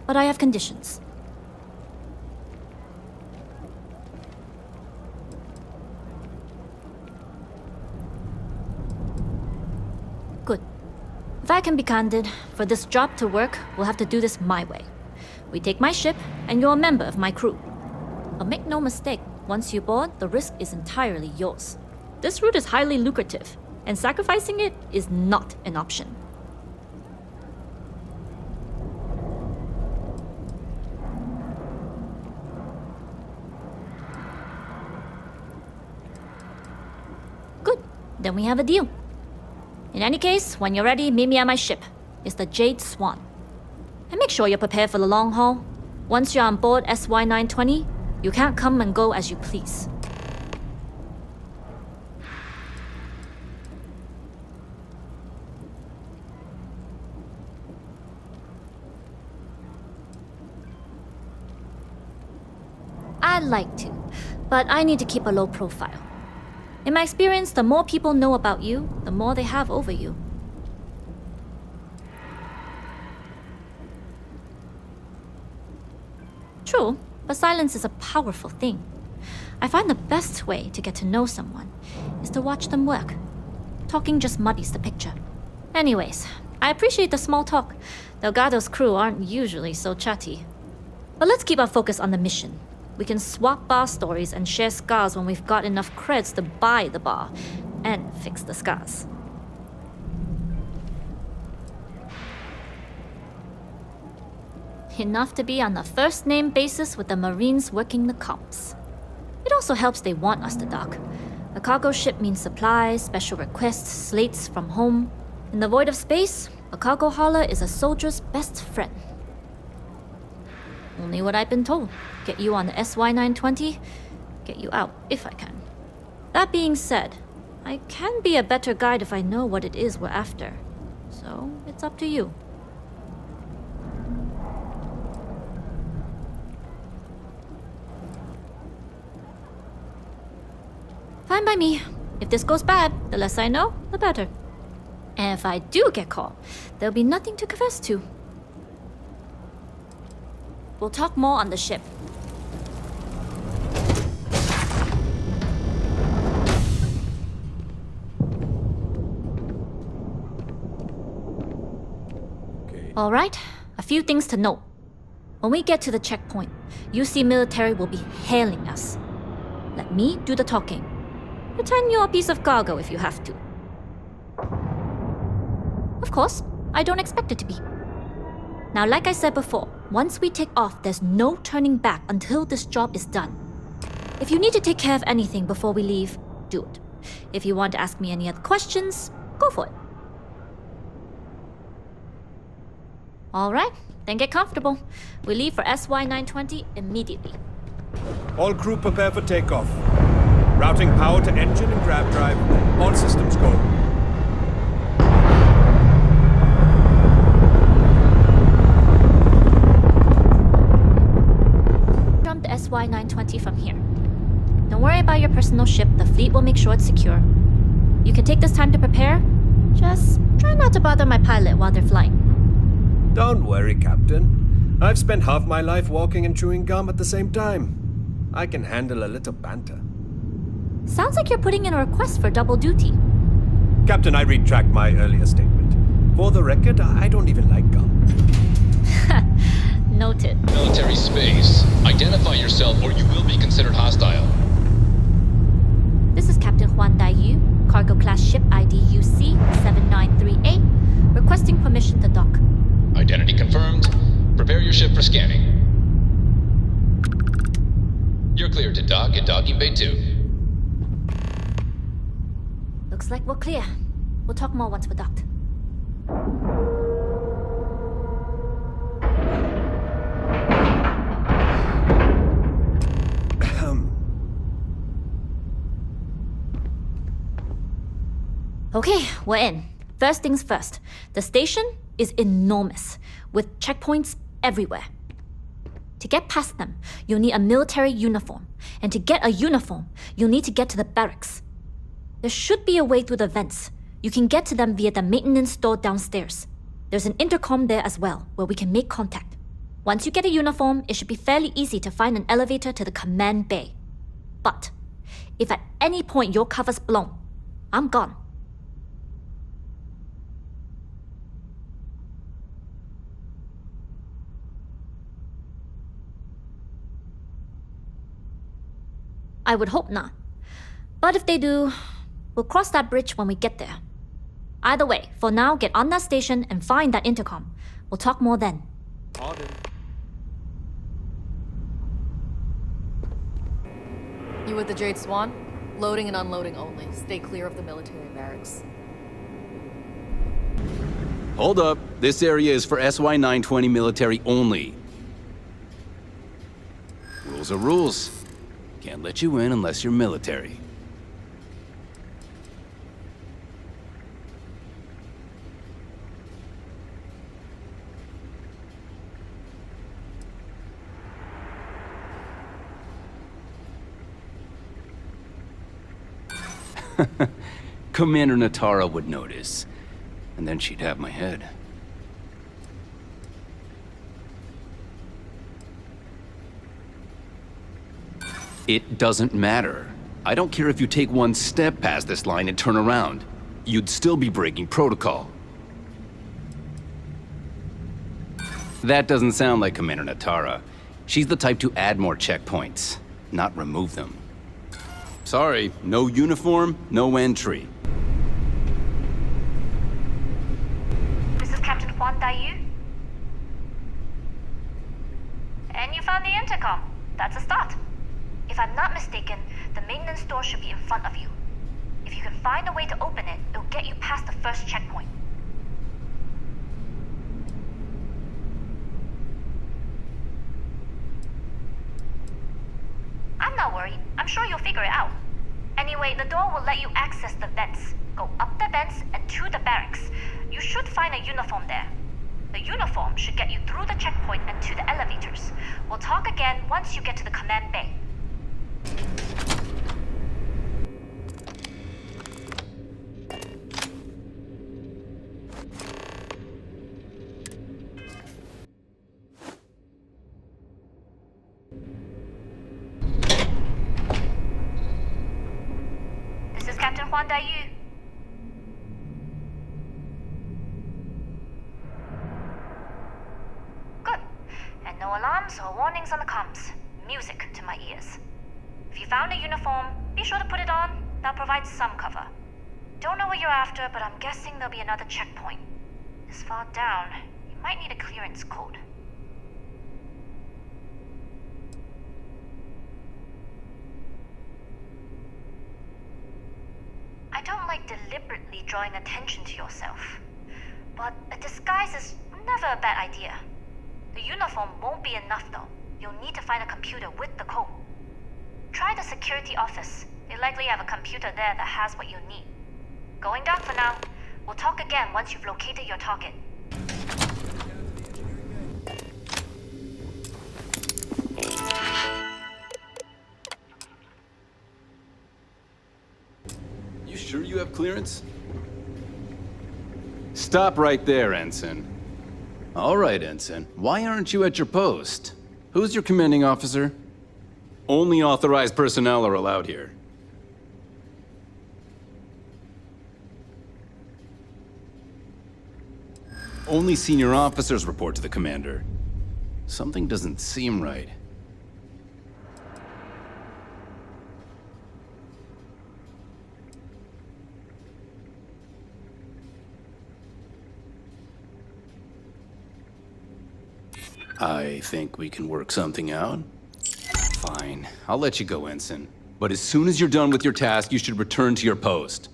but I have conditions. Good. If I can be candid, for this job to work, we'll have to do this my way. We take my ship, and you're a member of my crew. But make no mistake, once you board, the risk is entirely yours. This route is highly lucrative, and sacrificing it is not an option. Good. Then we have a deal. In any case, when you're ready, meet me at my ship. It's the Jade Swan. And make sure you're prepared for the long haul. Once you're on board SY-920, you can't come and go as you please. I'd like to, but I need to keep a low profile. In my experience, the more people know about you, the more they have over you. True, but silence is a powerful thing. I find the best way to get to know someone is to watch them work. Talking just muddies the picture. Anyways, I appreciate the small talk. Delgado's crew aren't usually so chatty. But let's keep our focus on the mission. We can swap bar stories and share scars when we've got enough creds to buy the bar and fix the scars. Enough to be on a first-name basis with the Marines working the comps. It also helps they want us to dock. A cargo ship means supplies, special requests, slates from home. In the void of space, a cargo hauler is a soldier's best friend. Only what I've been told. Get you on the SY-920, get you out if I can. That being said, I can be a better guide if I know what it is we're after. So, it's up to you. Fine by me. If this goes bad, the less I know, the better. And if I do get caught, there'll be nothing to confess to. We'll talk more on the ship. All right, a few things to note. When we get to the checkpoint, UC military will be hailing us. Let me do the talking. Pretend you're a piece of cargo if you have to. Of course, I don't expect it to be. Now, like I said before, once we take off, there's no turning back until this job is done. If you need to take care of anything before we leave, do it. If you want to ask me any other questions, go for it. All right, then get comfortable. We leave for SY-920 immediately. All crew prepare for takeoff. Routing power to engine and grab drive. All systems go. Jump the SY-920 from here. Don't worry about your personal ship. The fleet will make sure it's secure. You can take this time to prepare. Just try not to bother my pilot while they're flying. Don't worry, Captain. I've spent half my life walking and chewing gum at the same time. I can handle a little banter. Sounds like you're putting in a request for double duty. Captain, I retract my earlier statement. For the record, I don't even like gum. Noted. Military space. Identify yourself or you will be considered hostile. This is Captain Huan Daiyu, cargo class ship ID UC 793A, requesting permission to dock. Identity confirmed. Prepare your ship for scanning. You're cleared to dock at docking bay 2. Looks like we're clear. We'll talk more once we're docked. Okay, we're in. First things first. The station is enormous, with checkpoints everywhere. To get past them, you'll need a military uniform. And to get a uniform, you'll need to get to the barracks. There should be a way through the vents. You can get to them via the maintenance store downstairs. There's an intercom there as well, where we can make contact. Once you get a uniform, it should be fairly easy to find an elevator to the command bay. But if at any point your cover's blown, I'm gone. I would hope not. But if they do, we'll cross that bridge when we get there. Either way, for now, get on that station and find that intercom. We'll talk more then. Pardon. You with the Jade Swan? Loading and unloading only. Stay clear of the military barracks. Hold up. This area is for SY-920 military only. Rules are rules. Can't let you in unless you're military. Commander Natara would notice, and then she'd have my head. It doesn't matter. I don't care if you take one step past this line and turn around. You'd still be breaking protocol. That doesn't sound like Commander Natara. She's the type to add more checkpoints, not remove them. Sorry, no uniform, no entry. This is Captain Huan Daiyu. And you found the intercom. That's a start. If I'm not mistaken, the maintenance door should be in front of you. If you can find a way to open it, it'll get you past the first checkpoint. I'm not worried. I'm sure you'll figure it out. Anyway, the door will let you access the vents. Go up the vents and to the barracks. You should find a uniform there. The uniform should get you through the checkpoint and to the elevators. We'll talk again once you get to the command bay. This is Captain Huan Daiyu. Good. And no alarms or warnings on the comms. Music to my ears. If you found a uniform, be sure to put it on. That'll provide some cover. Don't know what you're after, but I'm guessing there'll be another checkpoint. This far down, you might need a clearance code. like deliberately drawing attention to yourself. But a disguise is never a bad idea. The uniform won't be enough though. You'll need to find a computer with the code. Try the security office. They likely have a computer there that has what you need. Going down for now. We'll talk again once you've located your target. You sure you have clearance? Stop right there, Ensign. All right, Ensign. Why aren't you at your post? Who's your commanding officer? Only authorized personnel are allowed here. Only senior officers report to the commander. Something doesn't seem right. I think we can work something out. Fine, I'll let you go, Ensign. But as soon as you're done with your task, you should return to your post.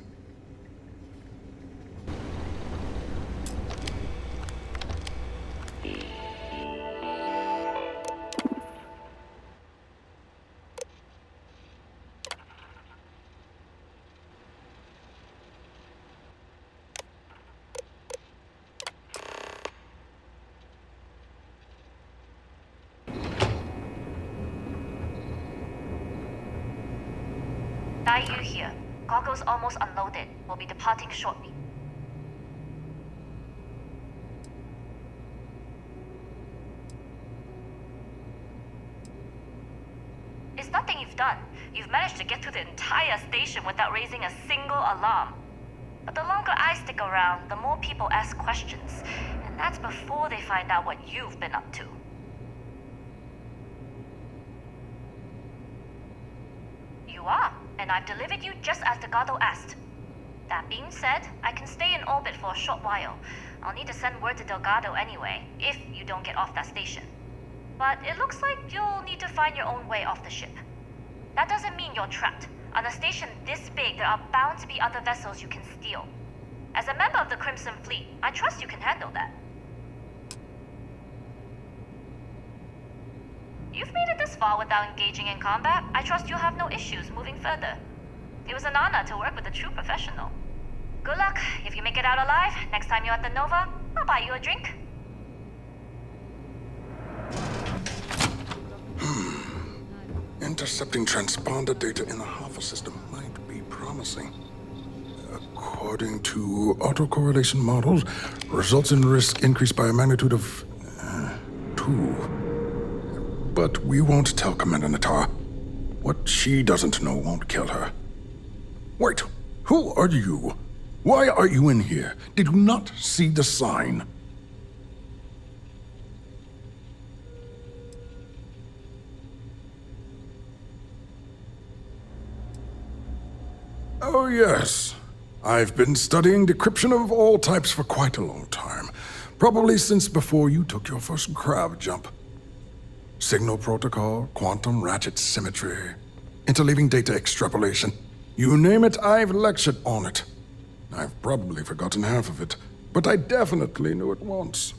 Dai here. Goggles almost unloaded. We'll be departing shortly. It's nothing you've done. You've managed to get through the entire station without raising a single alarm. But the longer I stick around, the more people ask questions. And that's before they find out what you've been up to. You are, and I've delivered you just as Delgado asked. That being said, I can stay in orbit for a short while. I'll need to send word to Delgado anyway, if you don't get off that station. But it looks like you'll need to find your own way off the ship. That doesn't mean you're trapped. On a station this big, there are bound to be other vessels you can steal. As a member of the Crimson Fleet, I trust you can handle that. You've made it this far without engaging in combat. I trust you'll have no issues moving further. It was an honor to work with a true professional. Good luck. If you make it out alive, next time you're at the Nova, I'll buy you a drink. Intercepting transponder data in the Alpha system might be promising. According to autocorrelation models, results in risk increased by a magnitude of 2. But we won't tell Commander Natar. What she doesn't know won't kill her. Wait, who are you? Why are you in here? Did you not see the sign? Oh, yes. I've been studying decryption of all types for quite a long time. Probably since before you took your first crab jump. Signal protocol, quantum ratchet symmetry, interleaving data extrapolation. You name it, I've lectured on it. I've probably forgotten half of it, but I definitely knew it once.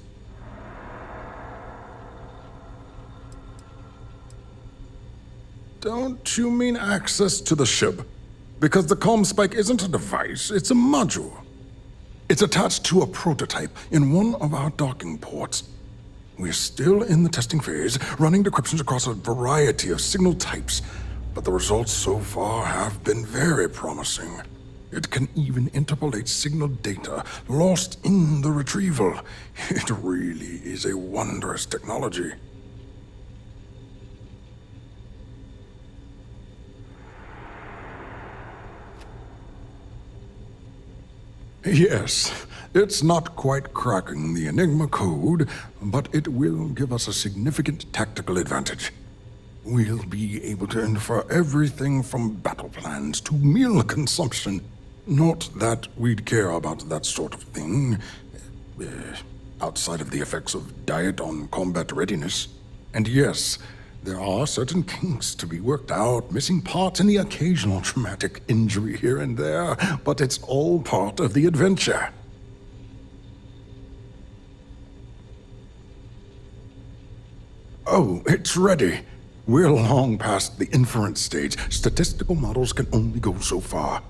Don't you mean access to the ship? Because the comm spike isn't a device, it's a module. It's attached to a prototype in one of our docking ports. We're still in the testing phase, running decryptions across a variety of signal types, but the results so far have been very promising. It can even interpolate signal data lost in the retrieval. It really is a wondrous technology. Yes, it's not quite cracking the Enigma code, but it will give us a significant tactical advantage. We'll be able to infer everything from battle plans to meal consumption. Not that we'd care about that sort of thing, outside of the effects of diet on combat readiness. And yes, There are certain kinks to be worked out, missing parts and the occasional traumatic injury here and there, but it's all part of the adventure. Oh, it's ready. We're long past the inference stage. Statistical models can only go so far.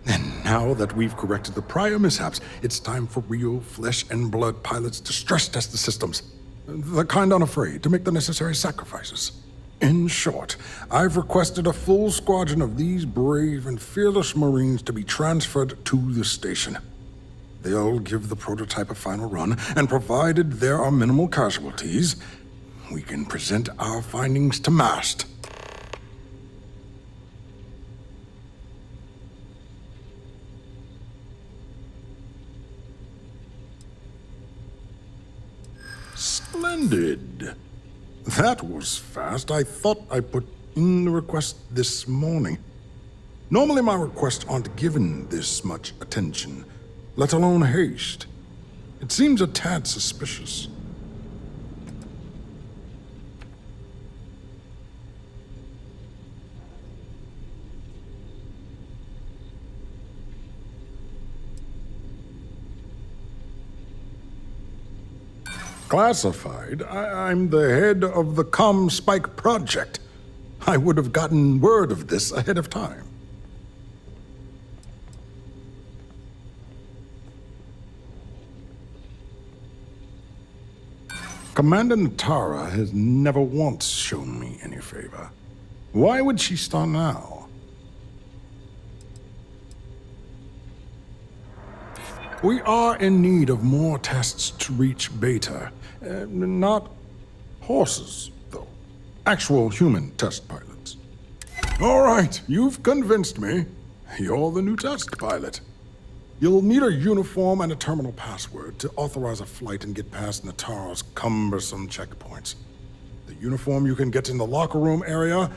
And now that we've corrected the prior mishaps, it's time for real flesh and blood pilots to stress test the systems. The kind unafraid to make the necessary sacrifices. In short, I've requested a full squadron of these brave and fearless Marines to be transferred to the station. They'll give the prototype a final run, and provided there are minimal casualties, we can present our findings to MAST. Splendid. That was fast. I thought I put in the request this morning. Normally my requests aren't given this much attention, let alone haste. It seems a tad suspicious. Classified? I'm the head of the Spike project. I would have gotten word of this ahead of time. Commander Natara has never once shown me any favor. Why would she start now? We are in need of more tests to reach beta. Not horses, though. Actual human test pilots. All right, you've convinced me. You're the new test pilot. You'll need a uniform and a terminal password to authorize a flight and get past Natara's cumbersome checkpoints. The uniform you can get in the locker room area,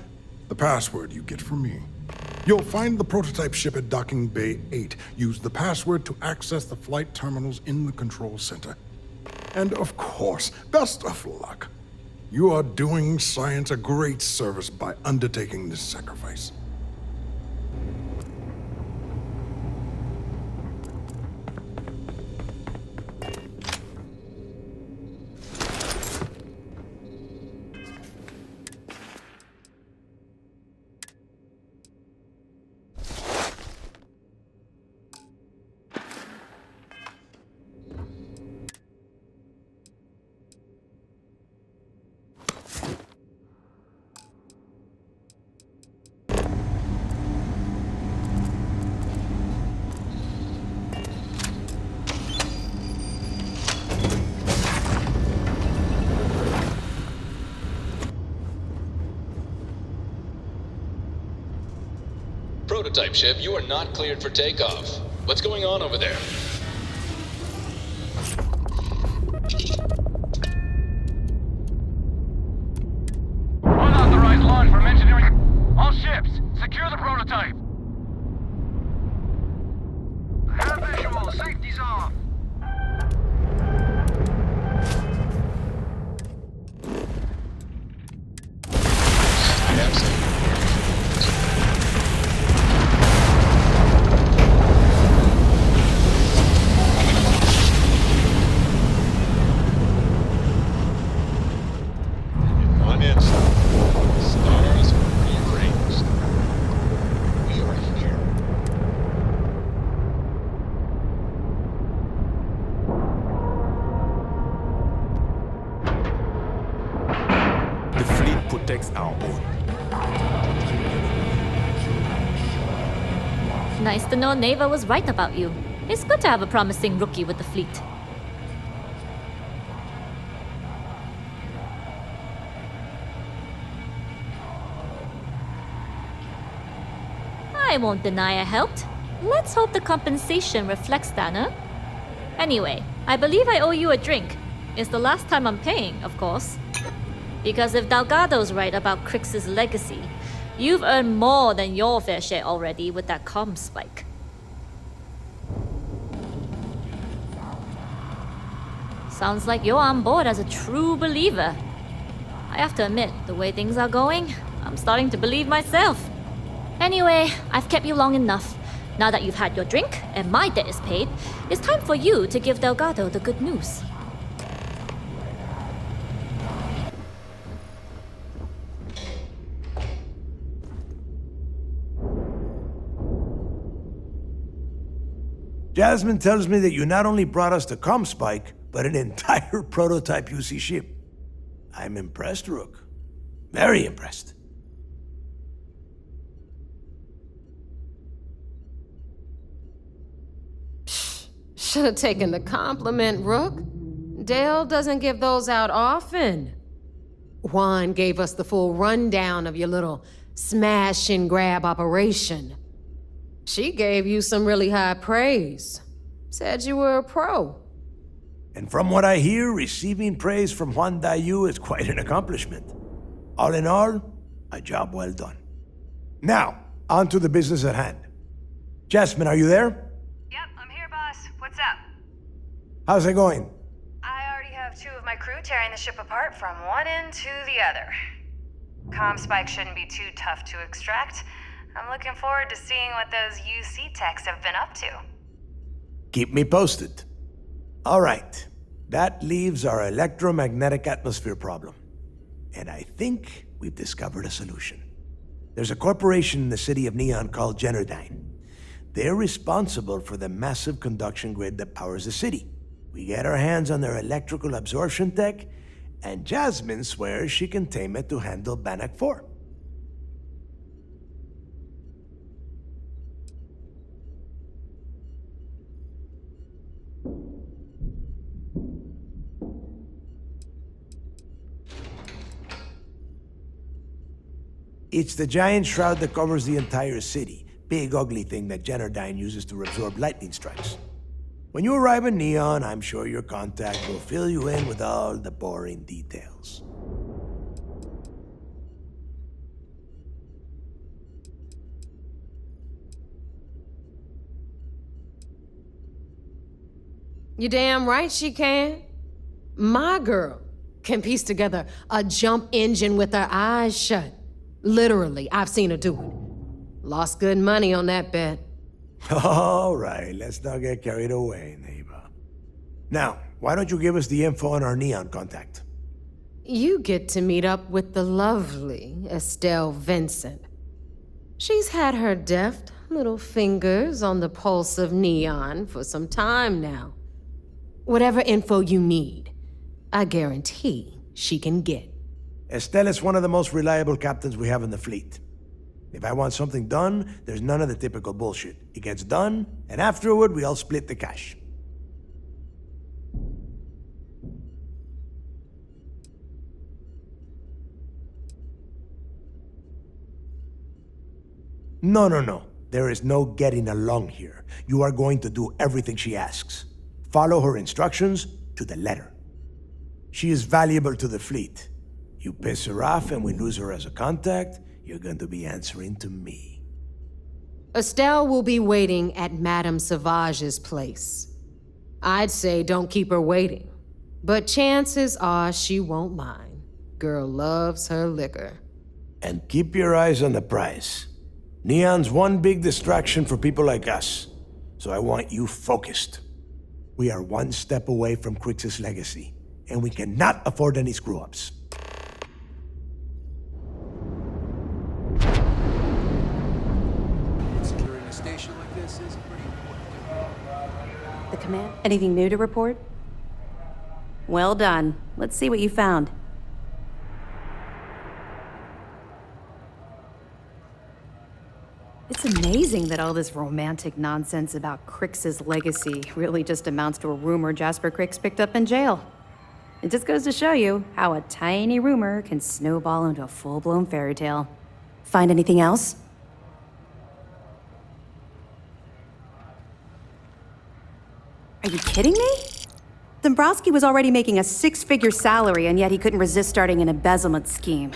the password you get from me. You'll find the prototype ship at Docking Bay 8. Use the password to access the flight terminals in the control center. And of course, best of luck. You are doing science a great service by undertaking this sacrifice. Prototype ship, you are not cleared for takeoff. What's going on over there? Unauthorized launch from engineering. All ships, secure the prototype. Have visual, safety's off. Nice to know Neva was right about you. It's good to have a promising rookie with the fleet. I won't deny I helped. Let's hope the compensation reflects that, huh? Anyway, I believe I owe you a drink. It's the last time I'm paying, of course. Because if Delgado's right about Crix's legacy, you've earned more than your fair share already with that comm spike. Sounds like you're on board as a true believer. I have to admit, the way things are going, I'm starting to believe myself. Anyway, I've kept you long enough. Now that you've had your drink and my debt is paid, it's time for you to give Delgado the good news. Jasmine tells me that you not only brought us the ComSpike, but an entire prototype UC ship. I'm impressed, Rook. Very impressed. Should have taken the compliment, Rook. Dale doesn't give those out often. Juan gave us the full rundown of your little smash and grab operation. She gave you some really high praise. Said you were a pro. And from what I hear, receiving praise from Juan Dayu is quite an accomplishment. All in all, a job well done. Now, on to the business at hand. Jasmine, are you there? Yep, I'm here, boss. What's up? How's it going? I already have 2 of my crew tearing the ship apart from one end to the other. ComSpike shouldn't be too tough to extract. I'm looking forward to seeing what those UC techs have been up to. Keep me posted. All right, that leaves our electromagnetic atmosphere problem. And I think we've discovered a solution. There's a corporation in the city of Neon called Generdyne. They're responsible for the massive conduction grid that powers the city. We get our hands on their electrical absorption tech, and Jasmine swears she can tame it to handle Bannock 4. It's the giant shroud that covers the entire city. Big, ugly thing that Generdyne uses to absorb lightning strikes. When you arrive in Neon, I'm sure your contact will fill you in with all the boring details. You damn right she can. My girl can piece together a jump engine with her eyes shut. Literally, I've seen her do it. Lost good money on that bet. All right, let's not get carried away, neighbor. Now, why don't you give us the info on our Neon contact? You get to meet up with the lovely Estelle Vincent. She's had her deft little fingers on the pulse of Neon for some time now. Whatever info you need, I guarantee she can get. Estelle is one of the most reliable captains we have in the fleet. If I want something done, there's none of the typical bullshit. It gets done, and afterward, we all split the cash. No. There is no getting along here. You are going to do everything she asks. Follow her instructions to the letter. She is valuable to the fleet. You piss her off and we lose her as a contact, you're going to be answering to me. Estelle will be waiting at Madame Sauvage's place. I'd say don't keep her waiting, but chances are she won't mind. Girl loves her liquor. And keep your eyes on the prize. Neon's one big distraction for people like us, so I want you focused. We are one step away from Crix's legacy, and we cannot afford any screw-ups. Securing a station like this is pretty important. The command? Anything new to report? Well done. Let's see what you found. It's amazing that all this romantic nonsense about Crix's legacy really just amounts to a rumor Jasper Crix picked up in jail. It just goes to show you how a tiny rumor can snowball into a full-blown fairy tale. Find anything else? Are you kidding me? Dombrowski was already making a 6-figure salary, and yet he couldn't resist starting an embezzlement scheme.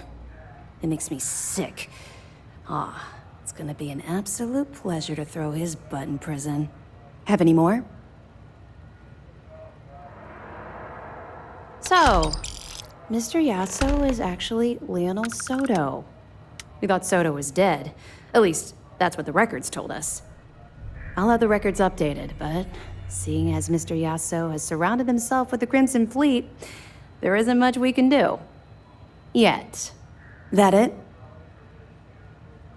It makes me sick. It's gonna be an absolute pleasure to throw his butt in prison. Have any more? So, Mr. Yasso is actually Lionel Soto. We thought Soto was dead. At least, that's what the records told us. I'll have the records updated, but seeing as Mr. Yasso has surrounded himself with the Crimson Fleet, there isn't much we can do. Yet. That it?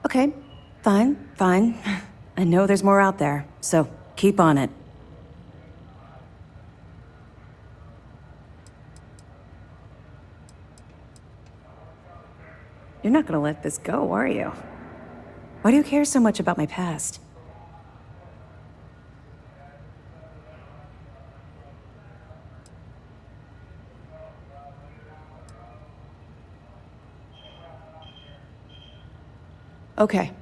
Okay, fine. I know there's more out there, so keep on it. You're not gonna let this go, are you? Why do you care so much about my past? Okay.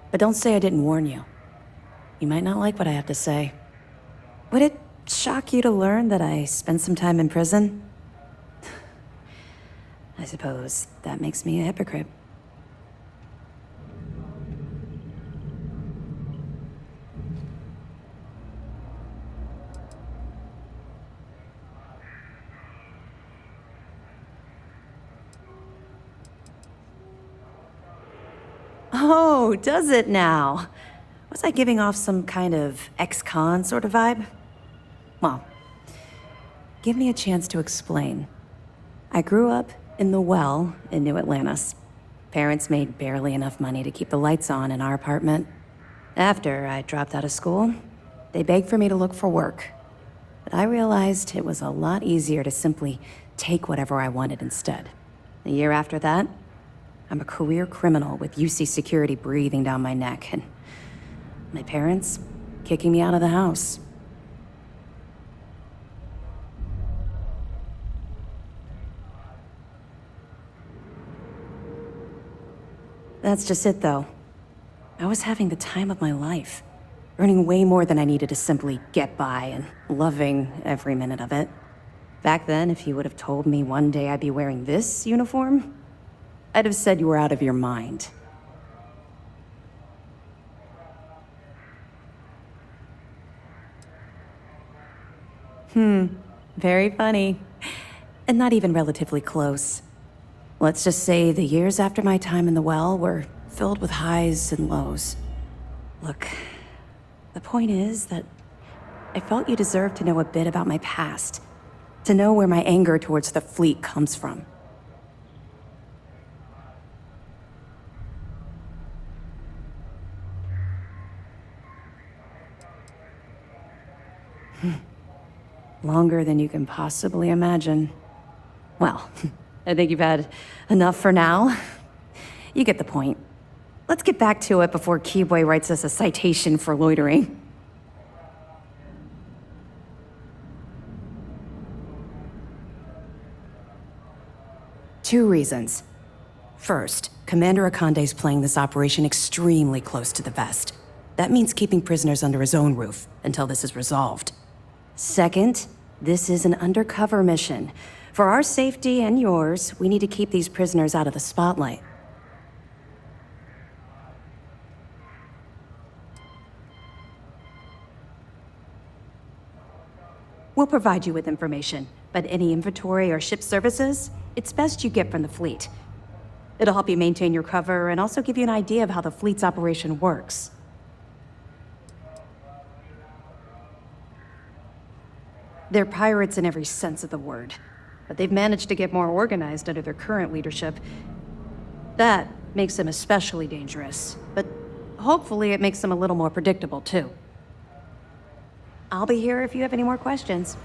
But don't say I didn't warn you. You might not like what I have to say. Would it shock you to learn that I spent some time in prison? I suppose that makes me a hypocrite. Oh, does it now? Was I giving off some kind of ex-con sort of vibe? Well, give me a chance to explain. I grew up in the Well in New Atlantis. Parents made barely enough money to keep the lights on in our apartment. After I dropped out of school, they begged for me to look for work. But I realized it was a lot easier to simply take whatever I wanted instead. A year after that, I'm a career criminal with UC security breathing down my neck, and my parents kicking me out of the house. That's just it, though. I was having the time of my life, earning way more than I needed to simply get by and loving every minute of it. Back then, if you would have told me one day I'd be wearing this uniform, I'd have said you were out of your mind. Very funny. And not even relatively close. Let's just say the years after my time in the Well were filled with highs and lows. Look, the point is that I felt you deserved to know a bit about my past, to know where my anger towards the fleet comes from. Longer than you can possibly imagine. Well, I think you've had enough for now. You get the point. Let's get back to it before Keyboy writes us a citation for loitering. Two reasons. First, Commander Akande's playing this operation extremely close to the vest. That means keeping prisoners under his own roof until this is resolved. Second, this is an undercover mission. For our safety and yours, we need to keep these prisoners out of the spotlight. We'll provide you with information, but any inventory or ship services, it's best you get from the fleet. It'll help you maintain your cover and also give you an idea of how the fleet's operation works. They're pirates in every sense of the word, but they've managed to get more organized under their current leadership. That makes them especially dangerous, but hopefully it makes them a little more predictable too. I'll be here if you have any more questions.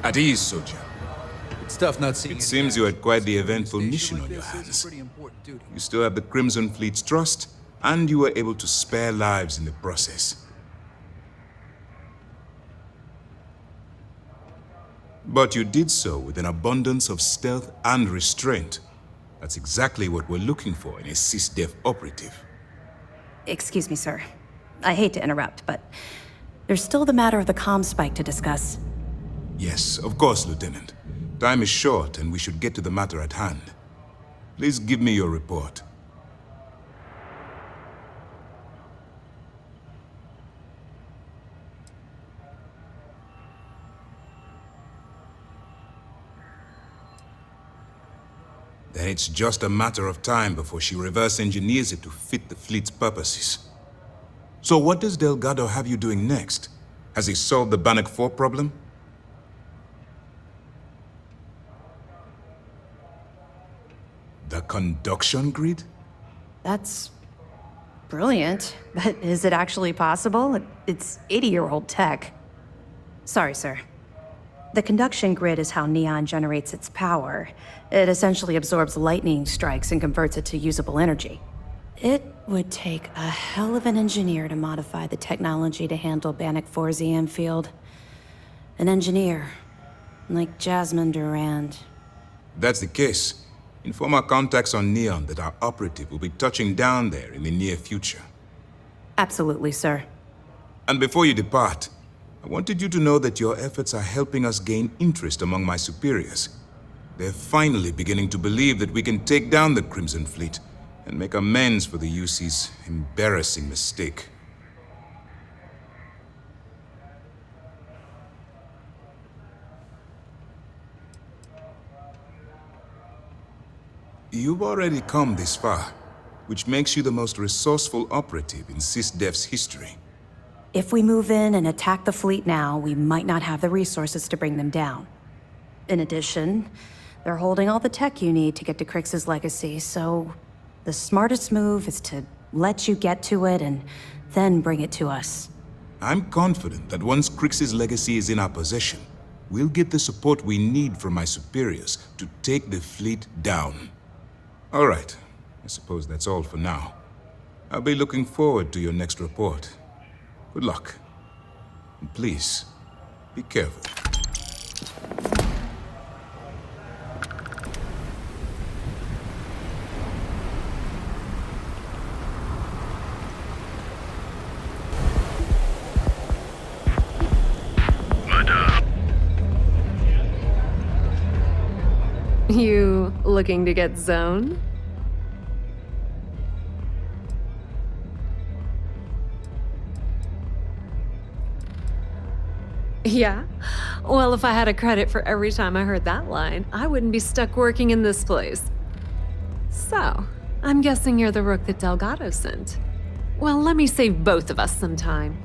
At ease, soldier. It's tough not seeing. It seems you had quite the eventful mission on your hands. You still have the Crimson Fleet's trust, and you were able to spare lives in the process. But you did so with an abundance of stealth and restraint. That's exactly what we're looking for in a SysDef operative. Excuse me, sir. I hate to interrupt, but there's still the matter of the comm spike to discuss. Yes, of course, Lieutenant. Time is short, and we should get to the matter at hand. Please give me your report. then it's just a matter of time before she reverse engineers it to fit the fleet's purposes. So what does Delgado have you doing next? Has he solved the Bannock 4 problem? The conduction grid? That's brilliant, but is it actually possible? It's 80-year-old tech. Sorry, sir. The conduction grid is how Neon generates its power. It essentially absorbs lightning strikes and converts it to usable energy. It would take a hell of an engineer to modify the technology to handle Bannock 4's EM field. An engineer, like Jasmine Durand. That's the case. Inform our contacts on Neon that our operative will be touching down there in the near future. Absolutely, sir. And before you depart, I wanted you to know that your efforts are helping us gain interest among my superiors. They're finally beginning to believe that we can take down the Crimson Fleet and make amends for the UC's embarrassing mistake. You've already come this far, which makes you the most resourceful operative in SysDef's history. If we move in and attack the fleet now, we might not have the resources to bring them down. In addition, they're holding all the tech you need to get to Crix's legacy, so the smartest move is to let you get to it and then bring it to us. I'm confident that once Crix's legacy is in our possession, we'll get the support we need from my superiors to take the fleet down. All right, I suppose that's all for now. I'll be looking forward to your next report. Good luck. And please, be careful. You looking to get zoned? Yeah? Well, if I had a credit for every time I heard that line, I wouldn't be stuck working in this place. So, I'm guessing you're the rook that Delgado sent. Well, let me save both of us some time.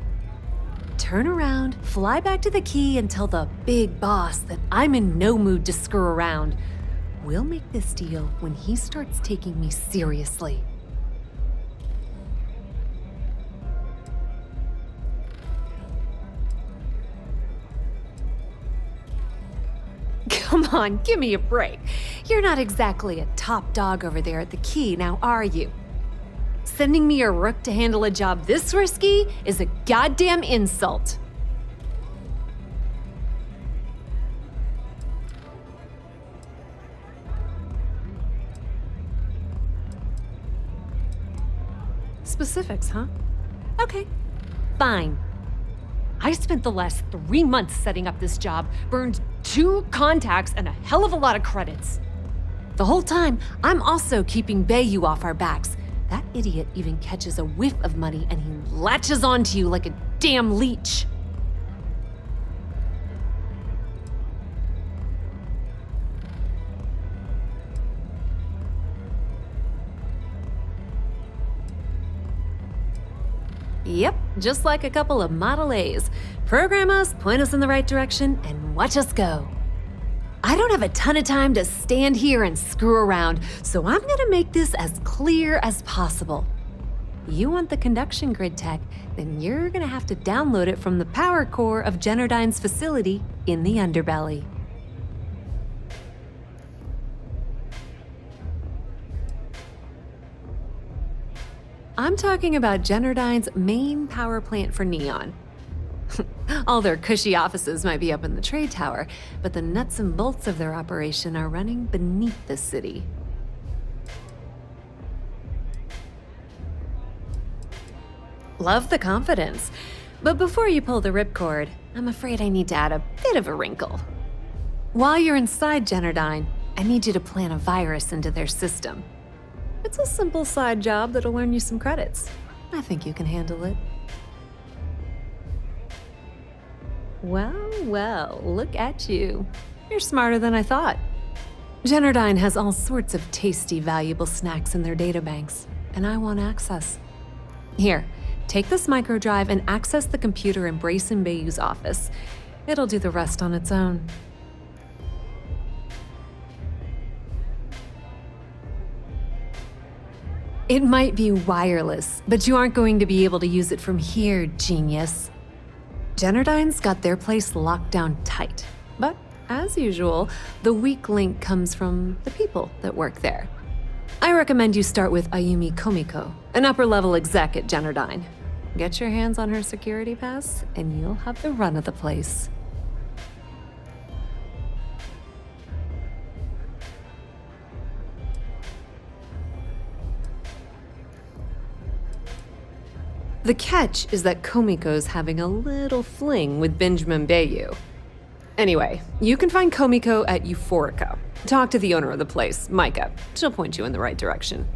Turn around, fly back to the key, and tell the big boss that I'm in no mood to screw around. We'll make this deal when he starts taking me seriously. Come on, give me a break. You're not exactly a top dog over there at the key, now are you? Sending me a rook to handle a job this risky is a goddamn insult. Specifics, huh? Okay, fine. I spent the last 3 months setting up this job, burned 2 contacts and a hell of a lot of credits. The whole time, I'm also keeping Bayou off our backs. That idiot even catches a whiff of money and he latches onto you like a damn leech. Yep, just like a couple of Model A's. Program us, point us in the right direction, and watch us go. I don't have a ton of time to stand here and screw around, so I'm gonna make this as clear as possible. You want the conduction grid tech, then you're gonna have to download it from the power core of Generdyne's facility in the underbelly. I'm talking about Generdyne's main power plant for Neon. All their cushy offices might be up in the trade tower, but the nuts and bolts of their operation are running beneath the city. Love the confidence, but before you pull the ripcord, I'm afraid I need to add a bit of a wrinkle. While you're inside Generdyne, I need you to plant a virus into their system. It's a simple side job that'll earn you some credits. I think you can handle it. Well, well, look at you. You're smarter than I thought. Generdyne has all sorts of tasty, valuable snacks in their databanks, and I want access. Here, take this microdrive and access the computer in Brayson Bayou's office. It'll do the rest on its own. It might be wireless, but you aren't going to be able to use it from here, genius. Generdyne's got their place locked down tight, but as usual, the weak link comes from the people that work there. I recommend you start with Ayumi Komiko, an upper-level exec at Generdyne. Get your hands on her security pass, and you'll have the run of the place. The catch is that Komiko's having a little fling with Benjamin Bayou. Anyway, you can find Komiko at Euphorica. Talk to the owner of the place, Micah. She'll point you in the right direction.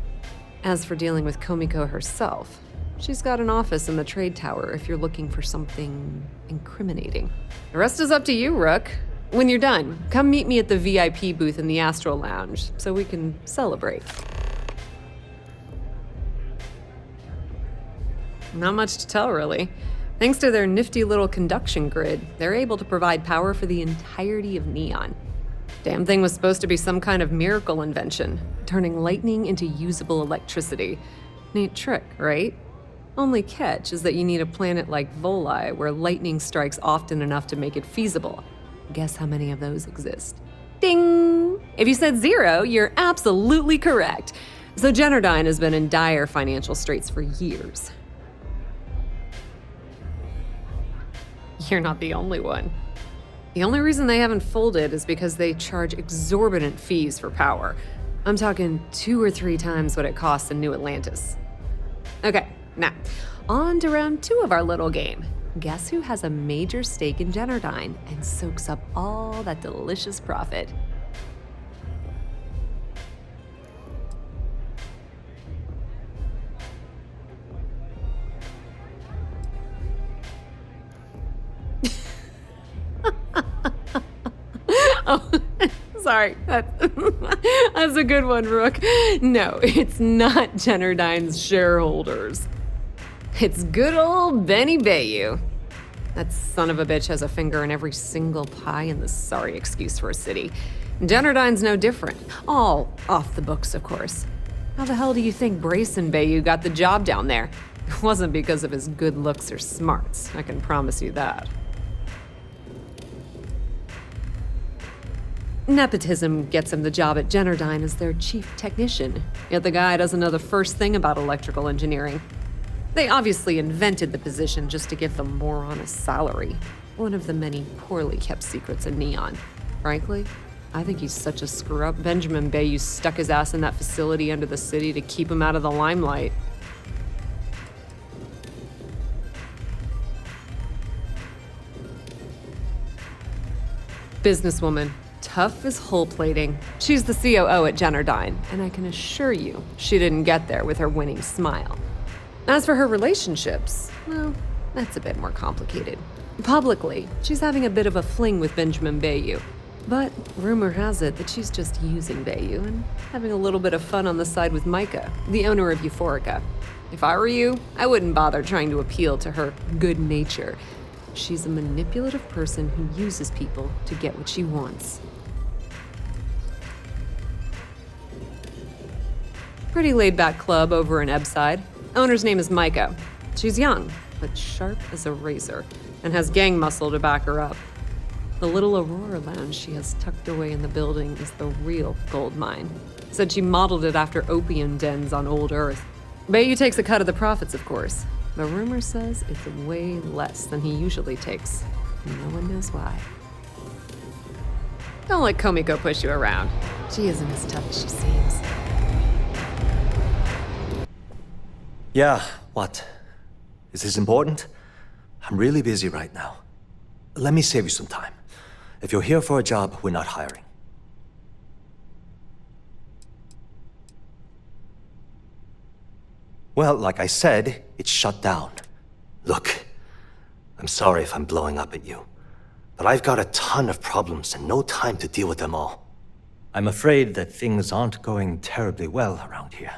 As for dealing with Komiko herself, she's got an office in the trade tower if you're looking for something incriminating. The rest is up to you, Rook. When you're done, come meet me at the VIP booth in the Astral Lounge so we can celebrate. Not much to tell, really. Thanks to their nifty little conduction grid, they're able to provide power for the entirety of Neon. Damn thing was supposed to be some kind of miracle invention, turning lightning into usable electricity. Neat trick, right? Only catch is that you need a planet like Voli, where lightning strikes often enough to make it feasible. Guess how many of those exist? Ding! If you said 0, you're absolutely correct. So Generdyne has been in dire financial straits for years. You're not the only one. The only reason they haven't folded is because they charge exorbitant fees for power. I'm talking 2 or 3 times what it costs in New Atlantis. Okay, now, on to round 2 of our little game. Guess who has a major stake in Generdyne and soaks up all that delicious profit? Oh, sorry. That's a good one, Rook. No, it's not Generdyne's shareholders. It's good old Benny Bayou. That son of a bitch has a finger in every single pie in this sorry excuse for a city. Generdyne's no different. All off the books, of course. How the hell do you think Brayson Bayou got the job down there? It wasn't because of his good looks or smarts, I can promise you that. Nepotism gets him the job at Generdyne as their chief technician, yet the guy doesn't know the first thing about electrical engineering. They obviously invented the position just to give the moron a salary, one of the many poorly kept secrets in Neon. Frankly, I think he's such a screw-up Benjamin Bayou stuck his ass in that facility under the city to keep him out of the limelight. Businesswoman. Tough as hull plating. She's the COO at Generdyne, and I can assure you she didn't get there with her winning smile. As for her relationships, well, that's a bit more complicated. Publicly, she's having a bit of a fling with Benjamin Bayou, but rumor has it that she's just using Bayou and having a little bit of fun on the side with Micah, the owner of Euphorica. If I were you, I wouldn't bother trying to appeal to her good nature. She's a manipulative person who uses people to get what she wants. Pretty laid-back club over in Ebbside. Owner's name is Micah. She's young, but sharp as a razor, and has gang muscle to back her up. The little Aurora lounge she has tucked away in the building is the real gold mine. Said she modeled it after opium dens on old Earth. Bayou takes a cut of the profits, of course. The rumor says it's way less than he usually takes. No one knows why. Don't let Komiko push you around. She isn't as tough as she seems. Yeah, what? Is this important? I'm really busy right now. Let me save you some time. If you're here for a job, we're not hiring. Well, like I said, it's shut down. Look, I'm sorry if I'm blowing up at you, but I've got a ton of problems and no time to deal with them all. I'm afraid that things aren't going terribly well around here.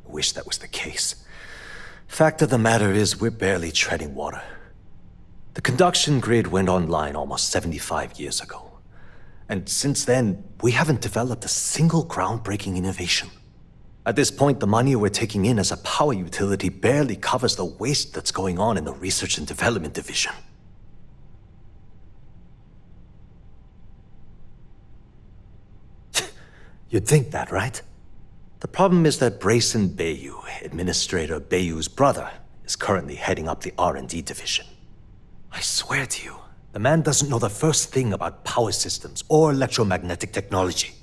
Wish that was the case. Fact of the matter is, we're barely treading water. The conduction grid went online almost 75 years ago. And since then, we haven't developed a single groundbreaking innovation. At this point, the money we're taking in as a power utility barely covers the waste that's going on in the research and development division. You'd think that, right? The problem is that Brayson Bayou, Administrator Bayou's brother, is currently heading up the R&D division. I swear to you, the man doesn't know the first thing about power systems or electromagnetic technology.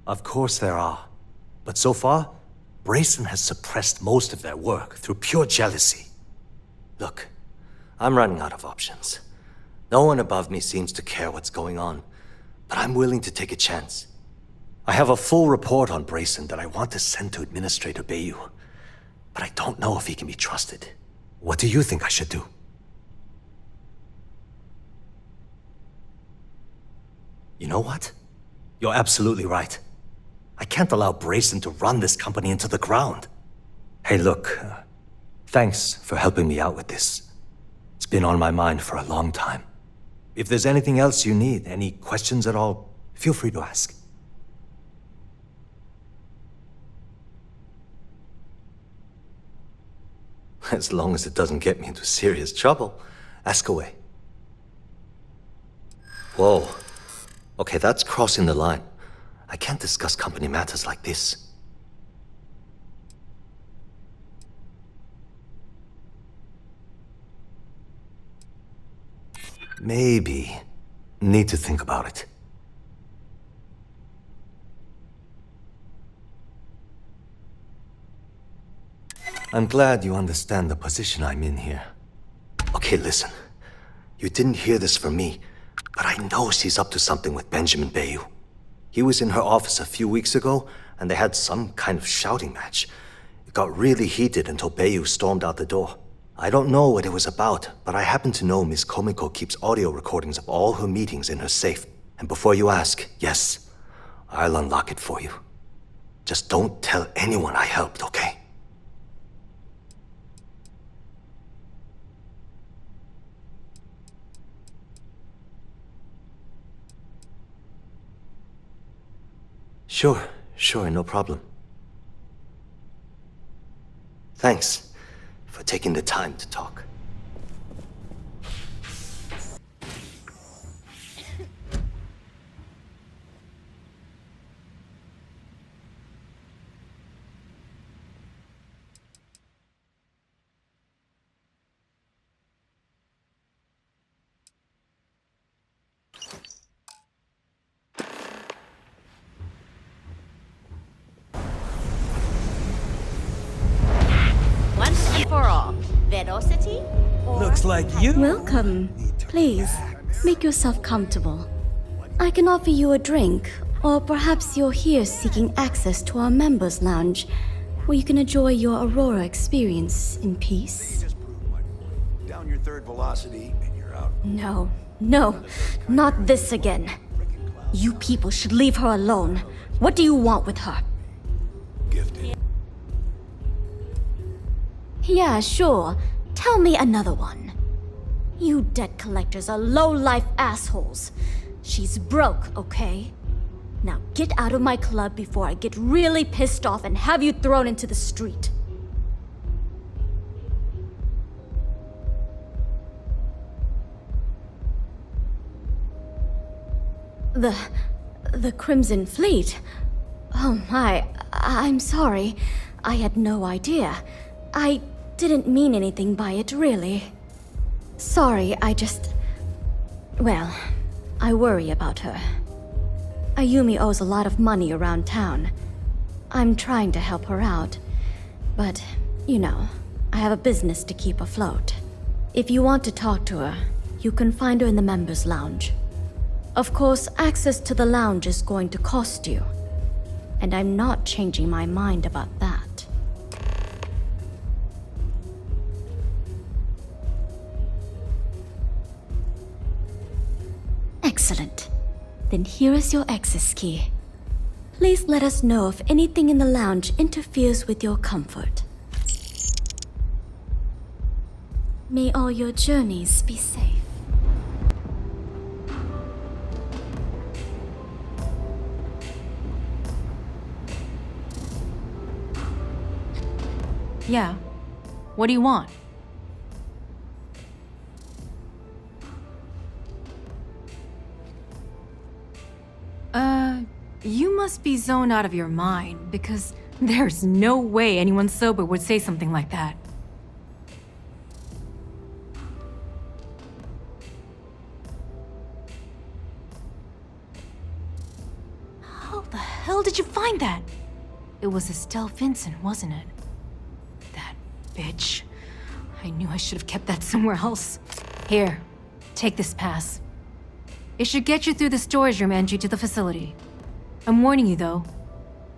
Of course there are. But so far, Brayson has suppressed most of their work through pure jealousy. Look, I'm running out of options. No one above me seems to care what's going on, but I'm willing to take a chance. I have a full report on Brayson that I want to send to Administrator Bayou, but I don't know if he can be trusted. What do you think I should do? You know what? You're absolutely right. I can't allow Brayson to run this company into the ground. Hey, look, thanks for helping me out with this. It's been on my mind for a long time. If there's anything else you need, any questions at all, feel free to ask. As long as it doesn't get me into serious trouble, ask away. Whoa. Okay, that's crossing the line. I can't discuss company matters like this. Maybe. Need to think about it. I'm glad you understand the position I'm in here. Okay, listen. You didn't hear this from me, but I know she's up to something with Benjamin Bayou. He was in her office a few weeks ago, and they had some kind of shouting match. It got really heated until Bayou stormed out the door. I don't know what it was about, but I happen to know Miss Komiko keeps audio recordings of all her meetings in her safe. And before you ask, yes, I'll unlock it for you. Just don't tell anyone I helped, okay? Sure, no problem. Thanks for taking the time to talk. Velocity? Looks like you... Welcome. Please, make yourself comfortable. I can offer you a drink, or perhaps you're here seeking access to our members' lounge, where you can enjoy your Aurora experience in peace. Down your third velocity and you're out. No, not this again. You people should leave her alone. What do you want with her? Gifted. Yeah, sure. Tell me another one. You debt collectors are low-life assholes. She's broke, okay? Now get out of my club before I get really pissed off and have you thrown into the street. The Crimson Fleet? Oh my, I'm sorry. I had no idea. I didn't mean anything by it, really. Sorry, well, I worry about her. Ayumi owes a lot of money around town. I'm trying to help her out, but, you know, I have a business to keep afloat. If you want to talk to her, you can find her in the members' lounge. Of course, access to the lounge is going to cost you, and I'm not changing my mind about that. Excellent. Then here is your access key. Please let us know if anything in the lounge interferes with your comfort. May all your journeys be safe. Yeah. What do you want? You must be zoned out of your mind, because there's no way anyone sober would say something like that. How the hell did you find that? It was Estelle Vincent, wasn't it? That bitch. I knew I should have kept that somewhere else. Here, take this pass. It should get you through the storage room entry to the facility. I'm warning you though,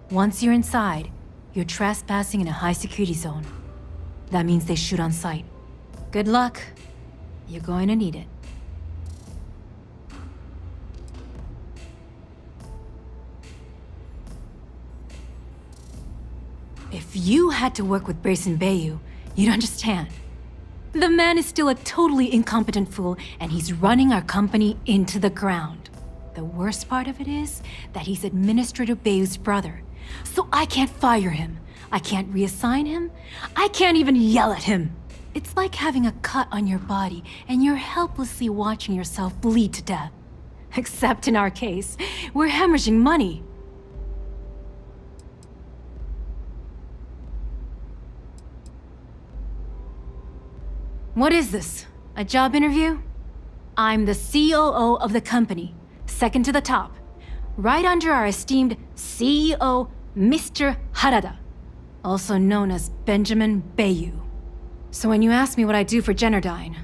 once you're inside, you're trespassing in a high security zone. That means they shoot on sight. Good luck. You're going to need it. If you had to work with Brayson Bayou, you'd understand. The man is still a totally incompetent fool, and he's running our company into the ground. The worst part of it is that he's Administrator Bayou's brother. So I can't fire him. I can't reassign him. I can't even yell at him. It's like having a cut on your body and you're helplessly watching yourself bleed to death. Except in our case, we're hemorrhaging money. What is this? A job interview? I'm the COO of the company, second to the top, right under our esteemed CEO, Mr. Harada, also known as Benjamin Bayou. So when you ask me what I do for Generdyne,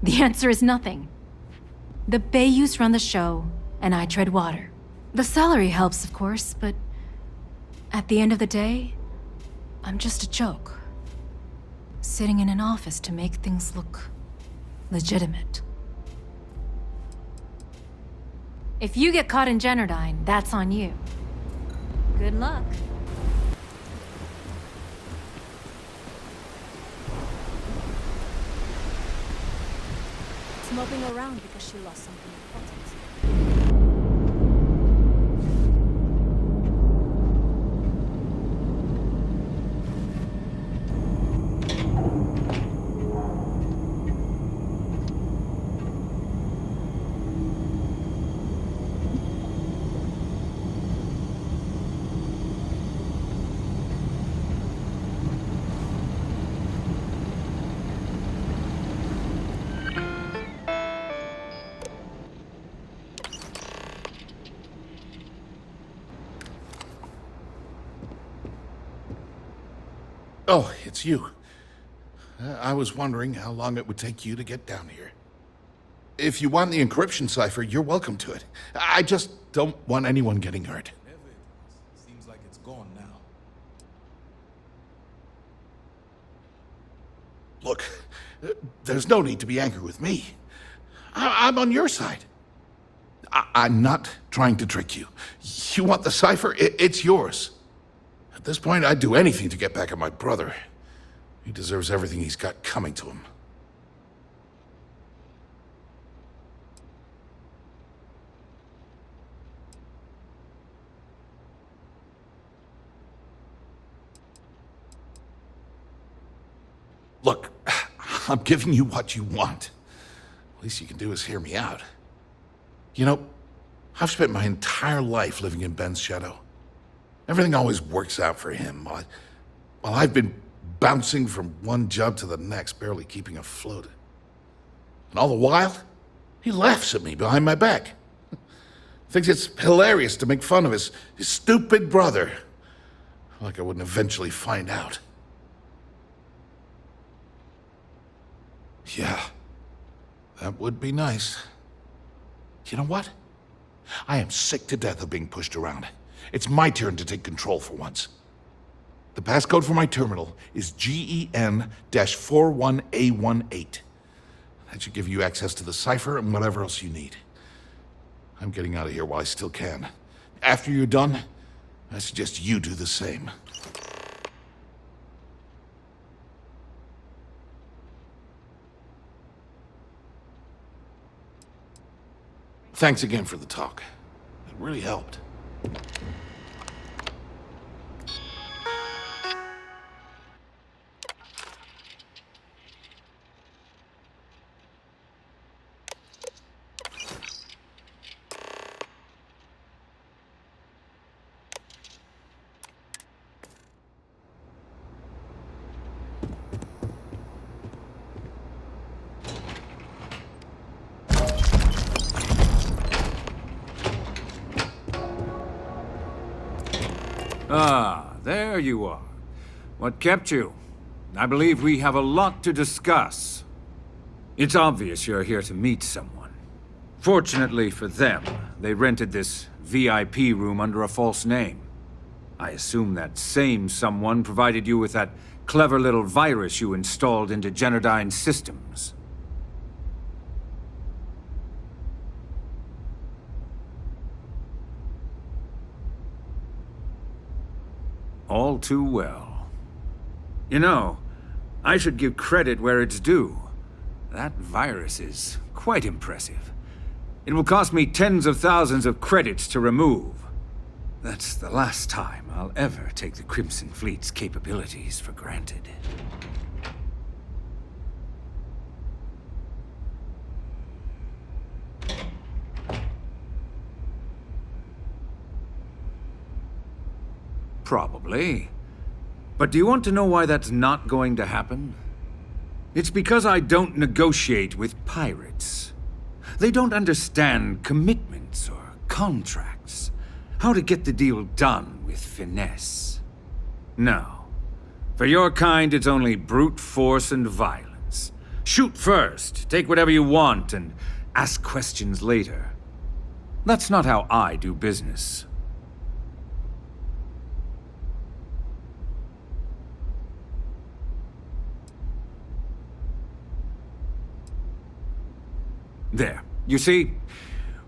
the answer is nothing. The Bayous run the show, and I tread water. The salary helps, of course, but at the end of the day, I'm just a joke. Sitting in an office to make things look legitimate. If you get caught in Generdyne, that's on you. Good luck. It's moping around because she lost something important. Oh, it's you. I was wondering how long it would take you to get down here. If you want the encryption cipher, you're welcome to it. I just don't want anyone getting hurt. Seems like it's gone now. Look, there's no need to be angry with me. I'm on your side. I'm not trying to trick you. You want the cipher? It's yours. At this point, I'd do anything to get back at my brother. He deserves everything he's got coming to him. Look, I'm giving you what you want. Least you can do is hear me out. You know, I've spent my entire life living in Ben's shadow. Everything always works out for him, while I've been bouncing from one job to the next, barely keeping afloat. And all the while, he laughs at me behind my back. Thinks it's hilarious to make fun of his stupid brother. Like I wouldn't eventually find out. Yeah, that would be nice. You know what? I am sick to death of being pushed around. It's my turn to take control for once. The passcode for my terminal is GEN-41A18. That should give you access to the cipher and whatever else you need. I'm getting out of here while I still can. After you're done, I suggest you do the same. Thanks again for the talk. It really helped. Ah, there you are. What kept you? I believe we have a lot to discuss. It's obvious you're here to meet someone. Fortunately for them, they rented this VIP room under a false name. I assume that same someone provided you with that clever little virus you installed into Genodyne's systems. All too well. You know, I should give credit where it's due. That virus is quite impressive. It will cost me tens of thousands of credits to remove. That's the last time I'll ever take the Crimson Fleet's capabilities for granted. Probably. But do you want to know why that's not going to happen? It's because I don't negotiate with pirates. They don't understand commitments or contracts. How to get the deal done with finesse. No. For your kind, it's only brute force and violence. Shoot first, take whatever you want, and ask questions later. That's not how I do business. There. You see?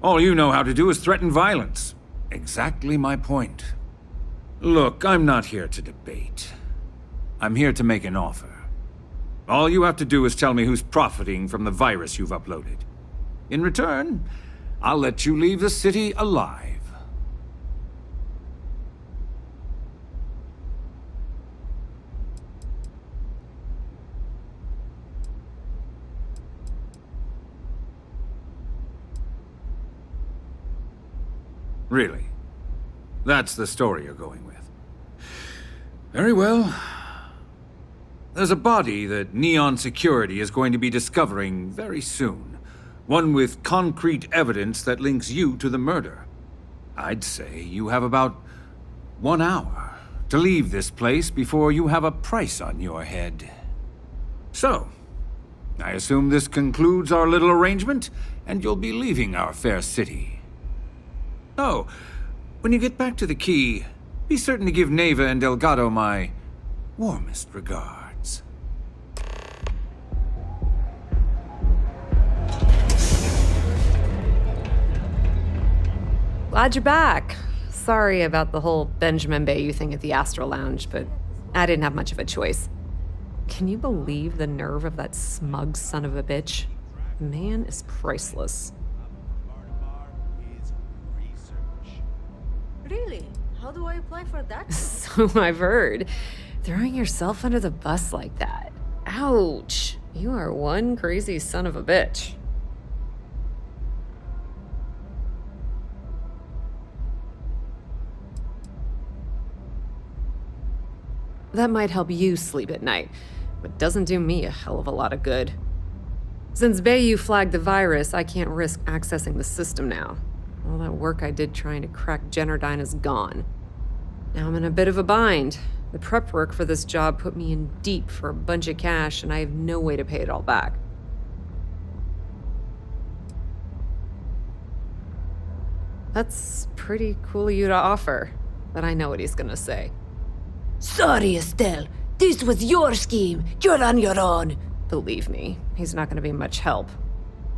All you know how to do is threaten violence. Exactly my point. Look, I'm not here to debate. I'm here to make an offer. All you have to do is tell me who's profiting from the virus you've uploaded. In return, I'll let you leave the city alive. Really? That's the story you're going with. Very well. There's a body that Neon Security is going to be discovering very soon. One with concrete evidence that links you to the murder. I'd say you have about 1 hour to leave this place before you have a price on your head. So, I assume this concludes our little arrangement, and you'll be leaving our fair city. Oh, when you get back to the key, be certain to give Neva and Delgado my warmest regards. Glad you're back. Sorry about the whole Benjamin Bayou thing at the Astral Lounge, but I didn't have much of a choice. Can you believe the nerve of that smug son of a bitch? The man is priceless. Really? How do I apply for that? So I've heard. Throwing yourself under the bus like that. Ouch. You are one crazy son of a bitch. That might help you sleep at night, but doesn't do me a hell of a lot of good. Since Bayou flagged the virus, I can't risk accessing the system now. All that work I did trying to crack Genodyne is gone. Now I'm in a bit of a bind. The prep work for this job put me in deep for a bunch of cash, and I have no way to pay it all back. That's pretty cool of you to offer, but I know what he's gonna say. Sorry, Estelle. This was your scheme. You're on your own. Believe me, he's not gonna be much help.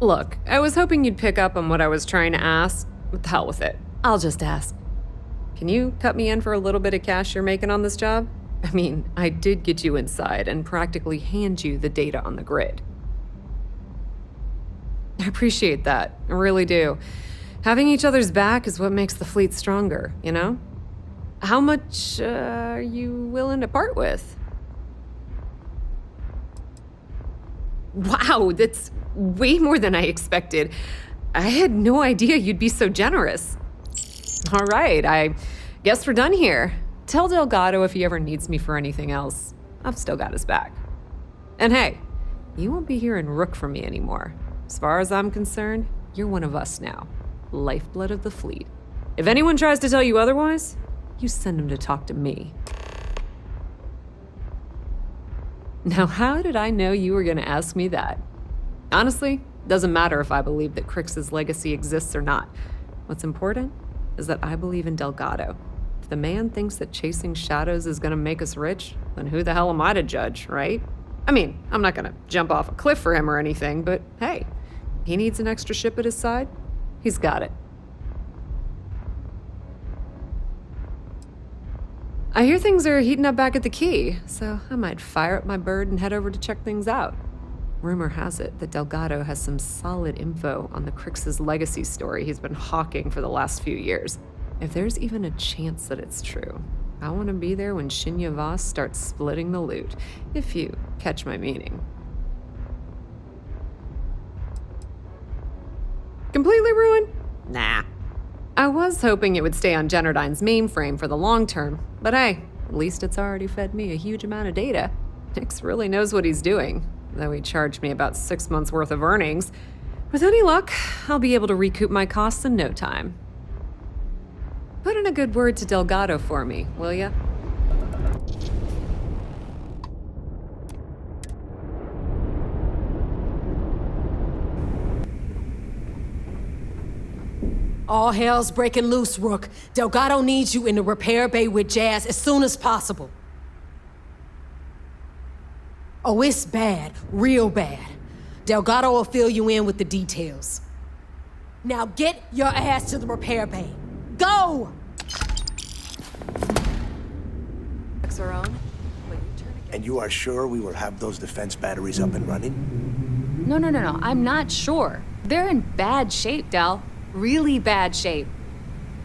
Look, I was hoping you'd pick up on what I was trying to ask, the hell with it. I'll just ask. Can you cut me in for a little bit of cash you're making on this job? I mean, I did get you inside and practically hand you the data on the grid. I appreciate that. I really do. Having each other's back is what makes the fleet stronger, you know? How much are you willing to part with? Wow, that's way more than I expected. I had no idea you'd be so generous. All right, I guess we're done here. Tell Delgado if he ever needs me for anything else. I've still got his back. And hey, you won't be hearing Rook from me anymore. As far as I'm concerned, you're one of us now. Lifeblood of the fleet. If anyone tries to tell you otherwise, you send them to talk to me. Now, how did I know you were going to ask me that? Honestly, doesn't matter if I believe that Crix's legacy exists or not. What's important is that I believe in Delgado. If the man thinks that chasing shadows is going to make us rich, then who the hell am I to judge, right? I mean, I'm not going to jump off a cliff for him or anything, but hey, he needs an extra ship at his side. He's got it. I hear things are heating up back at the Key, so I might fire up my bird and head over to check things out. Rumor has it that Delgado has some solid info on the Crix's legacy story he's been hawking for the last few years. If there's even a chance that it's true, I want to be there when Shinya Voss starts splitting the loot, if you catch my meaning. Completely ruined? Nah. I was hoping it would stay on Generdyne's mainframe for the long term, but hey, at least it's already fed me a huge amount of data. Nix really knows what he's doing, though he charged me about 6 months' worth of earnings. With any luck, I'll be able to recoup my costs in no time. Put in a good word to Delgado for me, will ya? All hell's breaking loose, Rook. Delgado needs you in the repair bay with Jazz as soon as possible. Oh, it's bad. Real bad. Delgado will fill you in with the details. Now get your ass to the repair bay. Go! And you are sure we will have those defense batteries up and running? No. I'm not sure. They're in bad shape, Del. Really bad shape.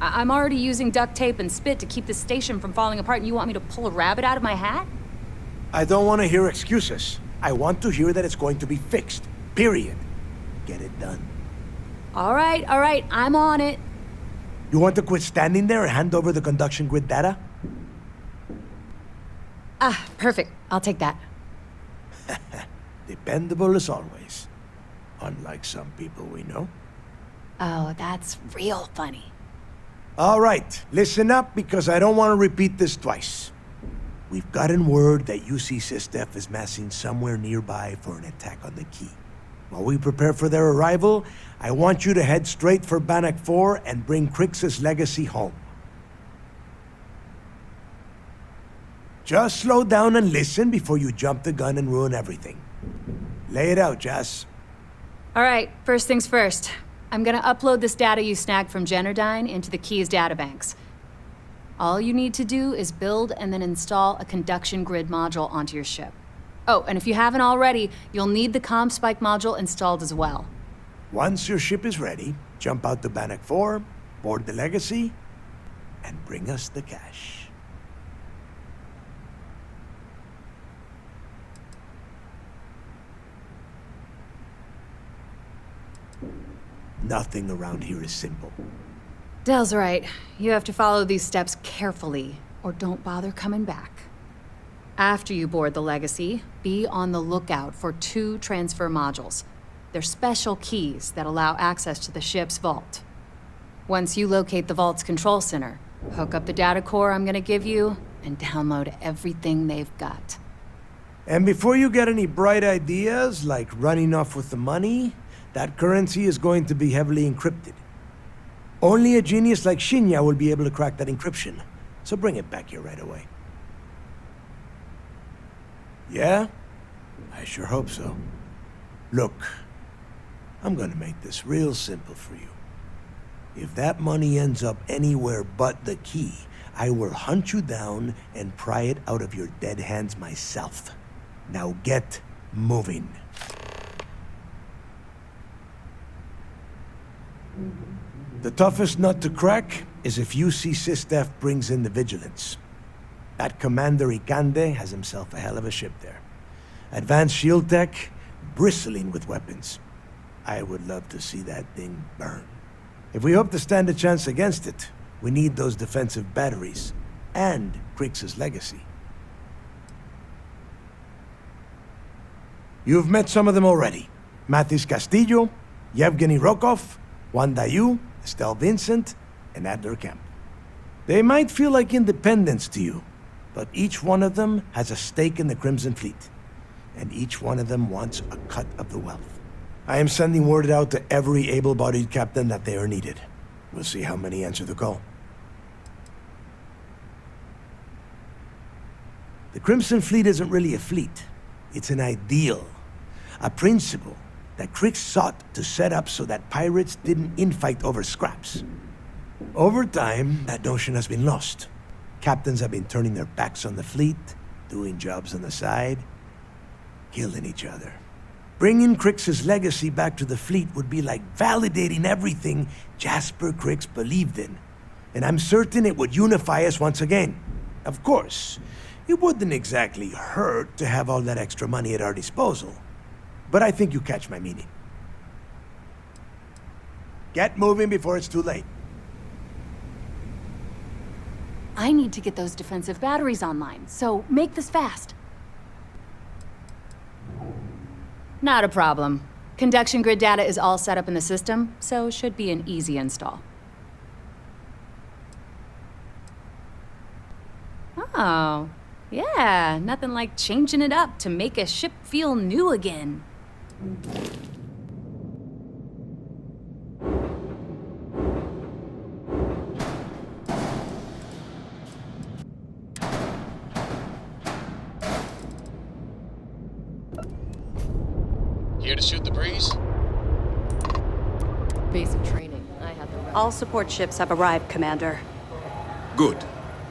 I'm already using duct tape and spit to keep the station from falling apart, and you want me to pull a rabbit out of my hat? I don't want to hear excuses. I want to hear that it's going to be fixed. Period. Get it done. All right. I'm on it. You want to quit standing there and hand over the conduction grid data? Perfect. I'll take that. Dependable as always. Unlike some people we know. Oh, that's real funny. All right, listen up because I don't want to repeat this twice. We've gotten word that UC SysDef is massing somewhere nearby for an attack on the Key. While we prepare for their arrival, I want you to head straight for Bannock 4 and bring Crix's legacy home. Just slow down and listen before you jump the gun and ruin everything. Lay it out, Jazz. All right, first things first. I'm gonna upload this data you snagged from Generdyne into the Key's databanks. All you need to do is build and then install a conduction grid module onto your ship. Oh, and if you haven't already, you'll need the comm spike module installed as well. Once your ship is ready, jump out to Bannock 4, board the legacy, and bring us the cash. Nothing around here is simple. Del's right. You have to follow these steps carefully, or don't bother coming back. After you board the Legacy, be on the lookout for 2 transfer modules. They're special keys that allow access to the ship's vault. Once you locate the vault's control center, hook up the data core I'm gonna give you, and download everything they've got. And before you get any bright ideas, like running off with the money, that currency is going to be heavily encrypted. Only a genius like Shinya will be able to crack that encryption, so bring it back here right away. Yeah? I sure hope so. Look, I'm gonna make this real simple for you. If that money ends up anywhere but the key, I will hunt you down and pry it out of your dead hands myself. Now get moving. The toughest nut to crack is if UC SysDef brings in the vigilance. That Commander Ikande has himself a hell of a ship there. Advanced shield tech, bristling with weapons. I would love to see that thing burn. If we hope to stand a chance against it, we need those defensive batteries, and Krix's legacy. You've met some of them already. Mathis Castillo, Yevgeny Rokov, Juan Dayu, Estelle Vincent, and Adler Kemp. They might feel like independents to you, but each one of them has a stake in the Crimson Fleet, and each one of them wants a cut of the wealth. I am sending word out to every able-bodied captain that they are needed. We'll see how many answer the call. The Crimson Fleet isn't really a fleet. It's an ideal. A principle that Krix sought to set up so that pirates didn't infight over scraps. Over time, that notion has been lost. Captains have been turning their backs on the fleet, doing jobs on the side, killing each other. Bringing Krix's legacy back to the fleet would be like validating everything Jasper Krix believed in. And I'm certain it would unify us once again. Of course, it wouldn't exactly hurt to have all that extra money at our disposal. But I think you catch my meaning. Get moving before it's too late. I need to get those defensive batteries online, so make this fast. Not a problem. Conduction grid data is all set up in the system, so it should be an easy install. Oh, yeah, nothing like changing it up to make a ship feel new again. Here to shoot the breeze? Basic training. I had the rest. All support ships have arrived, Commander. Good.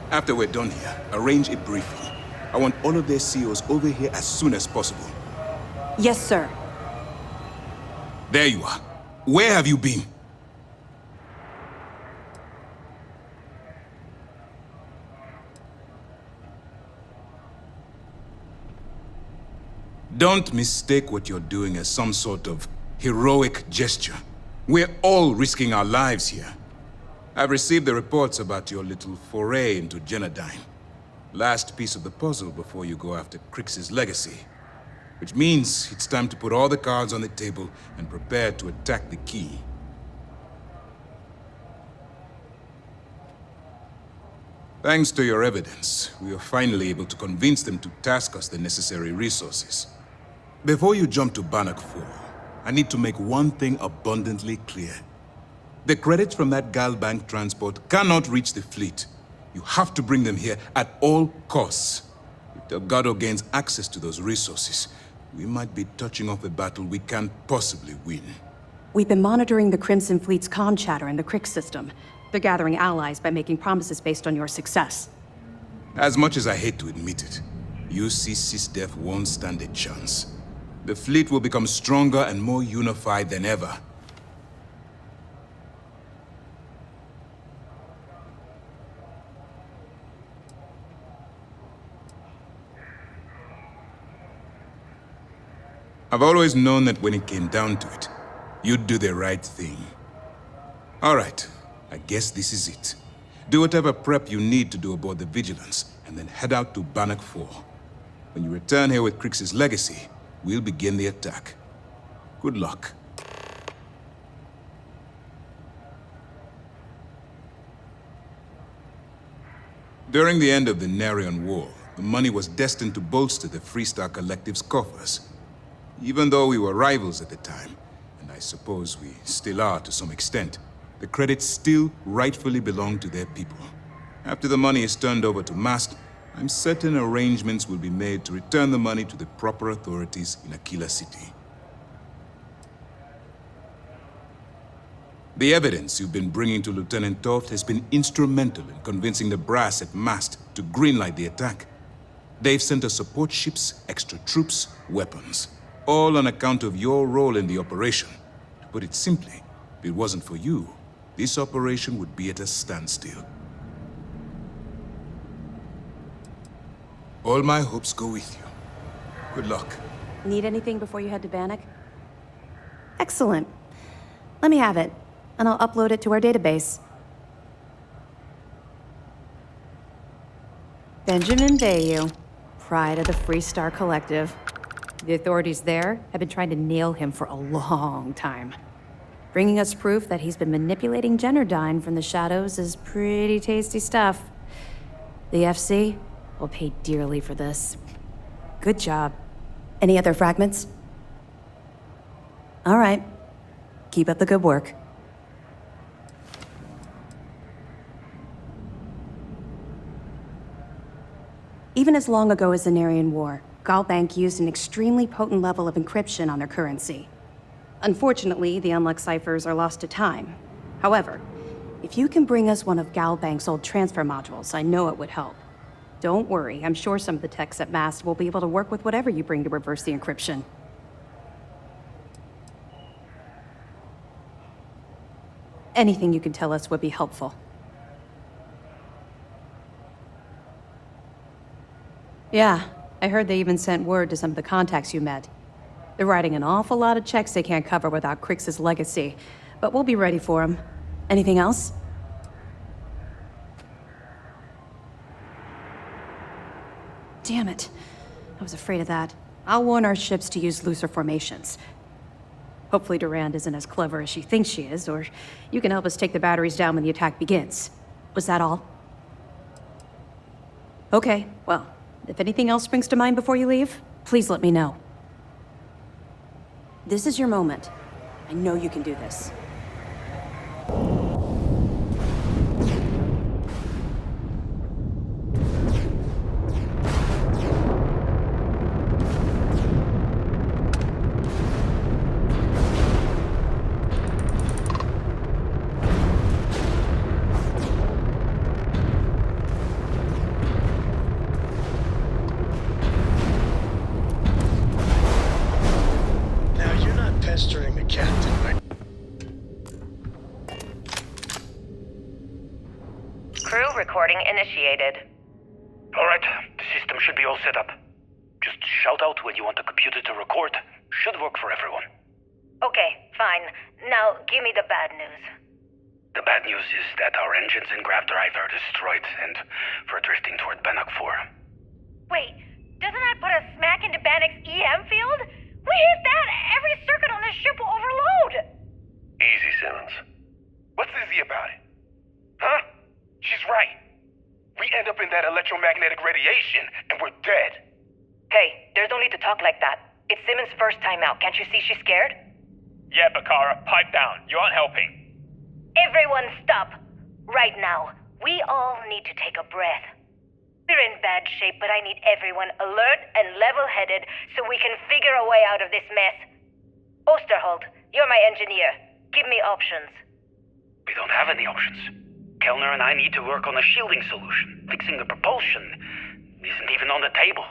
After we're done here, arrange a briefing. I want all of their CEOs over here as soon as possible. Yes, sir. There you are. Where have you been? Don't mistake what you're doing as some sort of heroic gesture. We're all risking our lives here. I've received the reports about your little foray into Genodyne. Last piece of the puzzle before you go after Krix's legacy. Which means it's time to put all the cards on the table and prepare to attack the key. Thanks to your evidence, we were finally able to convince them to task us the necessary resources. Before you jump to Bannock 4, I need to make one thing abundantly clear. The credits from that Galbank transport cannot reach the fleet. You have to bring them here at all costs. If Delgado gains access to those resources, we might be touching off a battle we can't possibly win. We've been monitoring the Crimson Fleet's comm chatter in the Krix system. They're gathering allies by making promises based on your success. As much as I hate to admit it, UC SysDef won't stand a chance. The fleet will become stronger and more unified than ever. I've always known that when it came down to it, you'd do the right thing. All right, I guess this is it. Do whatever prep you need to do aboard the Vigilance, and then head out to Bannock 4. When you return here with Krix's legacy, we'll begin the attack. Good luck. During the end of the Narion War, the money was destined to bolster the Freestar Collective's coffers. Even though we were rivals at the time, and I suppose we still are to some extent, the credits still rightfully belong to their people. After the money is turned over to Mast, I'm certain arrangements will be made to return the money to the proper authorities in Aquila City. The evidence you've been bringing to Lieutenant Toft has been instrumental in convincing the brass at Mast to greenlight the attack. They've sent us support ships, extra troops, weapons, all on account of your role in the operation. To put it simply, if it wasn't for you, this operation would be at a standstill. All my hopes go with you. Good luck. Need anything before you head to Bannock? Excellent. Let me have it, and I'll upload it to our database. Benjamin Bayou, pride of the Free Star Collective. The authorities there have been trying to nail him for a long time. Bringing us proof that he's been manipulating Generdyne from the shadows is pretty tasty stuff. The FC will pay dearly for this. Good job. Any other fragments? All right. Keep up the good work. Even as long ago as the Narian War, Galbank used an extremely potent level of encryption on their currency. Unfortunately, the unlock ciphers are lost to time. However, if you can bring us one of Galbank's old transfer modules, I know it would help. Don't worry, I'm sure some of the techs at Mast will be able to work with whatever you bring to reverse the encryption. Anything you can tell us would be helpful. Yeah, I heard they even sent word to some of the contacts you met. They're writing an awful lot of checks they can't cover without Crix's legacy, but we'll be ready for them. Anything else? Damn it. I was afraid of that. I'll warn our ships to use looser formations. Hopefully Durand isn't as clever as she thinks she is, or you can help us take the batteries down when the attack begins. Was that all? Okay, well, if anything else springs to mind before you leave, please let me know. This is your moment. I know you can do this. Pestering the captain, right? Crew recording initiated. Alright, the system should be all set up. Just shout out when you want the computer to record. Should work for everyone. Okay, fine. Now, give me the bad news. The bad news is that our engines and grav drive are destroyed, and we're drifting toward Bannock 4. Wait, doesn't that put us smack into Bannock's EM field? We hit that! Every circuit on this ship will overload! Easy, Simmons. What's easy about it? Huh? She's right. We end up in that electromagnetic radiation, and we're dead. Hey, there's no need to talk like that. It's Simmons' first time out. Can't you see she's scared? Yeah, Bakara, pipe down. You aren't helping. Everyone stop. Right now. We all need to take a breath. We're in bad shape, but I need everyone alert and level-headed so we can figure a way out of this mess. Osterholt, you're my engineer. Give me options. We don't have any options. Kellner and I need to work on a shielding solution. Fixing the propulsion isn't even on the table.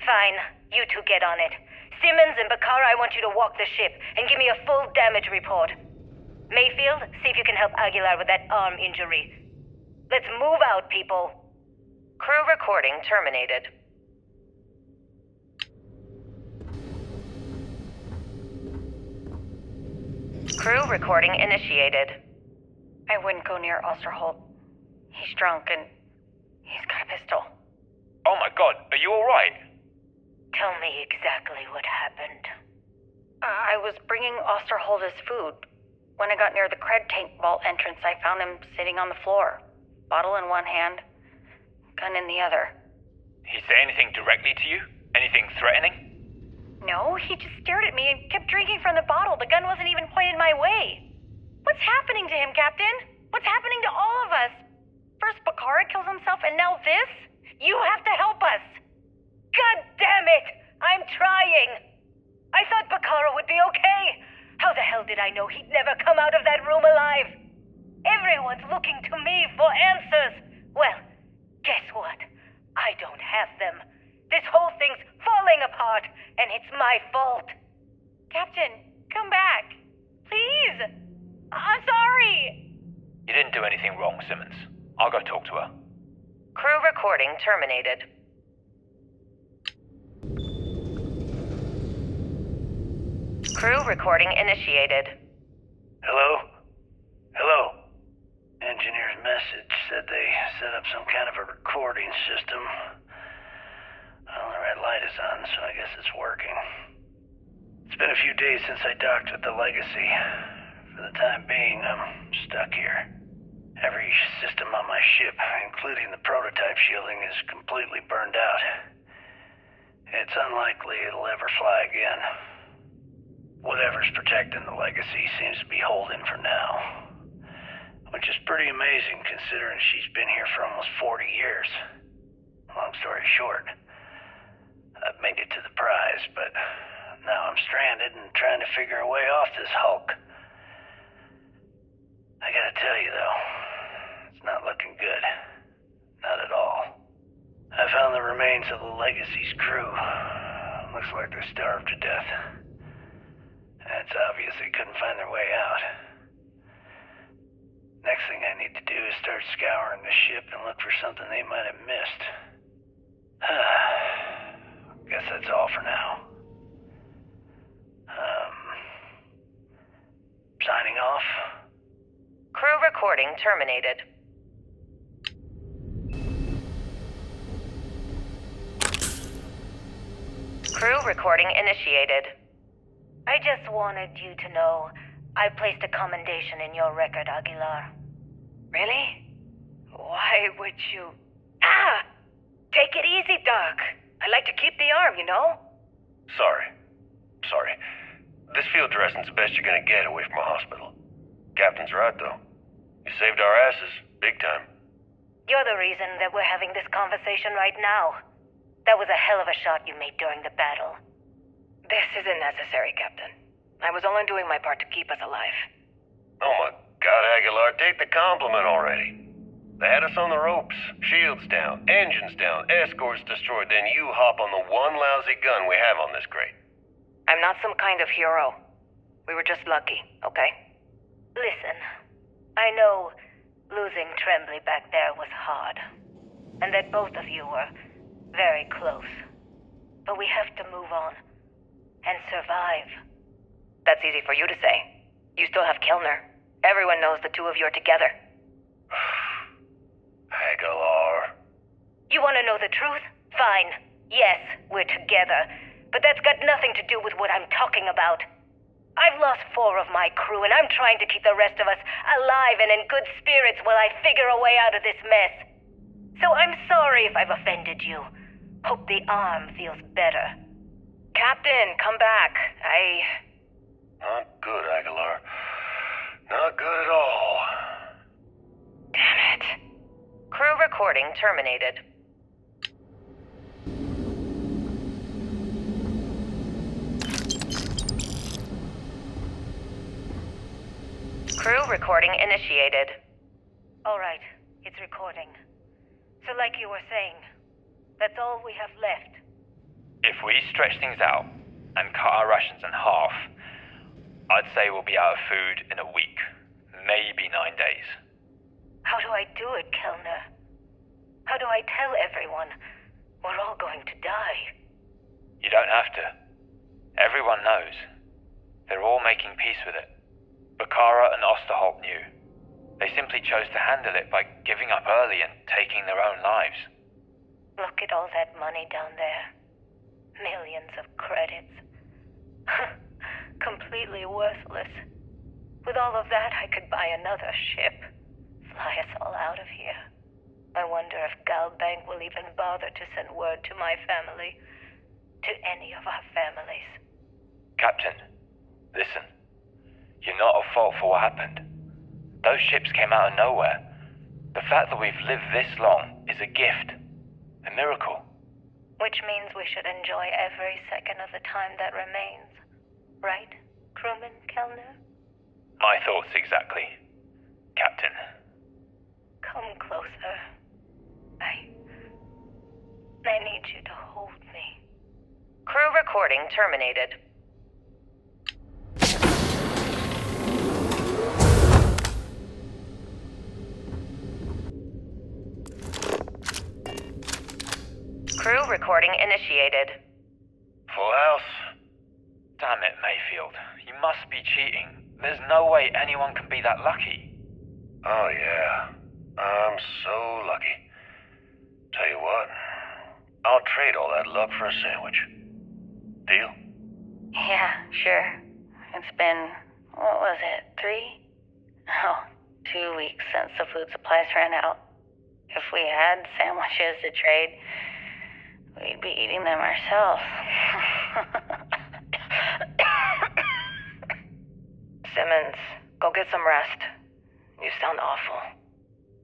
Fine. You two get on it. Simmons and Bakara, I want you to walk the ship and give me a full damage report. Mayfield, see if you can help Aguilar with that arm injury. Let's move out, people. Crew recording terminated. Crew recording initiated. I wouldn't go near Osterholt. He's drunk and he's got a pistol. Oh my god, are you alright? Tell me exactly what happened. I was bringing Osterholt his food. When I got near the cred tank vault entrance, I found him sitting on the floor. Bottle in one hand, gun in the other. He say anything directly to you? Anything threatening? No, he just stared at me and kept drinking from the bottle. The gun wasn't even pointed my way. What's happening to him, Captain? What's happening to all of us? First Bakara kills himself and now this? You have to help us. God damn it! I'm trying. I thought Bakara would be okay. How the hell did I know he'd never come out of that room alive? Everyone's looking to me for answers. Well, guess what? I don't have them. This whole thing's falling apart, and it's my fault. Captain, come back. Please. I'm sorry. You didn't do anything wrong, Simmons. I'll go talk to her. Crew recording terminated. Crew recording initiated. Hello? Hello? Engineer's message said they set up some kind of a recording system. Well, the red light is on, so I guess it's working. It's been a few days since I docked with the Legacy. For the time being, I'm stuck here. Every system on my ship, including the prototype shielding, is completely burned out. It's unlikely it'll ever fly again. Whatever's protecting the Legacy seems to be holding for now. Which is pretty amazing considering she's been here for almost 40 years. Long story short, I've made it to the prize, but now I'm stranded and trying to figure a way off this hulk. I gotta tell you though, it's not looking good. Not at all. I found the remains of the Legacy's crew. Looks like they're starved to death. It's obvious they couldn't find their way out. Next thing I need to do is start scouring the ship and look for something they might have missed. Guess that's all for now. Signing off. Crew recording terminated. Crew recording initiated. I just wanted you to know I placed a commendation in your record, Aguilar. Really? Why would you... Ah! Take it easy, Doc. I like to keep the arm, you know? Sorry. This field dressing's the best you're gonna get away from a hospital. Captain's right, though. You saved our asses, big time. You're the reason that we're having this conversation right now. That was a hell of a shot you made during the battle. This isn't necessary, Captain. I was only doing my part to keep us alive. Oh my God, Aguilar, take the compliment already. They had us on the ropes, shields down, engines down, escorts destroyed, then you hop on the one lousy gun we have on this crate. I'm not some kind of hero. We were just lucky, okay? Listen, I know losing Tremblay back there was hard, and that both of you were very close. But we have to move on and survive. That's easy for you to say. You still have Kilner. Everyone knows the two of you are together. Aguilar. You want to know the truth? Fine. Yes, we're together. But that's got nothing to do with what I'm talking about. I've lost 4 of my crew, and I'm trying to keep the rest of us alive and in good spirits while I figure a way out of this mess. So I'm sorry if I've offended you. Hope the arm feels better. Captain, come back. Not good, Aguilar. Not good at all. Damn it. Crew recording terminated. Crew recording initiated. All right, it's recording. So like you were saying, that's all we have left. If we stretch things out and cut our rations in half, I'd say we'll be out of food in a week, maybe 9 days. How do I do it, Kellner? How do I tell everyone we're all going to die? You don't have to. Everyone knows. They're all making peace with it. Bakara and Osterholt knew. They simply chose to handle it by giving up early and taking their own lives. Look at all that money down there. Millions of credits. Completely worthless. With all of that, I could buy another ship. Fly us all out of here. I wonder if Galbank will even bother to send word to my family. To any of our families. Captain, listen. You're not at fault for what happened. Those ships came out of nowhere. The fact that we've lived this long is a gift. A miracle. Which means we should enjoy every second of the time that remains, right? crewman, Kellner? My thoughts exactly, Captain. Come closer. I need you to hold me. Crew recording terminated. Crew recording initiated. Full house. Damn it, Mayfield. You must be cheating. There's no way anyone can be that lucky. Oh, yeah. I'm so lucky. Tell you what, I'll trade all that luck for a sandwich. Deal? Yeah, sure. It's been, what was it, 2 weeks since the food supplies ran out. If we had sandwiches to trade, we'd be eating them ourselves. Simmons, go get some rest. You sound awful.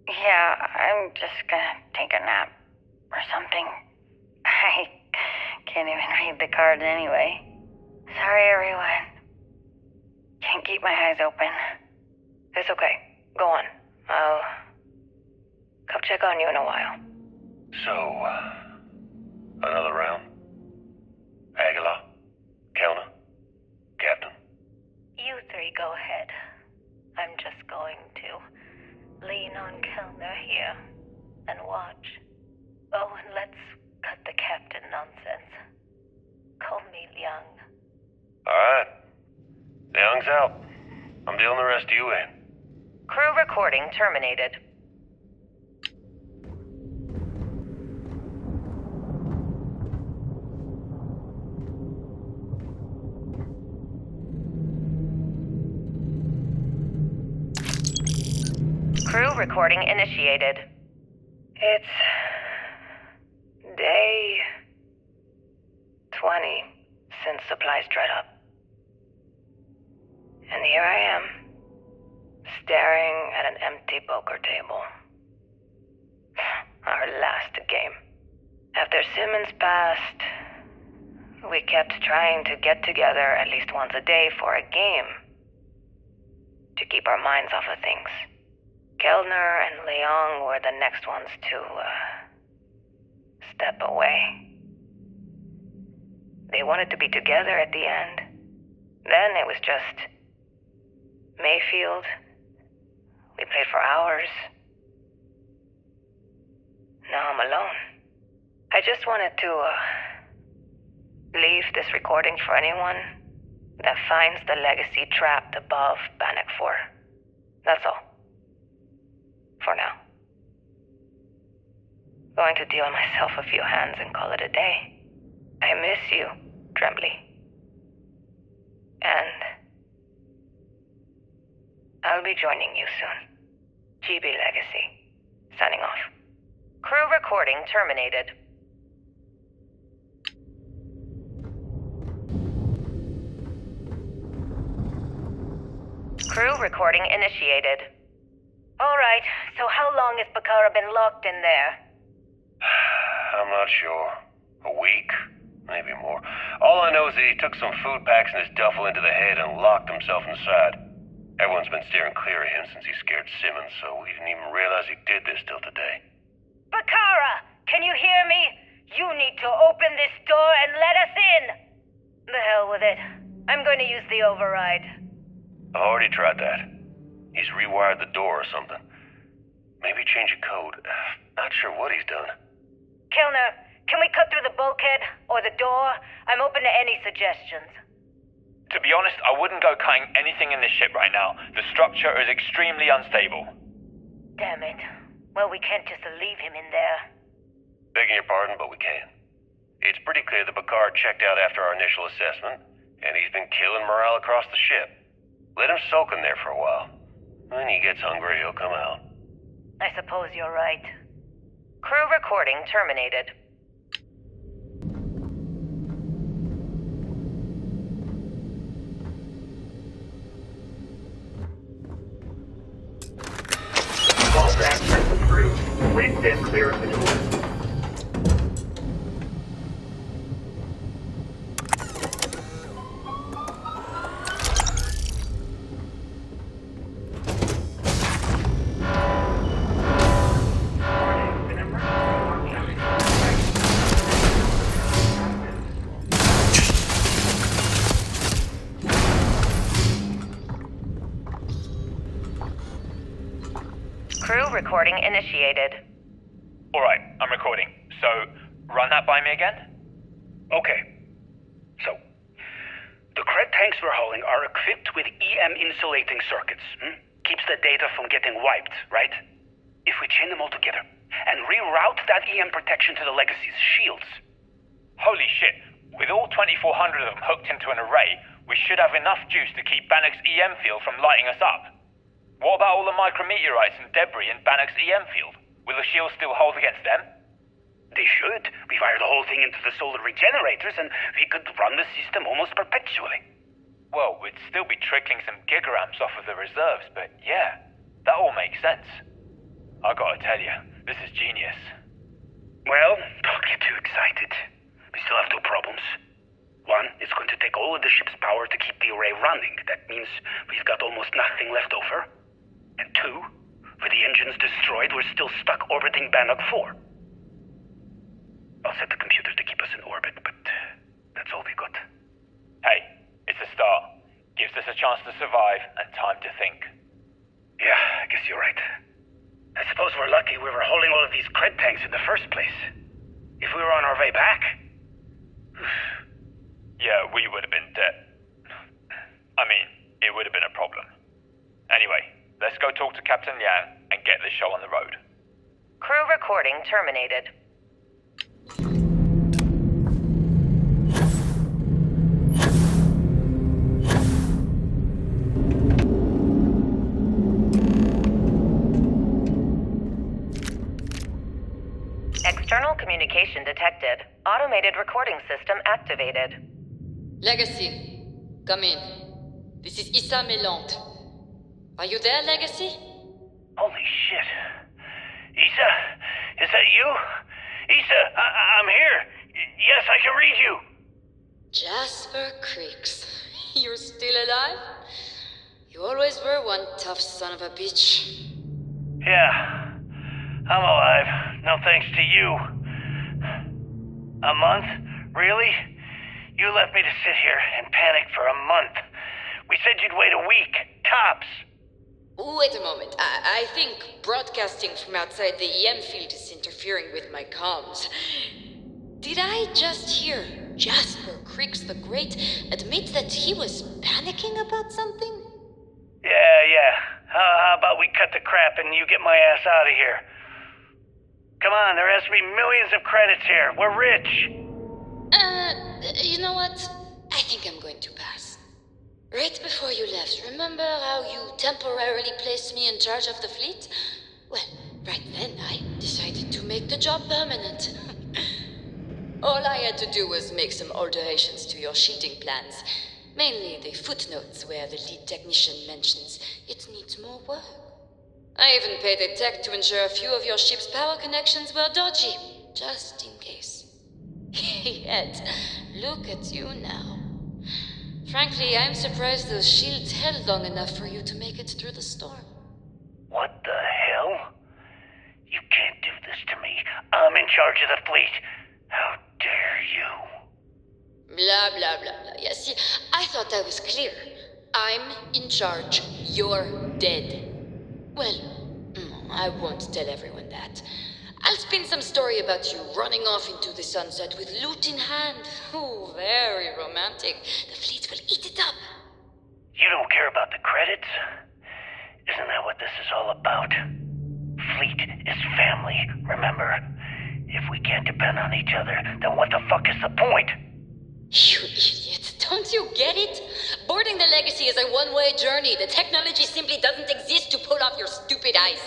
Yeah, I'm just gonna take a nap or something. I can't even read the cards anyway. Sorry, everyone. Can't keep my eyes open. It's okay. Go on. I'll come check on you in a while. So, another round? Aguilar? Kellner? Captain? You three go ahead. I'm just going to lean on Kellner here and watch. Oh, and let's cut the captain nonsense. Call me Liang. Alright. Young's out. I'm dealing the rest of you in. Crew recording terminated. Crew recording initiated. It's day 20 since supplies dried up. And here I am, staring at an empty poker table. Our last game. After Simmons passed, we kept trying to get together at least once a day for a game. To keep our minds off of things. Kellner and Leong were the next ones to, step away. They wanted to be together at the end. Then it was just Mayfield. We played for hours. Now I'm alone. I just wanted to, leave this recording for anyone that finds the legacy trapped above Bannock 4. That's all. For now. Going to deal myself a few hands and call it a day. I miss you, Trembly. And I'll be joining you soon. GB Legacy. Signing off. Crew recording terminated. Crew recording initiated. All right, so how long has Bakara been locked in there? I'm not sure. A week? Maybe more. All I know is that he took some food packs in his duffel into the head and locked himself inside. Everyone's been steering clear of him since he scared Simmons, so we didn't even realize he did this till today. Bakara! Can you hear me? You need to open this door and let us in! The hell with it. I'm going to use the override. I already tried that. He's rewired the door or something. Maybe change a code. Not sure what he's done. Kellner, can we cut through the bulkhead or the door? I'm open to any suggestions. To be honest, I wouldn't go cutting anything in this ship right now. The structure is extremely unstable. Damn it. Well, we can't just leave him in there. Begging your pardon, but we can. It's pretty clear that Bakar checked out after our initial assessment, and he's been killing morale across the ship. Let him soak in there for a while. When he gets hungry, he'll come out. I suppose you're right. Crew recording terminated. All transfers approved. Please stand clear of the door. recording initiated. Alright, I'm recording. So, run that by me again? Okay. So, the cred tanks we're hauling are equipped with EM insulating circuits. Keeps the data from getting wiped, right? If we chain them all together and reroute that EM protection to the Legacy's shields. Holy shit, with all 2,400 of them hooked into an array, we should have enough juice to keep Bannock's EM field from lighting us up. What about all the micrometeorites and debris in Bannock's EM field? Will the shields still hold against them? They should. We wire the whole thing into the solar regenerators and we could run the system almost perpetually. Well, we'd still be trickling some gigaramps off of the reserves, but yeah, that all makes sense. I gotta tell you, this is genius. Well, don't get too excited. We still have two problems. One, it's going to take all of the ship's power to keep the array running. That means we've got almost nothing left over. And two, with the engines destroyed, we're still stuck orbiting Bannock 4. I'll set the computers to keep us in orbit, but that's all we got. Hey, it's a start. Gives us a chance to survive and time to think. Yeah, I guess you're right. I suppose we're lucky we were holding all of these cred tanks in the first place. If we were on our way back... Yeah, we would have been dead. I mean, it would have been a problem. Anyway, let's go talk to Captain Yang and get this show on the road. Crew recording terminated. External communication detected. Automated recording system activated. Legacy, come in. This is Issa Melant. Are you there, Legacy? Holy shit. Issa, is that you? Issa, I'm here. Yes, I can read you. Jasper Creeks. You're still alive? You always were one tough son of a bitch. Yeah, I'm alive. No thanks to you. A month? Really? You left me to sit here and panic for a month. We said you'd wait a week, tops. Wait a moment. I think broadcasting from outside the EM field is interfering with my comms. Did I just hear Jasper Creeks the Great admit that he was panicking about something? Yeah. How about we cut the crap and you get my ass out of here? Come on, there has to be millions of credits here. We're rich. You know what? I think I'm going to pass. Right before you left, remember how you temporarily placed me in charge of the fleet? Well, right then I decided to make the job permanent. All I had to do was make some alterations to your shielding plans. Mainly the footnotes where the lead technician mentions it needs more work. I even paid a tech to ensure a few of your ship's power connections were dodgy, just in case. Yet, look at you now. Frankly, I'm surprised those shields held long enough for you to make it through the storm. What the hell? You can't do this to me. I'm in charge of the fleet. How dare you? Blah, blah, blah, blah. Yeah, see, I thought I was clear. I'm in charge. You're dead. Well, I won't tell everyone that. I'll spin some story about you running off into the sunset with loot in hand. Oh, very romantic. The fleet will eat it up. You don't care about the credits? Isn't that what this is all about? Fleet is family, remember? If we can't depend on each other, then what the fuck is the point? You idiot. Don't you get it? Boarding the Legacy is a one-way journey. The technology simply doesn't exist to pull off your stupid eyes.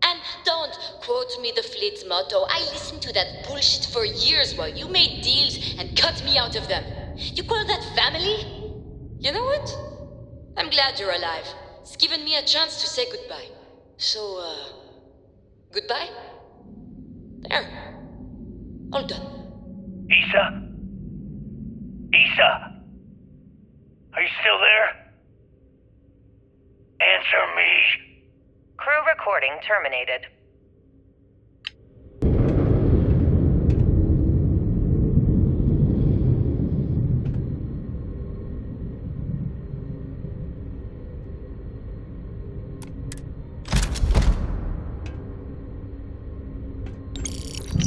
And don't quote me the fleet's motto. I listened to that bullshit for years while you made deals and cut me out of them. You call that family? You know what? I'm glad you're alive. It's given me a chance to say goodbye. So, goodbye? There. All done. Issa? Issa? Are you still there? Answer me. Crew recording terminated.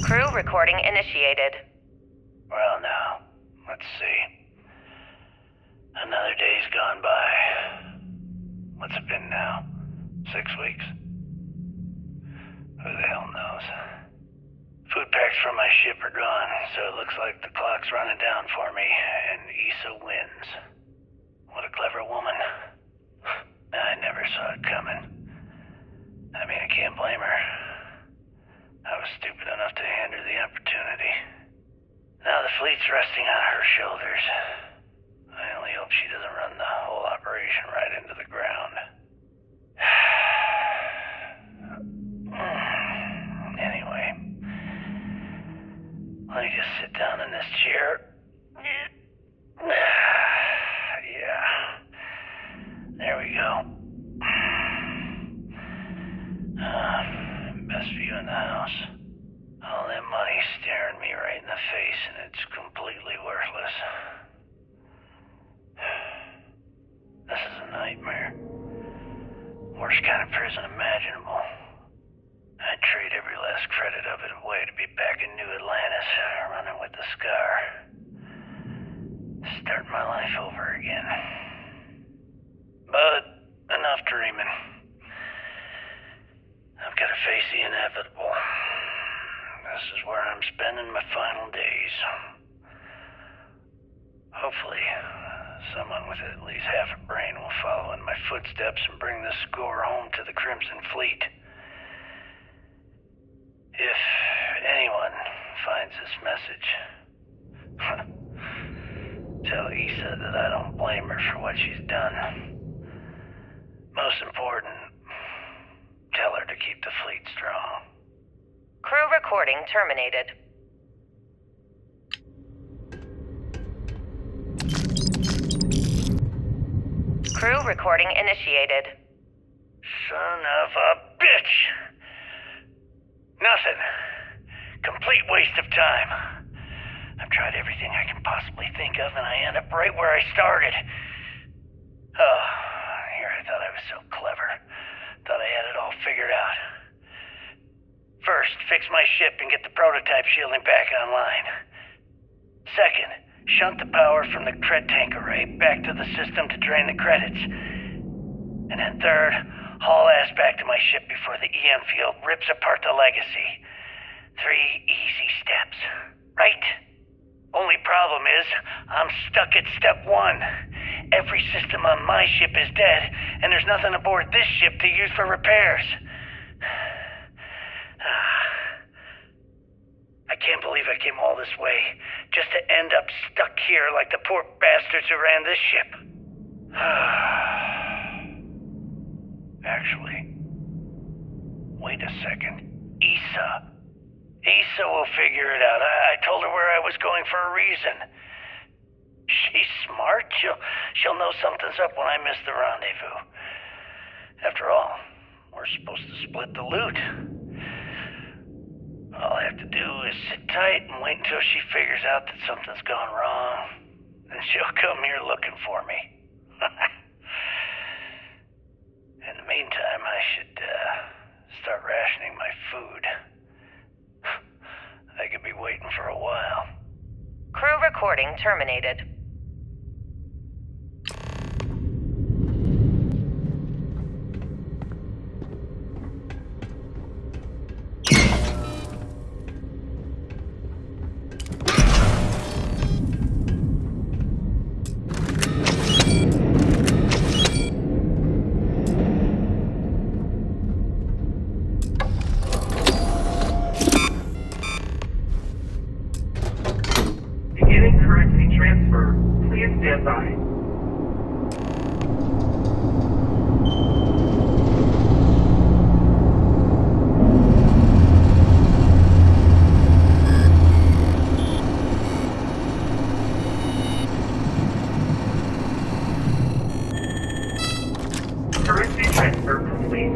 Crew recording initiated. Well, now, let's see. Another day's gone by. What's it been now? 6 weeks? Who the hell knows? Food packs from my ship are gone, so it looks like the clock's running down for me, and Issa wins. What a clever woman. I never saw it coming. I mean, I can't blame her. I was stupid enough to hand her the opportunity. Now the fleet's resting on her shoulders. I only hope she doesn't run the whole operation right into the ground. Anyway, let me just sit down in this chair. Yeah. There we go. Best view in the house. All that money staring me right in the face, and it's completely worthless. This is a nightmare. Worst kind of prison imaginable. I'd trade every last credit of it away to be back in New Atlantis, running with the Scar. Start my life over again. But enough dreaming. I've got to face the inevitable. This is where I'm spending my final days. Hopefully, someone with at least half a brain will follow in my footsteps and bring the score home to the Crimson Fleet. If anyone finds this message, tell Issa that I don't blame her for what she's done. Most important, tell her to keep the fleet strong. Crew recording terminated. Crew recording initiated. Son of a bitch! Nothing. Complete waste of time. I've tried everything I can possibly think of, and I end up right where I started. Oh, here I thought I was so clever. Thought I had it all figured out. First, fix my ship and get the prototype shielding back online. Second, shunt the power from the cred tank array back to the system to drain the credits. And then third, haul ass back to my ship before the EM field rips apart the legacy. 3 easy steps, right? Only problem is, I'm stuck at step 1. Every system on my ship is dead, and there's nothing aboard this ship to use for repairs. I can't believe I came all this way, just to end up stuck here like the poor bastards who ran this ship. Actually, wait a second. Issa will figure it out. I told her where I was going for a reason. She's smart. She'll know something's up when I miss the rendezvous. After all, we're supposed to split the loot. All I have to do is sit tight and wait until she figures out that something's gone wrong. Then she'll come here looking for me. In the meantime, I should start rationing my food. I could be waiting for a while. Crew recording terminated. Beginning currency transfer. Please stand by. Currency transfer complete.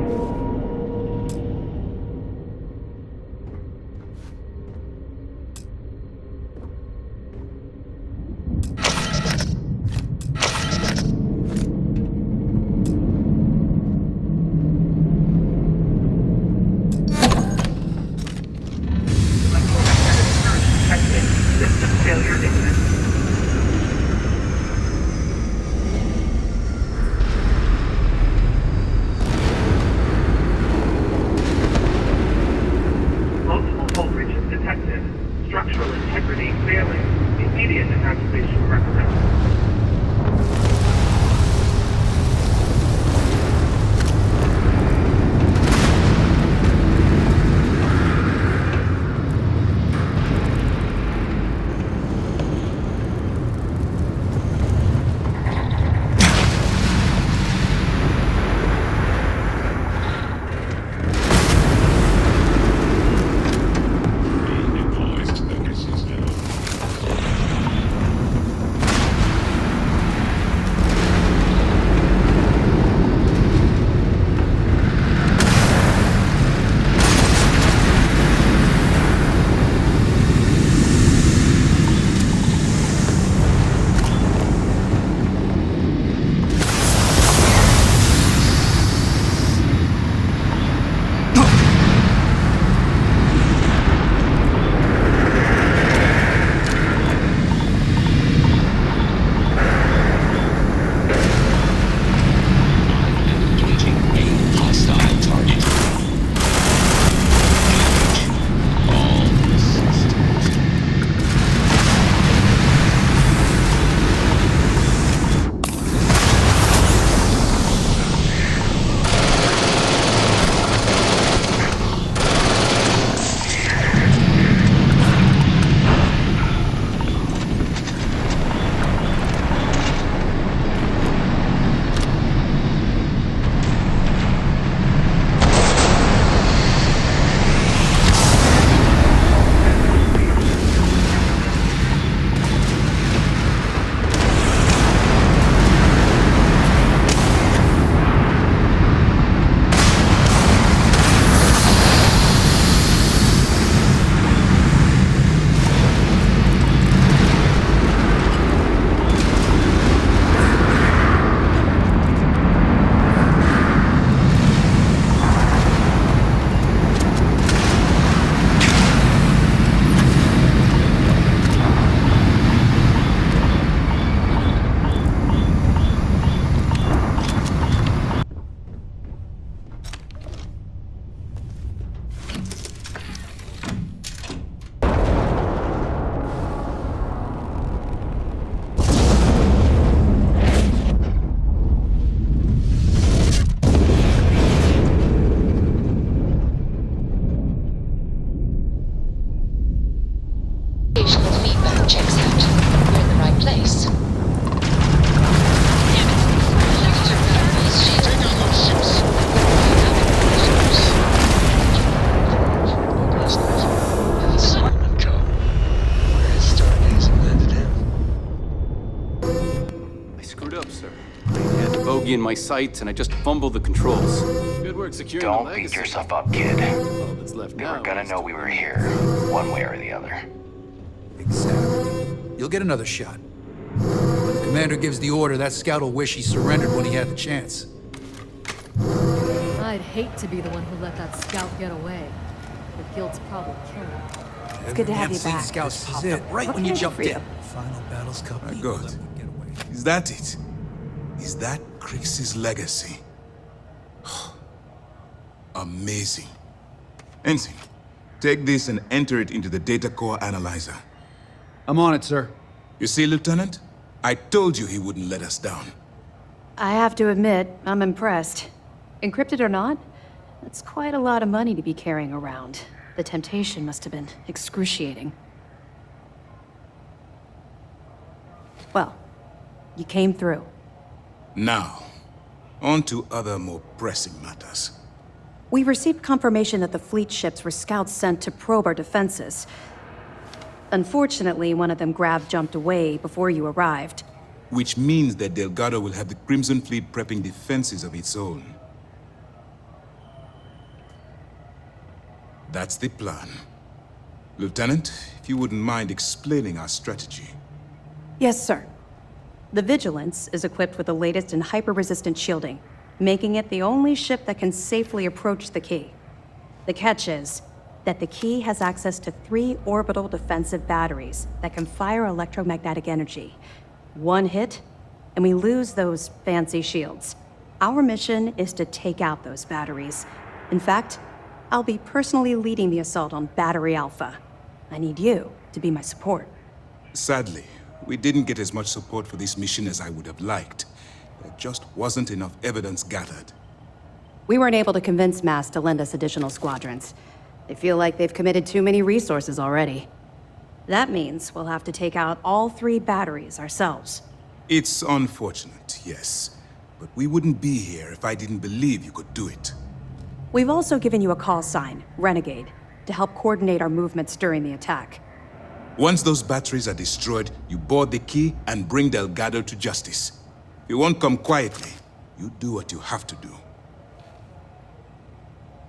in my sights and I just fumbled the controls. Good work securing the Don't legacy. beat yourself up, kid. All that's left They now were gonna is know to- we were here, one way or the other. Exactly. You'll get another shot. When the commander gives the order, that scout will wish he surrendered when he had the chance. I'd hate to be the one who let that scout get away. The guild's probably killed him. It's good to have you Damn back. Scouts popped up right What when can you I do jumped for you? in. Final battle's My complete. God. Is that it? Is that Crix's legacy? Amazing. Ensign, take this and enter it into the data core analyzer. I'm on it, sir. You see, Lieutenant? I told you he wouldn't let us down. I have to admit, I'm impressed. Encrypted or not, that's quite a lot of money to be carrying around. The temptation must have been excruciating. Well, you came through. Now, on to other more pressing matters. We received confirmation that the fleet ships were scouts sent to probe our defenses. Unfortunately, one of them jumped away before you arrived. Which means that Delgado will have the Crimson Fleet prepping defenses of its own. That's the plan. Lieutenant, if you wouldn't mind explaining our strategy. Yes, sir. The Vigilance is equipped with the latest in hyper-resistant shielding, making it the only ship that can safely approach the key. The catch is that the key has access to 3 orbital defensive batteries that can fire electromagnetic energy. One hit, and we lose those fancy shields. Our mission is to take out those batteries. In fact, I'll be personally leading the assault on Battery Alpha. I need you to be my support. Sadly, we didn't get as much support for this mission as I would have liked. There just wasn't enough evidence gathered. We weren't able to convince MAS to lend us additional squadrons. They feel like they've committed too many resources already. That means we'll have to take out all 3 batteries ourselves. It's unfortunate, yes. But we wouldn't be here if I didn't believe you could do it. We've also given you a call sign, Renegade, to help coordinate our movements during the attack. Once those batteries are destroyed, you board the key and bring Delgado to justice. If you won't come quietly, you do what you have to do.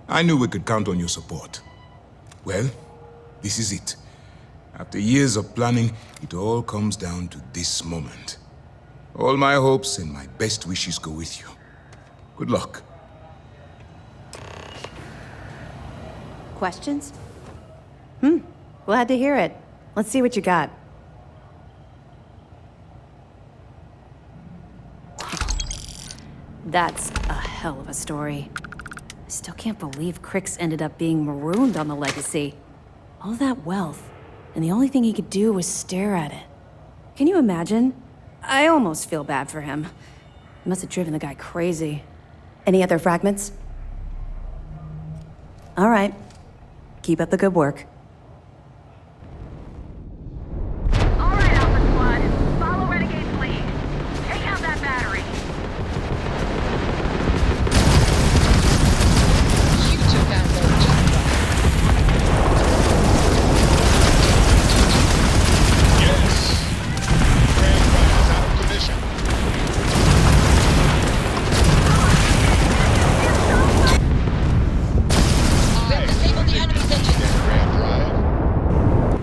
I knew we could count on your support. Well, this is it. After years of planning, it all comes down to this moment. All my hopes and my best wishes go with you. Good luck. Questions? Glad to hear it. Let's see what you got. That's a hell of a story. I still can't believe Crix ended up being marooned on the Legacy. All that wealth, and the only thing he could do was stare at it. Can you imagine? I almost feel bad for him. It must have driven the guy crazy. Any other fragments? All right. Keep up the good work. Alright, Alpha Squad. Follow Renegade's lead. Take out that battery. You took out their jump. Yes! Grand Prime is out of commission. Disable the enemy's engines. Grand Prime.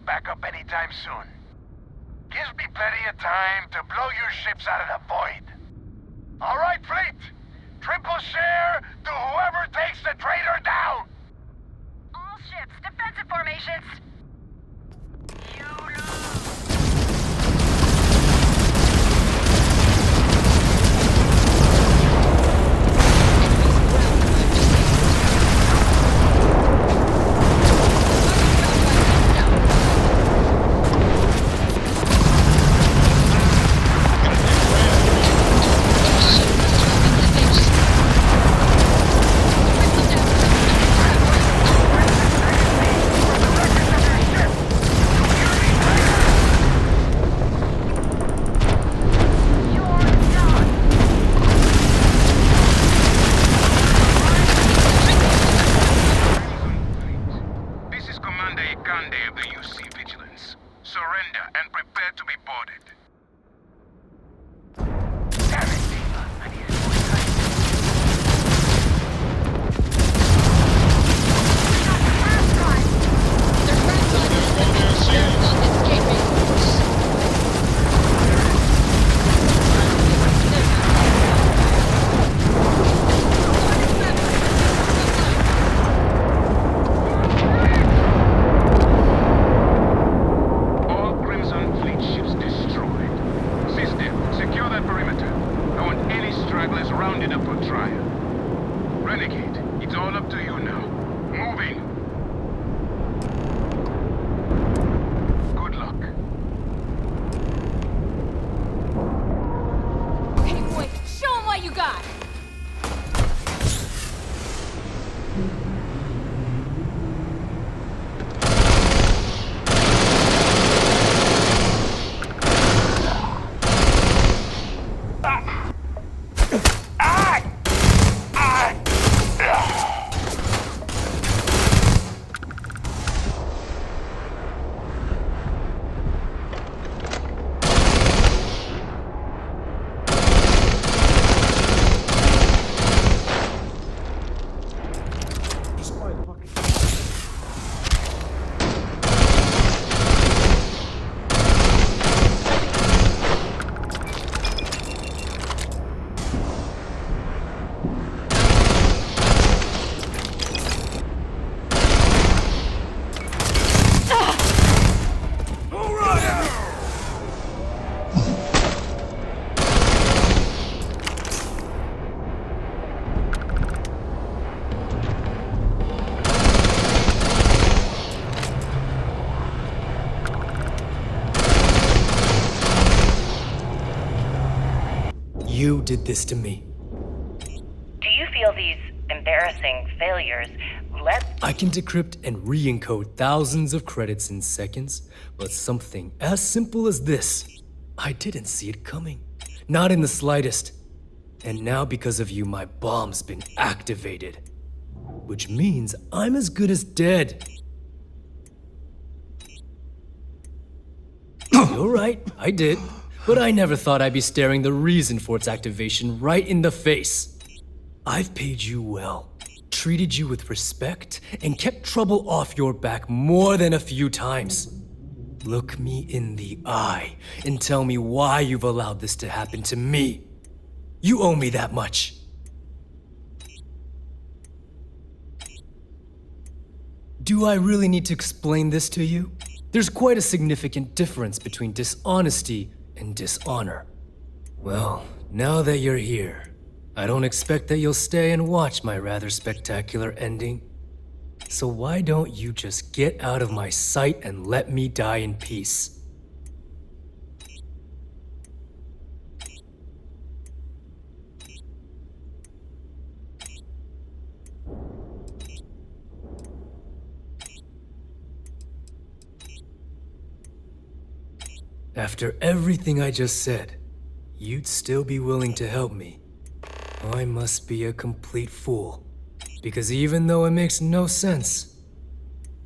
back up anytime soon. Gives me plenty of time to blow your ships out of the void. All right, fleet. Triple share to whoever takes the traitor down. All ships, defensive formations. of the UC Vigilance. Surrender and prepare to be boarded. Damn it, Diva. I need more time. All Crimson Fleet ships destroyed. SysDef, secure that perimeter. I want any stragglers rounded up for trial. Renegade, it's all up to you now. Move in. Good luck. Okay, boy, show 'em what you got! You did this to me. Do you feel these embarrassing failures I can decrypt and re-encode thousands of credits in seconds, but something as simple as this, I didn't see it coming. Not in the slightest. And now because of you, my bomb's been activated. Which means I'm as good as dead. You're right, I did. But I never thought I'd be staring the reason for its activation right in the face. I've paid you well, treated you with respect, and kept trouble off your back more than a few times. Look me in the eye and tell me why you've allowed this to happen to me. You owe me that much. Do I really need to explain this to you? There's quite a significant difference between dishonesty and dishonor. Well, now that you're here, I don't expect that you'll stay and watch my rather spectacular ending. So why don't you just get out of my sight and let me die in peace? After everything I just said, you'd still be willing to help me. I must be a complete fool. Because even though it makes no sense,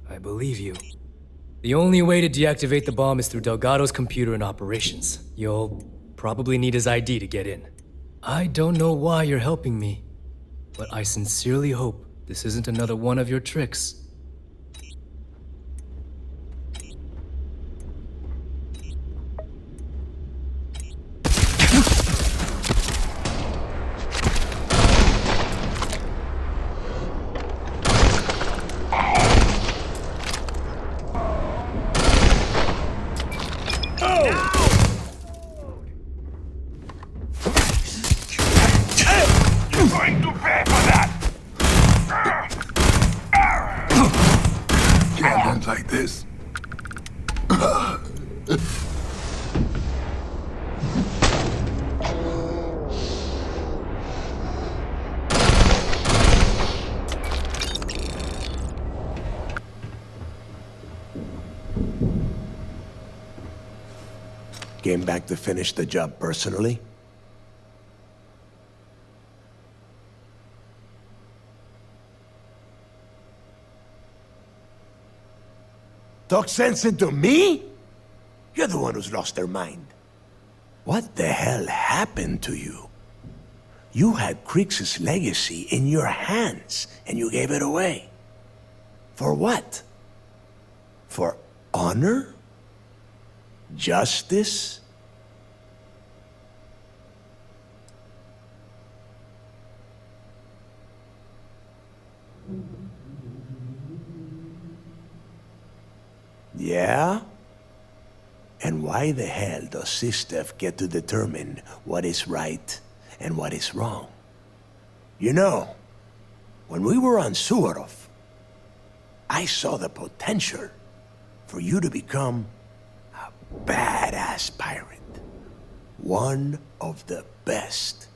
I believe you. The only way to deactivate the bomb is through Delgado's computer and operations. You'll probably need his ID to get in. I don't know why you're helping me, but I sincerely hope this isn't another one of your tricks. You're going to pay for that! Can't end like this. Came back to finish the job personally? Talk sense into me? You're the one who's lost their mind. What the hell happened to you? You had Krix's legacy in your hands, and you gave it away. For what? For honor? Justice? Yeah? And why the hell does SysDef get to determine what is right and what is wrong? You know, when we were on Suvorov, I saw the potential for you to become a badass pirate. One of the best.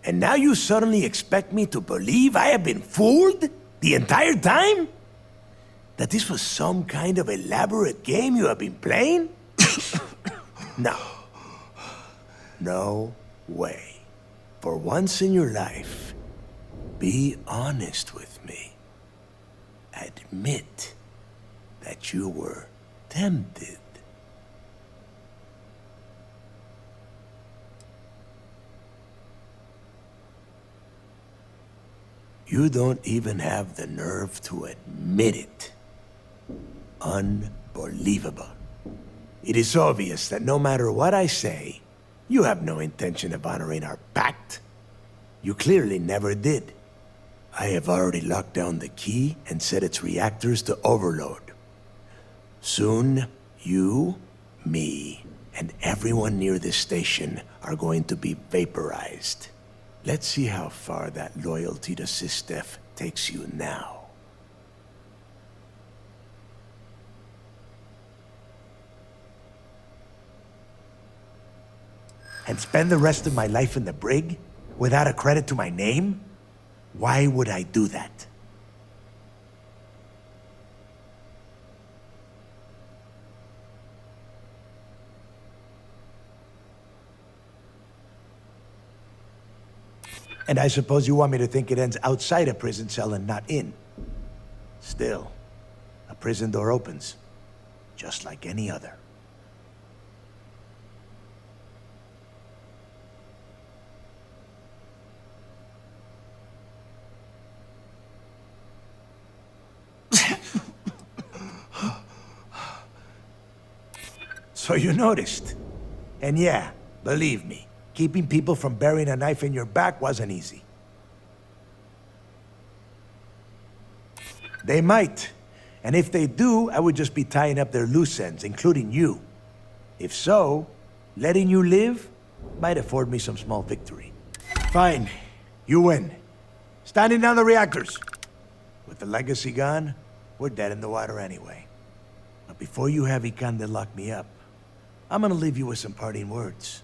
And now you suddenly expect me to believe I have been fooled the entire time? That this was some kind of elaborate game you have been playing? No. No way. For once in your life, be honest with me. Admit that you were tempted. You don't even have the nerve to admit it. Unbelievable. It is obvious that no matter what I say, you have no intention of honoring our pact. You clearly never did. I have already locked down the key and set its reactors to overload. Soon, you, me, and everyone near this station are going to be vaporized. Let's see how far that loyalty to SysDef takes you now. And spend the rest of my life in the brig without a credit to my name? Why would I do that? And I suppose you want me to think it ends outside a prison cell and not in. Still, a prison door opens, just like any other. So you noticed. And yeah, believe me, keeping people from burying a knife in your back wasn't easy. They might. And if they do, I would just be tying up their loose ends, including you. If so, letting you live might afford me some small victory. Fine. You win. Standing down the reactors. With the legacy gone, we're dead in the water anyway. But before you have Ikande lock me up, I'm gonna leave you with some parting words.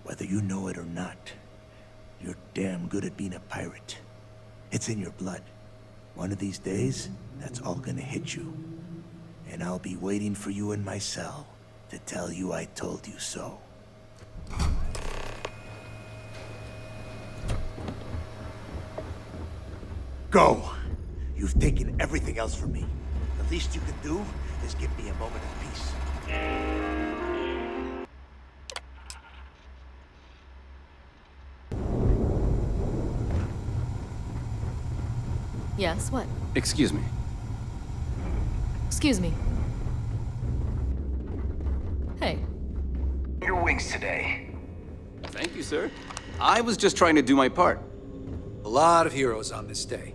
Whether you know it or not, you're damn good at being a pirate. It's in your blood. One of these days, that's all gonna hit you. And I'll be waiting for you in my cell to tell you I told you so. Go! You've taken everything else from me. The least you can do is give me a moment of peace. Yes, what? Excuse me. Excuse me. Hey. Your wings today. Thank you, sir. I was just trying to do my part. A lot of heroes on this day.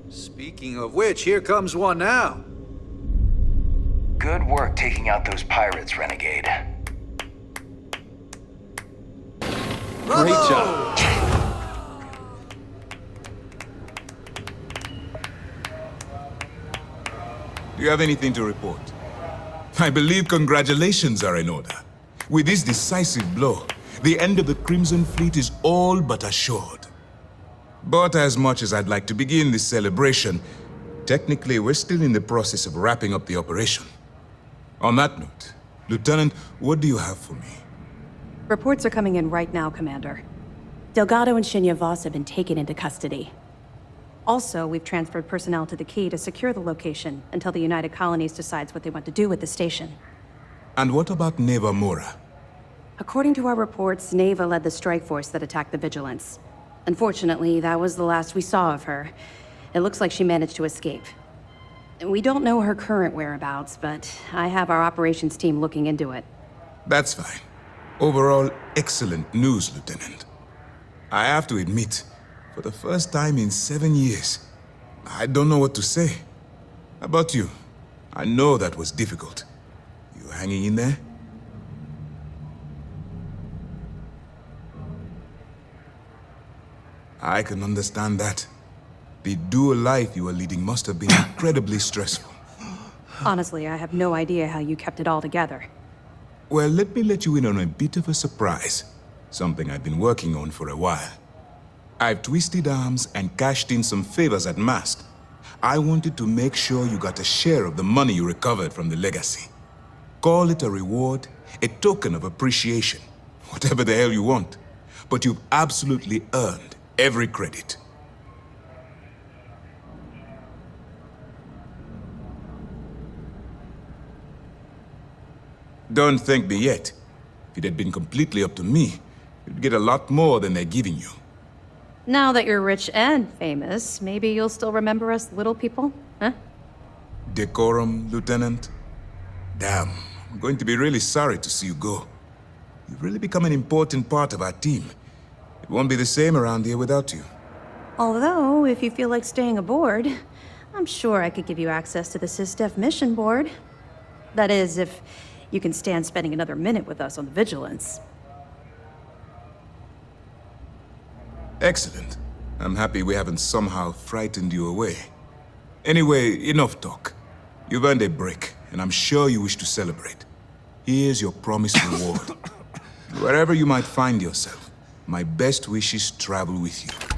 Speaking of which, here comes one now. Good work taking out those pirates, Renegade. Great job. Do you have anything to report? I believe congratulations are in order. With this decisive blow, the end of the Crimson Fleet is all but assured. But as much as I'd like to begin this celebration, technically we're still in the process of wrapping up the operation. On that note, Lieutenant, what do you have for me? Reports are coming in right now, Commander. Delgado and Shinya Voss have been taken into custody. Also, we've transferred personnel to the Key to secure the location until the United Colonies decides what they want to do with the station. And what about Neva Mora? According to our reports, Neva led the strike force that attacked the Vigilance. Unfortunately, that was the last we saw of her. It looks like she managed to escape. We don't know her current whereabouts, but I have our operations team looking into it. That's fine. Overall, excellent news, Lieutenant. I have to admit, for the first time in 7 years, I don't know what to say. How about you? I know that was difficult. You hanging in there? I can understand that. The dual life you were leading must have been incredibly stressful. Honestly, I have no idea how you kept it all together. Well, let me let you in on a bit of a surprise. Something I've been working on for a while. I've twisted arms and cashed in some favors at Mast. I wanted to make sure you got a share of the money you recovered from the legacy. Call it a reward, a token of appreciation, whatever the hell you want. But you've absolutely earned every credit. Don't thank me yet. If it had been completely up to me, you'd get a lot more than they're giving you. Now that you're rich and famous, maybe you'll still remember us little people, huh? Decorum, Lieutenant? Damn, I'm going to be really sorry to see you go. You've really become an important part of our team. It won't be the same around here without you. Although, if you feel like staying aboard, I'm sure I could give you access to the SysDef mission board. That is, if you can stand spending another minute with us on the Vigilance. Excellent. I'm happy we haven't somehow frightened you away. Anyway, enough talk. You've earned a break, and I'm sure you wish to celebrate. Here's your promised reward. Wherever you might find yourself, my best wishes travel with you.